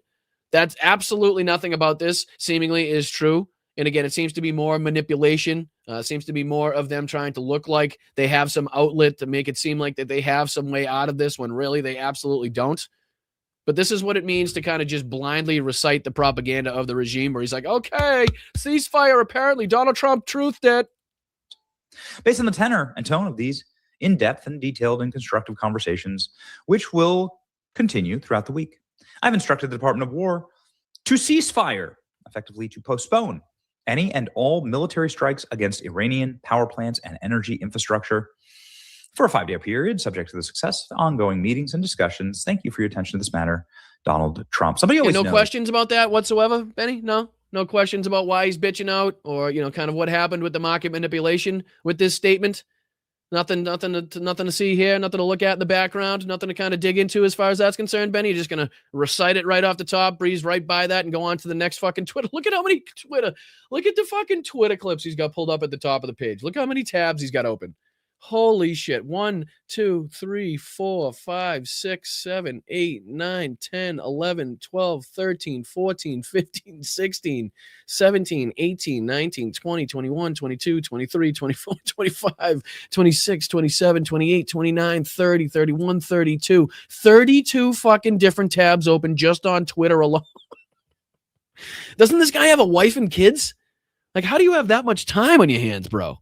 That's absolutely nothing about this seemingly is true. And again, it seems to be more manipulation. Seems to be more of them trying to look like they have some outlet to make it seem like that they have some way out of this when really they absolutely don't. But this is what it means to kind of just blindly recite the propaganda of the regime where he's like, okay, ceasefire, apparently Donald Trump truthed it. Based on the tenor and tone of these in-depth and detailed and constructive conversations, which will continue throughout the week, I've instructed the Department of War to cease fire, effectively to postpone any and all military strikes against Iranian power plants and energy infrastructure for a 5-day period, subject to the success of ongoing meetings and discussions. Thank you for your attention to this matter, Donald Trump. Somebody always knows. Questions about that whatsoever, Benny? No questions about why he's bitching out or, kind of what happened with the market manipulation with this statement. Nothing to see here, nothing to look at in the background, nothing to kind of dig into as far as that's concerned, Benny. You're just going to recite it right off the top, breeze right by that, and go on to the next fucking Twitter. Look at the fucking Twitter clips he's got pulled up at the top of the page. Look how many tabs he's got open. Holy shit. 1, 2, 3, 4, 5, 6, 7, 8, 9, 10, 11, 12, 13, 14, 15, 16, 17, 18, 19, 20, 21, 22, 23, 24, 25, 26, 27, 28, 29, 30, 31, 32. 32 fucking different tabs open just on Twitter alone. Doesn't this guy have a wife and kids? Like, how do you have that much time on your hands, bro?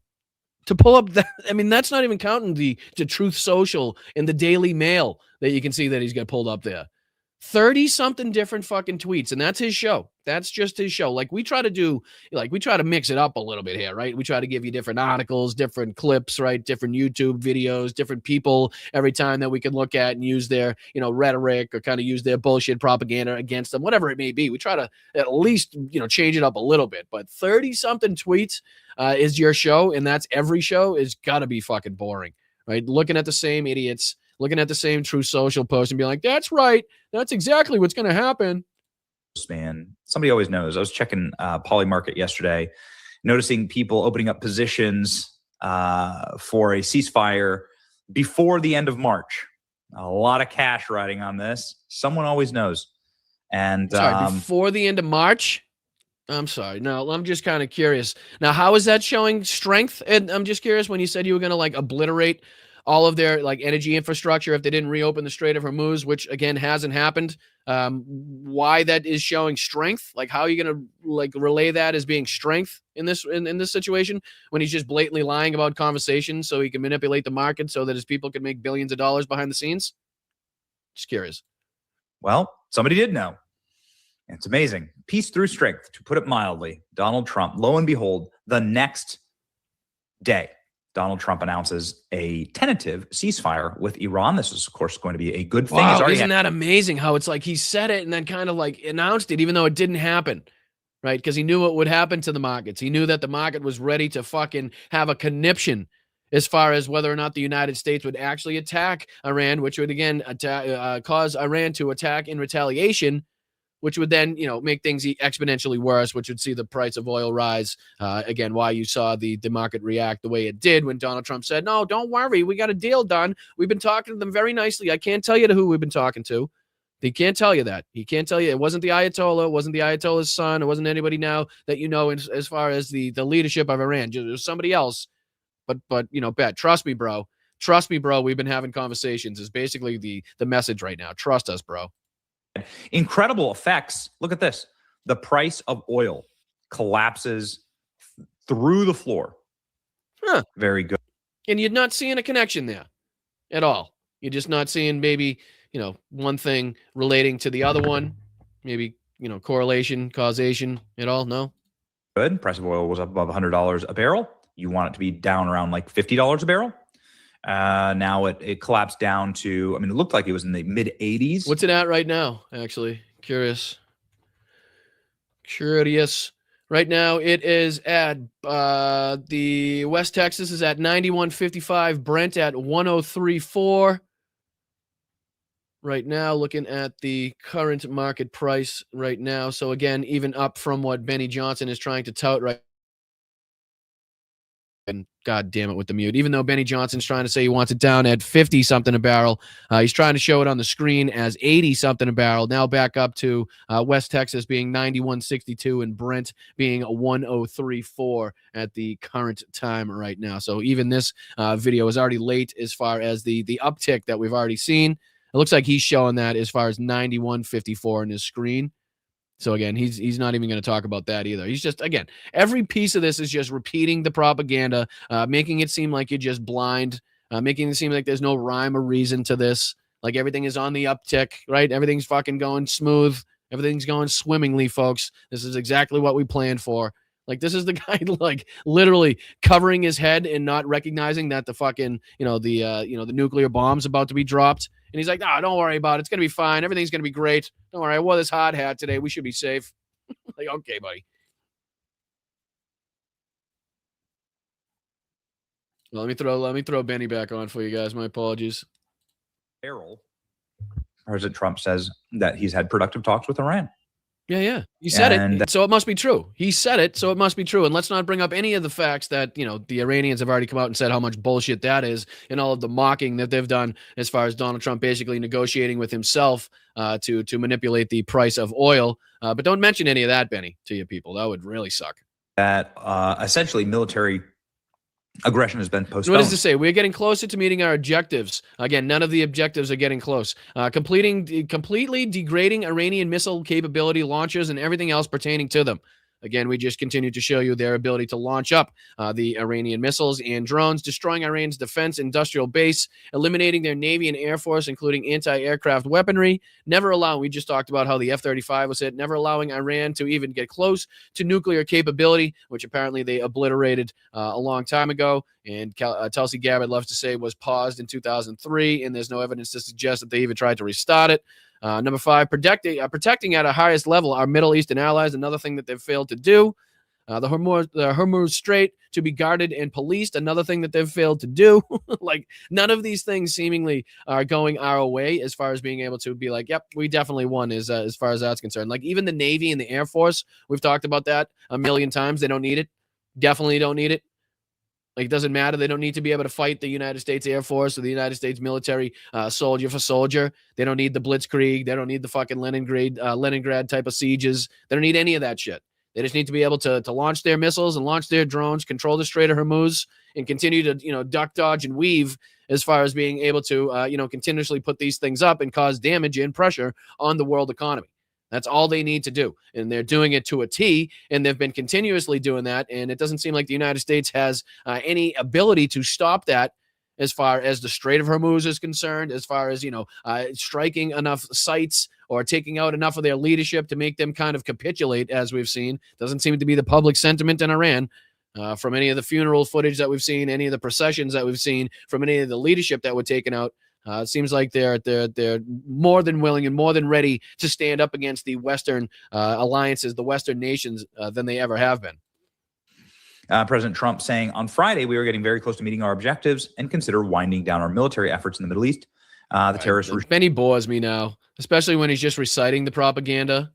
to pull up that. I mean, that's not even counting the Truth Social and the Daily Mail that you can see that he's got pulled up there. 30-something different fucking tweets, and that's his show. That's just his show. Like, we try to mix it up a little bit here, right? We try to give you different articles, different clips, right? Different YouTube videos, different people every time that we can look at and use their, rhetoric or kind of use their bullshit propaganda against them, whatever it may be. We try to at least, change it up a little bit. But 30-something tweets is your show, and that's every show, is got to be fucking boring, right? Looking at the same idiots, looking at the same True Social post and be like, that's right. That's exactly what's going to happen. Man, somebody always knows. I was checking Polymarket yesterday, noticing people opening up positions for a ceasefire before the end of March. A lot of cash riding on this. Someone always knows. And before the end of March? I'm sorry. No, I'm just kind of curious. Now, how is that showing strength? And I'm just curious, when you said you were going to obliterate all of their energy infrastructure if they didn't reopen the Strait of Hormuz, which again hasn't happened. Why that is showing strength? How are you going to relay that as being strength in this situation when he's just blatantly lying about conversations so he can manipulate the market so that his people can make billions of dollars behind the scenes? Just curious. Well, somebody did know. It's amazing. Peace through strength, to put it mildly. Donald Trump, lo and behold, the next day, Donald Trump announces a tentative ceasefire with Iran. This is, of course, going to be a good thing. Wow, isn't that amazing how it's he said it and then kind of announced it, even though it didn't happen, right? Because he knew what would happen to the markets. He knew that the market was ready to fucking have a conniption as far as whether or not the United States would actually attack Iran, which would, again, cause Iran to attack in retaliation, which would then, make things exponentially worse, which would see the price of oil rise. Again, why you saw the market react the way it did when Donald Trump said, no, don't worry, we got a deal done. We've been talking to them very nicely. I can't tell you who we've been talking to. He can't tell you that. He can't tell you. It wasn't the Ayatollah. It wasn't the Ayatollah's son. It wasn't anybody now that as far as the leadership of Iran. It was somebody else. But Bet, trust me, bro. Trust me, bro. We've been having conversations is basically the message right now. Trust us, bro. Incredible effects. Look at this. The price of oil collapses through the floor. Huh. Very good. And you're not seeing a connection there at all. You're just not seeing maybe, one thing relating to the other one. Maybe, correlation, causation at all. No? Good. Price of oil was up above $100 a barrel. You want it to be down around $50 a barrel. Now it collapsed down to, it looked like it was in the mid 80s. What's it at right now? Actually, curious. Right now it is at the West Texas is at 91.55, Brent at 103.4. Right now, looking at the current market price right now. So again, even up from what Benny Johnson is trying to tout right. And God damn it with the mute. Even though Benny Johnson's trying to say he wants it down at 50 something a barrel, he's trying to show it on the screen as 80 something a barrel. Now back up to West Texas being 91.62 and Brent being 103.4 at the current time right now. So even this video is already late as far as the uptick that we've already seen. It looks like he's showing that as far as 91.54 on his screen. So again, he's not even going to talk about that either. He's just, again, every piece of this is just repeating the propaganda, making it seem like you're just blind, making it seem like there's no rhyme or reason to this. Like everything is on the uptick, right? Everything's fucking going smooth. Everything's going swimmingly, folks. This is exactly what we planned for. Like, this is the guy, literally covering his head and not recognizing that the fucking, the nuclear bomb's about to be dropped. And he's like, no, don't worry about it. It's going to be fine. Everything's going to be great. Don't worry. I wore this hard hat today. We should be safe. Okay, buddy. Well, let me throw Benny back on for you guys. My apologies. President Trump says that he's had productive talks with Iran. Yeah. He said it, so it must be true. He said it, so it must be true. And let's not bring up any of the facts that, the Iranians have already come out and said how much bullshit that is and all of the mocking that they've done as far as Donald Trump basically negotiating with himself to manipulate the price of oil. But don't mention any of that, Benny, to you people. That would really suck. That essentially military aggression has been postponed. What does this say? We're getting closer to meeting our objectives. Again, none of the objectives are getting close. Completely degrading Iranian missile capability launchers and everything else pertaining to them. Again, we just continue to show you their ability to launch up the Iranian missiles and drones, destroying Iran's defense industrial base, eliminating their Navy and Air Force, including anti-aircraft weaponry, never allowing, we just talked about how the F-35 was hit, never allowing Iran to even get close to nuclear capability, which apparently they obliterated a long time ago. And Tulsi Gabbard loves to say was paused in 2003, and there's no evidence to suggest that they even tried to restart it. Number 5, protecting at a highest level our Middle Eastern allies, another thing that they've failed to do. The Hormuz Strait to be guarded and policed, another thing that they've failed to do. Like, none of these things seemingly are going our way as far as being able to be like, yep, we definitely won as far as that's concerned. Like, even the Navy and the Air Force, we've talked about that a million times. They don't need it. Definitely don't need it. Like, it doesn't matter. They don't need to be able to fight the United States Air Force or the United States military soldier for soldier. They don't need the Blitzkrieg. They don't need the fucking Leningrad type of sieges. They don't need any of that shit. They just need to be able to launch their missiles and launch their drones, control the Strait of Hormuz, and continue to, duck, dodge, and weave as far as being able to, continuously put these things up and cause damage and pressure on the world economy. That's all they need to do. And they're doing it to a T, and they've been continuously doing that. And it doesn't seem like the United States has any ability to stop that as far as the Strait of Hormuz is concerned, as far as, striking enough sites or taking out enough of their leadership to make them kind of capitulate, as we've seen. Doesn't seem to be the public sentiment in Iran. From any of the funeral footage that we've seen, any of the processions that we've seen, from any of the leadership that were taken out, it seems like they're more than willing and more than ready to stand up against the Western alliances, the Western nations, than they ever have been. President Trump saying on Friday, we are getting very close to meeting our objectives and consider winding down our military efforts in the Middle East. Terrorists. Benny bores me now, especially when he's just reciting the propaganda.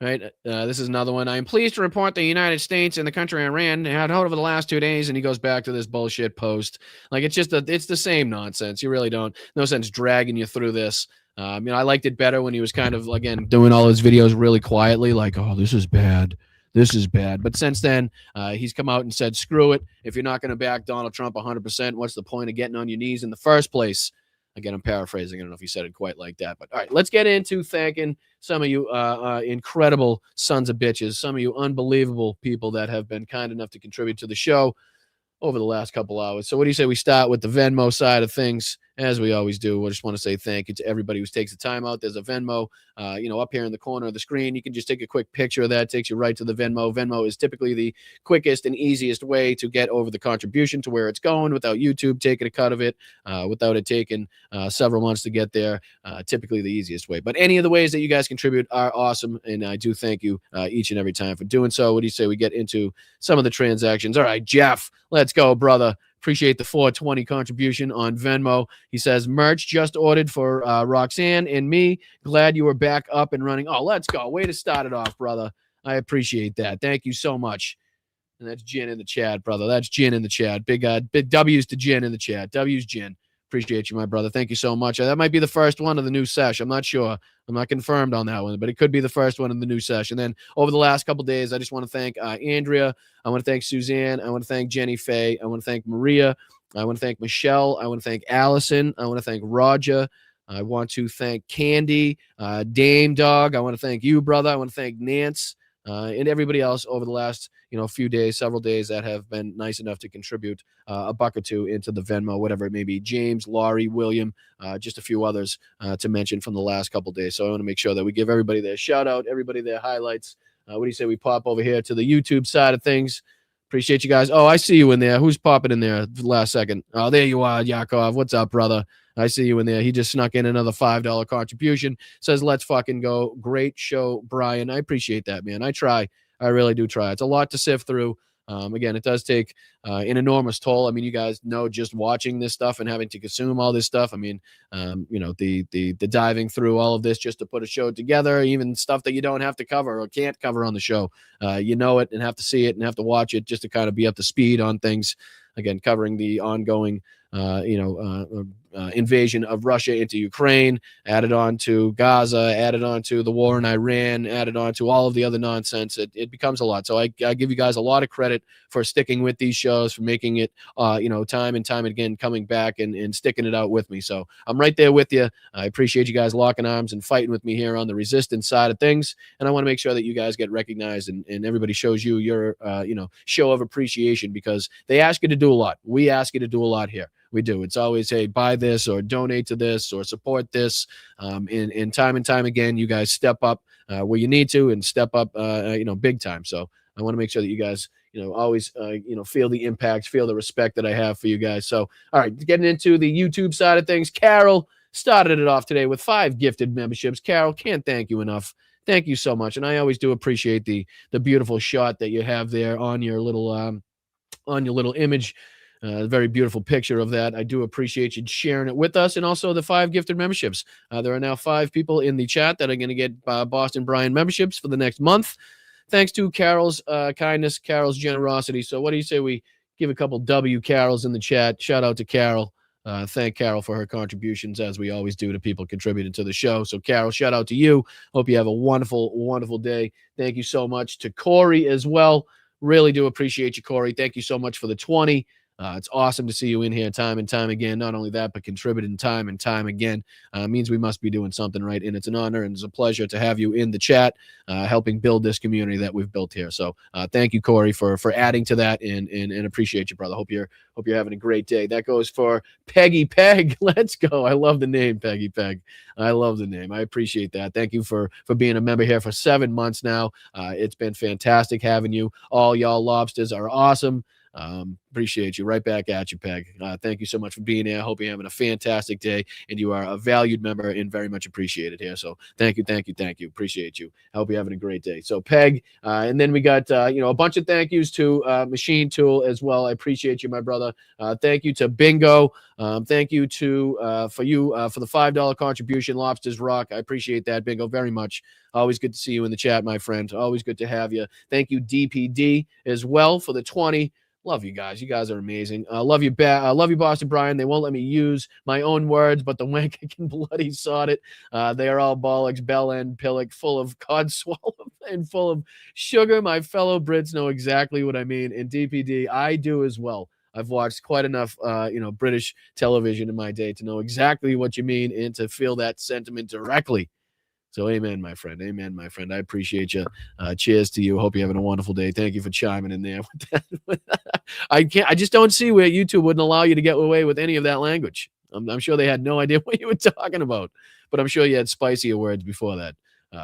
Right. This is another one. I am pleased to report the United States and the country Iran had hold over the last 2 days. And he goes back to this bullshit post. Like, it's the same nonsense. You really don't. No sense dragging you through this. I liked it better when he was kind of, again, doing all his videos really quietly, like, oh, this is bad. This is bad. But since then, he's come out and said, screw it. If you're not going to back Donald Trump 100%, what's the point of getting on your knees in the first place? Again, I'm paraphrasing. I don't know if he said it quite like that. But all right, let's get into thanking some of you incredible sons of bitches, some of you unbelievable people that have been kind enough to contribute to the show over the last couple hours. So what do you say we start with the Venmo side of things, as we always do? I just want to say thank you to everybody who takes the time out. There's a Venmo, up here in the corner of the screen. You can just take a quick picture of that. It takes you right to the Venmo. Venmo is typically the quickest and easiest way to get over the contribution to where it's going without YouTube taking a cut of it, without it taking several months to get there. Typically the easiest way. But any of the ways that you guys contribute are awesome, and I do thank you each and every time for doing so. What do you say we get into some of the transactions? All right, Jeff, let's go, brother. Appreciate the $4.20 contribution on Venmo. He says, merch just ordered for Roxanne and me. Glad you were back up and running. Oh, let's go. Way to start it off, brother. I appreciate that. Thank you so much. And that's Jen in the chat, brother. That's Jen in the chat. Big W's to Jen in the chat. W's Jen. Appreciate you, my brother. Thank you so much. That might be the first one of the new sesh. I'm not sure. I'm not confirmed on that one, but it could be the first one in the new sesh. And then over the last couple of days, I just want to thank Andrea. I want to thank Suzanne. I want to thank Jenny Faye. I want to thank Maria. I want to thank Michelle. I want to thank Allison. I want to thank Roger. I want to thank Candy, Dame Dog. I want to thank you, brother. I want to thank Nance and everybody else over the last few days, several days that have been nice enough to contribute a buck or two into the Venmo, whatever it may be. James, Laurie, William, just a few others to mention from the last couple of days. So I want to make sure that we give everybody their shout out, everybody their highlights. What do you say we pop over here to the YouTube side of things? Appreciate you guys. Oh, I see you in there. Who's popping in there the last second? Oh, there you are, Yakov. What's up, brother? I see you in there. He just snuck in another $5 contribution. Says, let's fucking go. Great show, Brian. I appreciate that, man. I try. I really do try. It's a lot to sift through. Again, it does take an enormous toll. I mean, you guys know just watching this stuff and having to consume all this stuff. I mean, the diving through all of this just to put a show together, even stuff that you don't have to cover or can't cover on the show. You know it and have to see it and have to watch it just to kind of be up to speed on things. Again, covering the ongoing invasion of Russia into Ukraine, added on to Gaza, added on to the war in Iran, added on to all of the other nonsense. It becomes a lot. So I give you guys a lot of credit for sticking with these shows, for making it, time and time again, coming back and sticking it out with me. So I'm right there with you. I appreciate you guys locking arms and fighting with me here on the resistance side of things. And I want to make sure that you guys get recognized and everybody shows you your, show of appreciation, because they ask you to do a lot. We ask you to do a lot here. We do. It's always, hey, buy this or donate to this or support this. And time and time again, you guys step up where you need to and step up, big time. So I want to make sure that you guys, always, feel the impact, feel the respect that I have for you guys. So, all right, getting into the YouTube side of things, Carol started it off today with 5 gifted memberships. Carol, can't thank you enough. Thank you so much. And I always do appreciate the beautiful shot that you have there on your little image. Very beautiful picture of that. I do appreciate you sharing it with us. And also the 5 gifted memberships. There are now 5 people in the chat that are going to get Boston Brian memberships for the next month. Thanks to Carol's kindness, Carol's generosity. So what do you say we give a couple W Carols in the chat? Shout out to Carol. Thank Carol for her contributions, as we always do to people contributing to the show. So Carol, shout out to you. Hope you have a wonderful, wonderful day. Thank you so much to Corey as well. Really do appreciate you, Corey. Thank you so much for the 20. It's awesome to see you in here time and time again. Not only that, but contributing time and time again means we must be doing something right. And it's an honor and it's a pleasure to have you in the chat, helping build this community that we've built here. So thank you, Corey, for adding to that and appreciate you, brother. Hope you're having a great day. That goes for Peggy Peg. Let's go. I love the name, Peggy Peg. I love the name. I appreciate that. Thank you for being a member here for 7 months now. It's been fantastic having you. All y'all lobsters are awesome. Appreciate you. Right back at you, Peg. Thank you so much for being here. I hope you're having a fantastic day and you are a valued member and very much appreciated here. So thank you. Appreciate you. I hope you're having a great day. So Peg, and then we got, a bunch of thank yous to Machine Tool as well. I appreciate you, my brother. Thank you to Bingo. Thank you to, for the $5 contribution, Lobsters Rock. I appreciate that, Bingo, very much. Always good to see you in the chat, my friend. Always good to have you. Thank you, DPD, as well, for the 20. Love you guys. You guys are amazing. Love you, Boston Brian. They won't let me use my own words, but the wank can bloody sod it. They are all bollocks, bell end, pillock, full of cod swallow and full of sugar. My fellow Brits know exactly what I mean. And DPD, I do as well. I've watched quite enough, British television in my day to know exactly what you mean and to feel that sentiment directly. So amen, my friend. Amen, my friend. I appreciate you. Cheers to you. Hope you're having a wonderful day. Thank you for chiming in there with that. I just don't see where YouTube wouldn't allow you to get away with any of that language. I'm sure they had no idea what you were talking about, but I'm sure you had spicier words before that.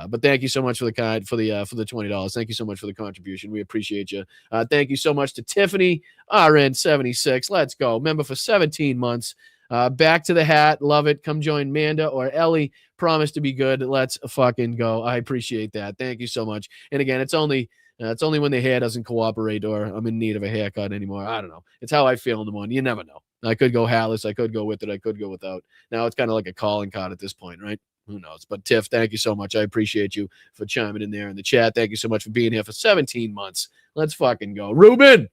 But thank you so much for the $20. Thank you so much for the contribution. We appreciate you. Thank you so much to Tiffany RN76. Let's go. Member for 17 months. Back to the hat. Love it. Come join Manda or Ellie. Promise to be good. Let's fucking go. I appreciate that. Thank you so much. And again, it's only when the hair doesn't cooperate or I'm in need of a haircut anymore. I don't know. It's how I feel in the morning. You never know. I could go hairless. I could go with it. I could go without. Now it's kind of like a calling card at this point, right? Who knows? But Tiff, thank you so much. I appreciate you for chiming in there in the chat. Thank you so much for being here for 17 months. Let's fucking go. Ruben!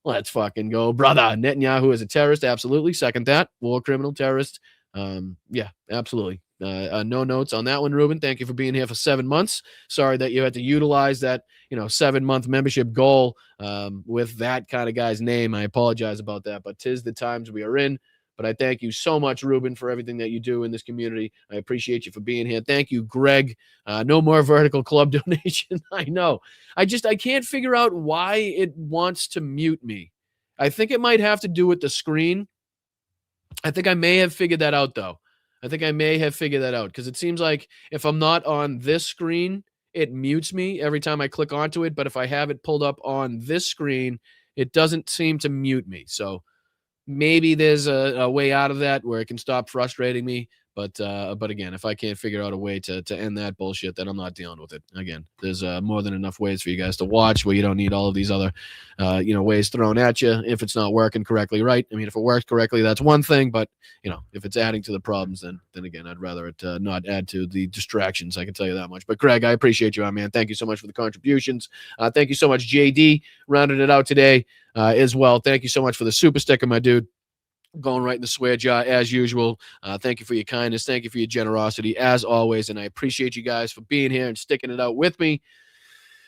Let's fucking go, brother. Netanyahu is a terrorist. Absolutely. Second that. War criminal, terrorist. Yeah, absolutely. No notes on that one, Ruben. Thank you for being here for 7 months. Sorry that you had to utilize that, 7-month membership goal with that kind of guy's name. I apologize about that, but 'tis the times we are in. But I thank you so much, Ruben, for everything that you do in this community. I appreciate you for being here. Thank you, Greg. No more vertical club donation. I know. I can't figure out why it wants to mute me. I think it might have to do with the screen. I think I may have figured that out, though. Because it seems like if I'm not on this screen, it mutes me every time I click onto it. But if I have it pulled up on this screen, it doesn't seem to mute me. So maybe there's a way out of that where it can stop frustrating me. But again, if I can't figure out a way to end that bullshit, then I'm not dealing with it. Again, there's more than enough ways for you guys to watch where you don't need all of these other, ways thrown at you if it's not working correctly, right? I mean, if it works correctly, that's one thing. But, if it's adding to the problems, then again, I'd rather it not add to the distractions. I can tell you that much. But Greg, I appreciate you, my man. Thank you so much for the contributions. Thank you so much, JD, rounded it out today as well. Thank you so much for the super sticker, my dude. going right in the swear jar as usual. Thank you for your kindness. Thank you for your generosity as always. And I appreciate you guys for being here and sticking it out with me.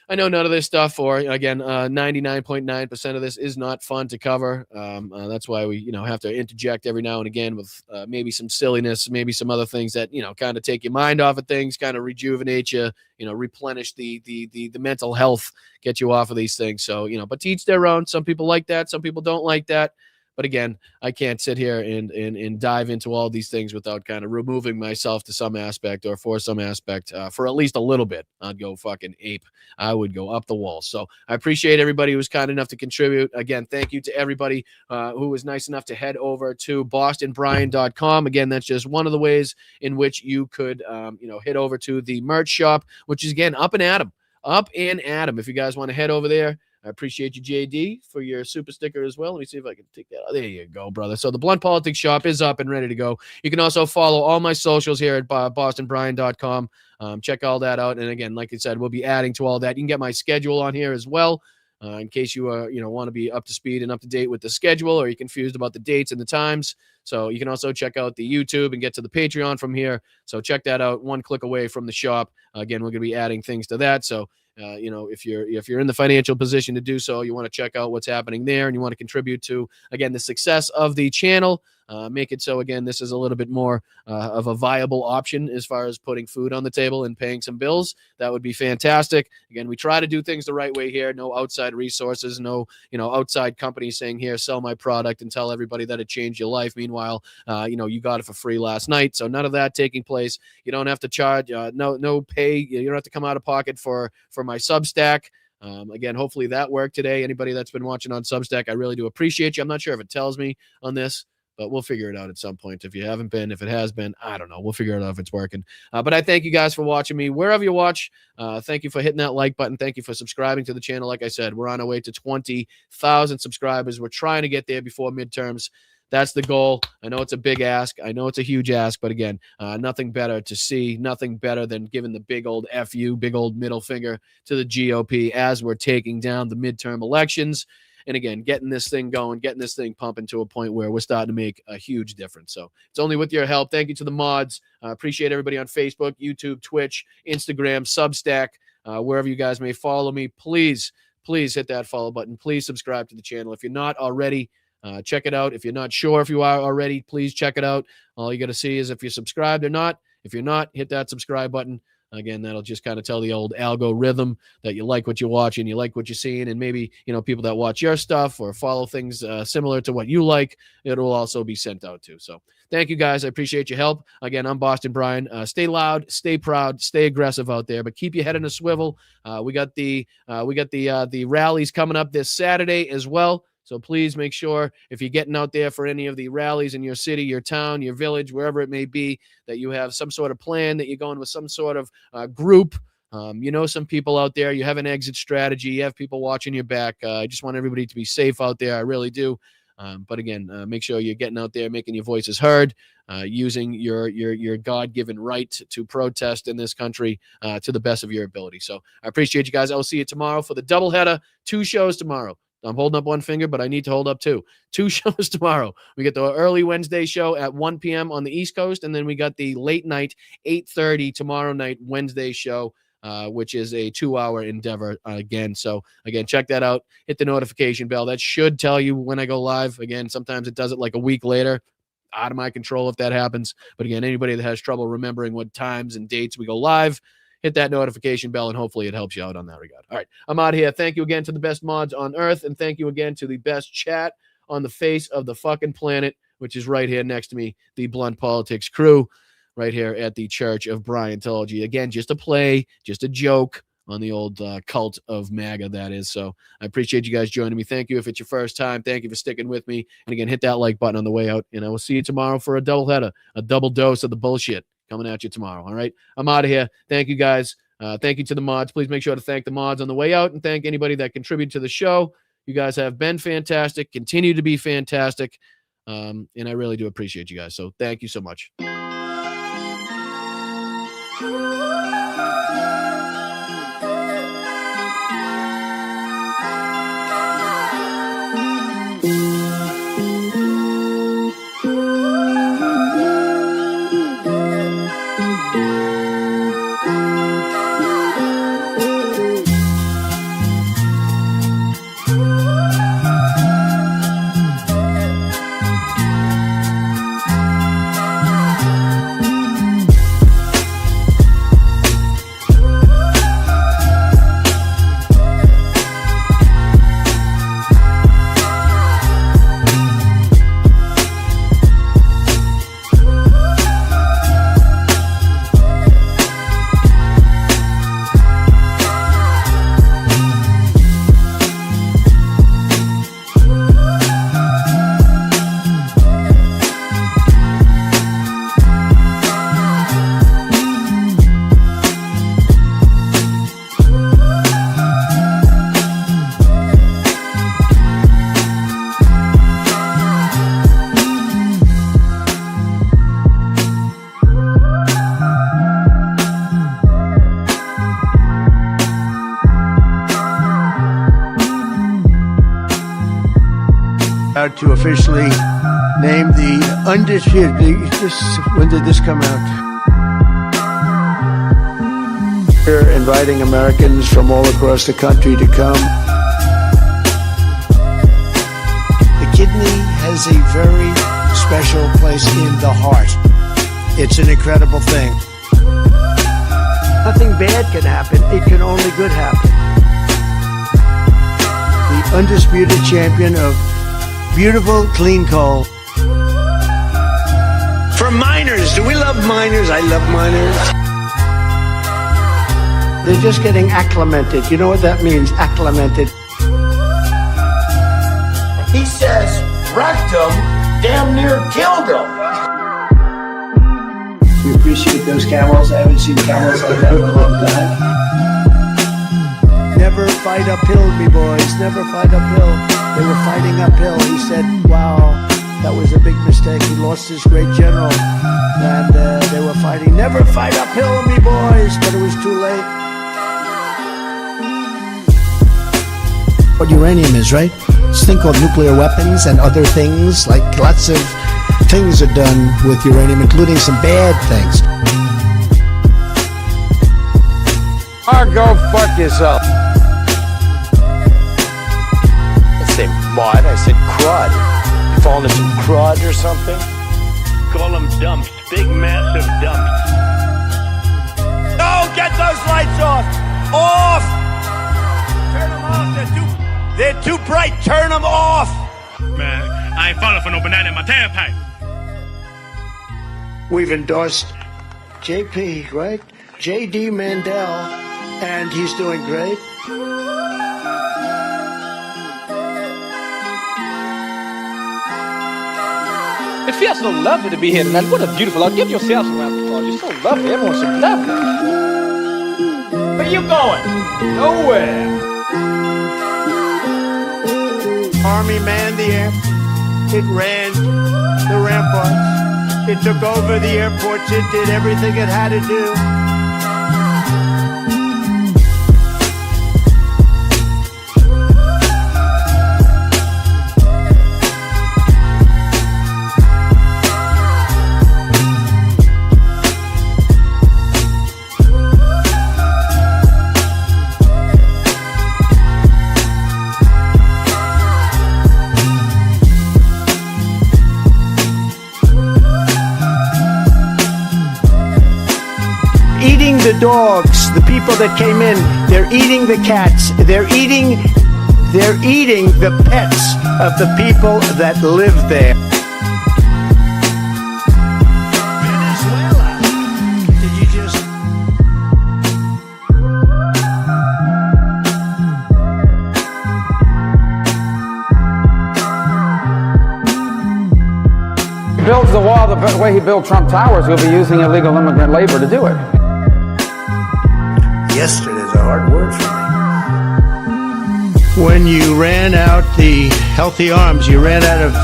I know none of this stuff, or again, 99.9% of this is not fun to cover. That's why we, have to interject every now and again with maybe some silliness, maybe some other things that, kind of take your mind off of things, kind of rejuvenate you, replenish the mental health, get you off of these things. So, but to each their own. Some people like that. Some people don't like that. But again, I can't sit here and dive into all these things without kind of removing myself to some aspect or for some aspect for at least a little bit. I'd go fucking ape. I would go up the wall. So I appreciate everybody who was kind enough to contribute. Again, thank you to everybody who was nice enough to head over to bostonbrian.com. Again, that's just one of the ways in which you could, head over to the merch shop, which is, again, up and at 'em. Up and at 'em. If you guys want to head over there, I appreciate you, JD, for your super sticker as well. Let me see if I can take that out. There you go, brother. So the Blunt Politics shop is up and ready to go. You can also follow all my socials here at bostonbrian.com. Check all that out. And again, like I said, we'll be adding to all that. You can get my schedule on here as well, in case you want to be up to speed and up to date with the schedule, or you're confused about the dates and the times. So you can also check out the YouTube and get to the Patreon from here. So check that out. One click away from the shop. Again, we're going to be adding things to that. So if you're in the financial position to do so, you want to check out what's happening there, and you want to contribute to, again, the success of the channel. Make it so, again, this is a little bit more of a viable option as far as putting food on the table and paying some bills. That would be fantastic. Again, we try to do things the right way here. No outside resources, no outside companies saying, here, sell my product and tell everybody that it changed your life. Meanwhile, you got it for free last night. So none of that taking place. You don't have to charge, no pay. You don't have to come out of pocket for my Substack. Again, hopefully that worked today. Anybody that's been watching on Substack, I really do appreciate you. I'm not sure if it tells me on this, but we'll figure it out at some point. If you haven't been, if it has been, I don't know. We'll figure it out if it's working. But I thank you guys for watching me wherever you watch. Thank you for hitting that like button. Thank you for subscribing to the channel. Like I said, we're on our way to 20,000 subscribers. We're trying to get there before midterms. That's the goal. I know it's a big ask. I know it's a huge ask, but again, nothing better to see, nothing better than giving the big old FU, big old middle finger to the GOP as we're taking down the midterm elections. And again, getting this thing going, getting this thing pumping to a point where we're starting to make a huge difference. So it's only with your help. Thank you to the mods. Appreciate everybody on Facebook, YouTube, Twitch, Instagram, Substack, wherever you guys may follow me. Please hit that follow button. Please subscribe to the channel. If you're not already, check it out. If you're not sure if you are already, please check it out. All you got to see is if you're subscribed or not. If you're not, hit that subscribe button. Again, that'll just kind of tell the old algorithm that you like what you're watching, you like what you're seeing, and maybe, people that watch your stuff or follow things similar to what you like, it will also be sent out to. So thank you guys. I appreciate your help. Again, I'm Boston Brian. Stay loud, stay proud, stay aggressive out there, but keep your head in a swivel. We got the rallies coming up this Saturday as well. So please make sure if you're getting out there for any of the rallies in your city, your town, your village, wherever it may be, that you have some sort of plan, that you're going with some sort of group. Some people out there, you have an exit strategy, you have people watching your back. I just want everybody to be safe out there. I really do. But again, make sure you're getting out there, making your voices heard, using your God-given right to protest in this country to the best of your ability. So I appreciate you guys. I will see you tomorrow for the doubleheader. 2 shows tomorrow. I'm holding up one finger, but I need to hold up two. 2 shows tomorrow. We get the early Wednesday show at 1 p.m. on the East Coast, and then we got the late night, 8:30 tomorrow night Wednesday show, which is a 2-hour endeavor again. So, again, check that out. Hit the notification bell. That should tell you when I go live. Again, sometimes it does it like a week later. Out of my control if that happens. But, again, anybody that has trouble remembering what times and dates we go live, hit that notification bell, and hopefully it helps you out on that regard. All right, I'm out of here. Thank you again to the best mods on Earth, and thank you again to the best chat on the face of the fucking planet, which is right here next to me, the Blunt Politics crew, right here at the Church of Briantology. Again, just a play, just a joke on the old cult of MAGA, that is. So I appreciate you guys joining me. Thank you if it's your first time. Thank you for sticking with me. And again, hit that like button on the way out, and I will see you tomorrow for a doubleheader, a double dose of the bullshit coming at you tomorrow. All right, I'm out of here. Thank you guys. Thank you to the mods. Please make sure to thank the mods on the way out, and thank anybody that contributed to the show. You guys have been fantastic, continue to be fantastic, and I really do appreciate you guys. So thank you so much. To officially name the undisputed. When did this come out? We're inviting Americans from all across the country to come. The kidney has a very special place in the heart. It's an incredible thing. Nothing bad can happen. It can only good happen. The undisputed champion of beautiful, clean coal. For miners, do we love miners? I love miners. They're just getting acclimated. You know what that means, acclimated? He says rectum damn near killed him. We appreciate those camels. I haven't seen camels like that in a long time. Never fight uphill, me boys. Never fight uphill. They were fighting uphill. He said, wow, that was a big mistake. He lost his great general. And they were fighting. Never fight uphill, me boys. But it was too late. What uranium is, right? It's a thing called nuclear weapons and other things. Like lots of things are done with uranium, including some bad things. Oh, go fuck yourself. I said mud, I said crud. You fall into some crud or something? Call them dumps. Big, massive dumps. No, get those lights off! Off! Turn them off, they're too bright, turn them off! Man, I ain't falling for no banana in my tailpipe. We've endorsed JP, right? JD Mandel, and he's doing great. It feels so lovely to be here tonight. What a beautiful out. Give yourselves a round of applause. You're so lovely. Everyone's so lovely. Where you going? Nowhere. Army manned the air. It ran the ramparts. It took over the airports. It did everything it had to do. The dogs, the people that came in, they're eating the cats, they're eating the pets of the people that live there. Venezuela, did you just... He builds the wall the way he built Trump Towers. He'll be using illegal immigrant labor to do it. Yesterday's a hard word for me. When you ran out the healthy arms, you ran out of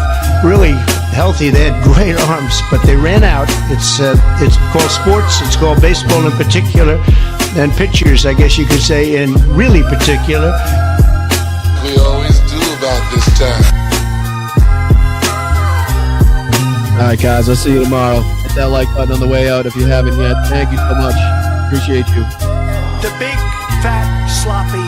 really healthy, they had great arms, but they ran out. It's called sports, it's called baseball in particular, and pitchers, I guess you could say, in really particular. We always do about this time. All right, guys, I'll see you tomorrow. Hit that like button on the way out if you haven't yet. Thank you so much. Appreciate you. The big, fat, sloppy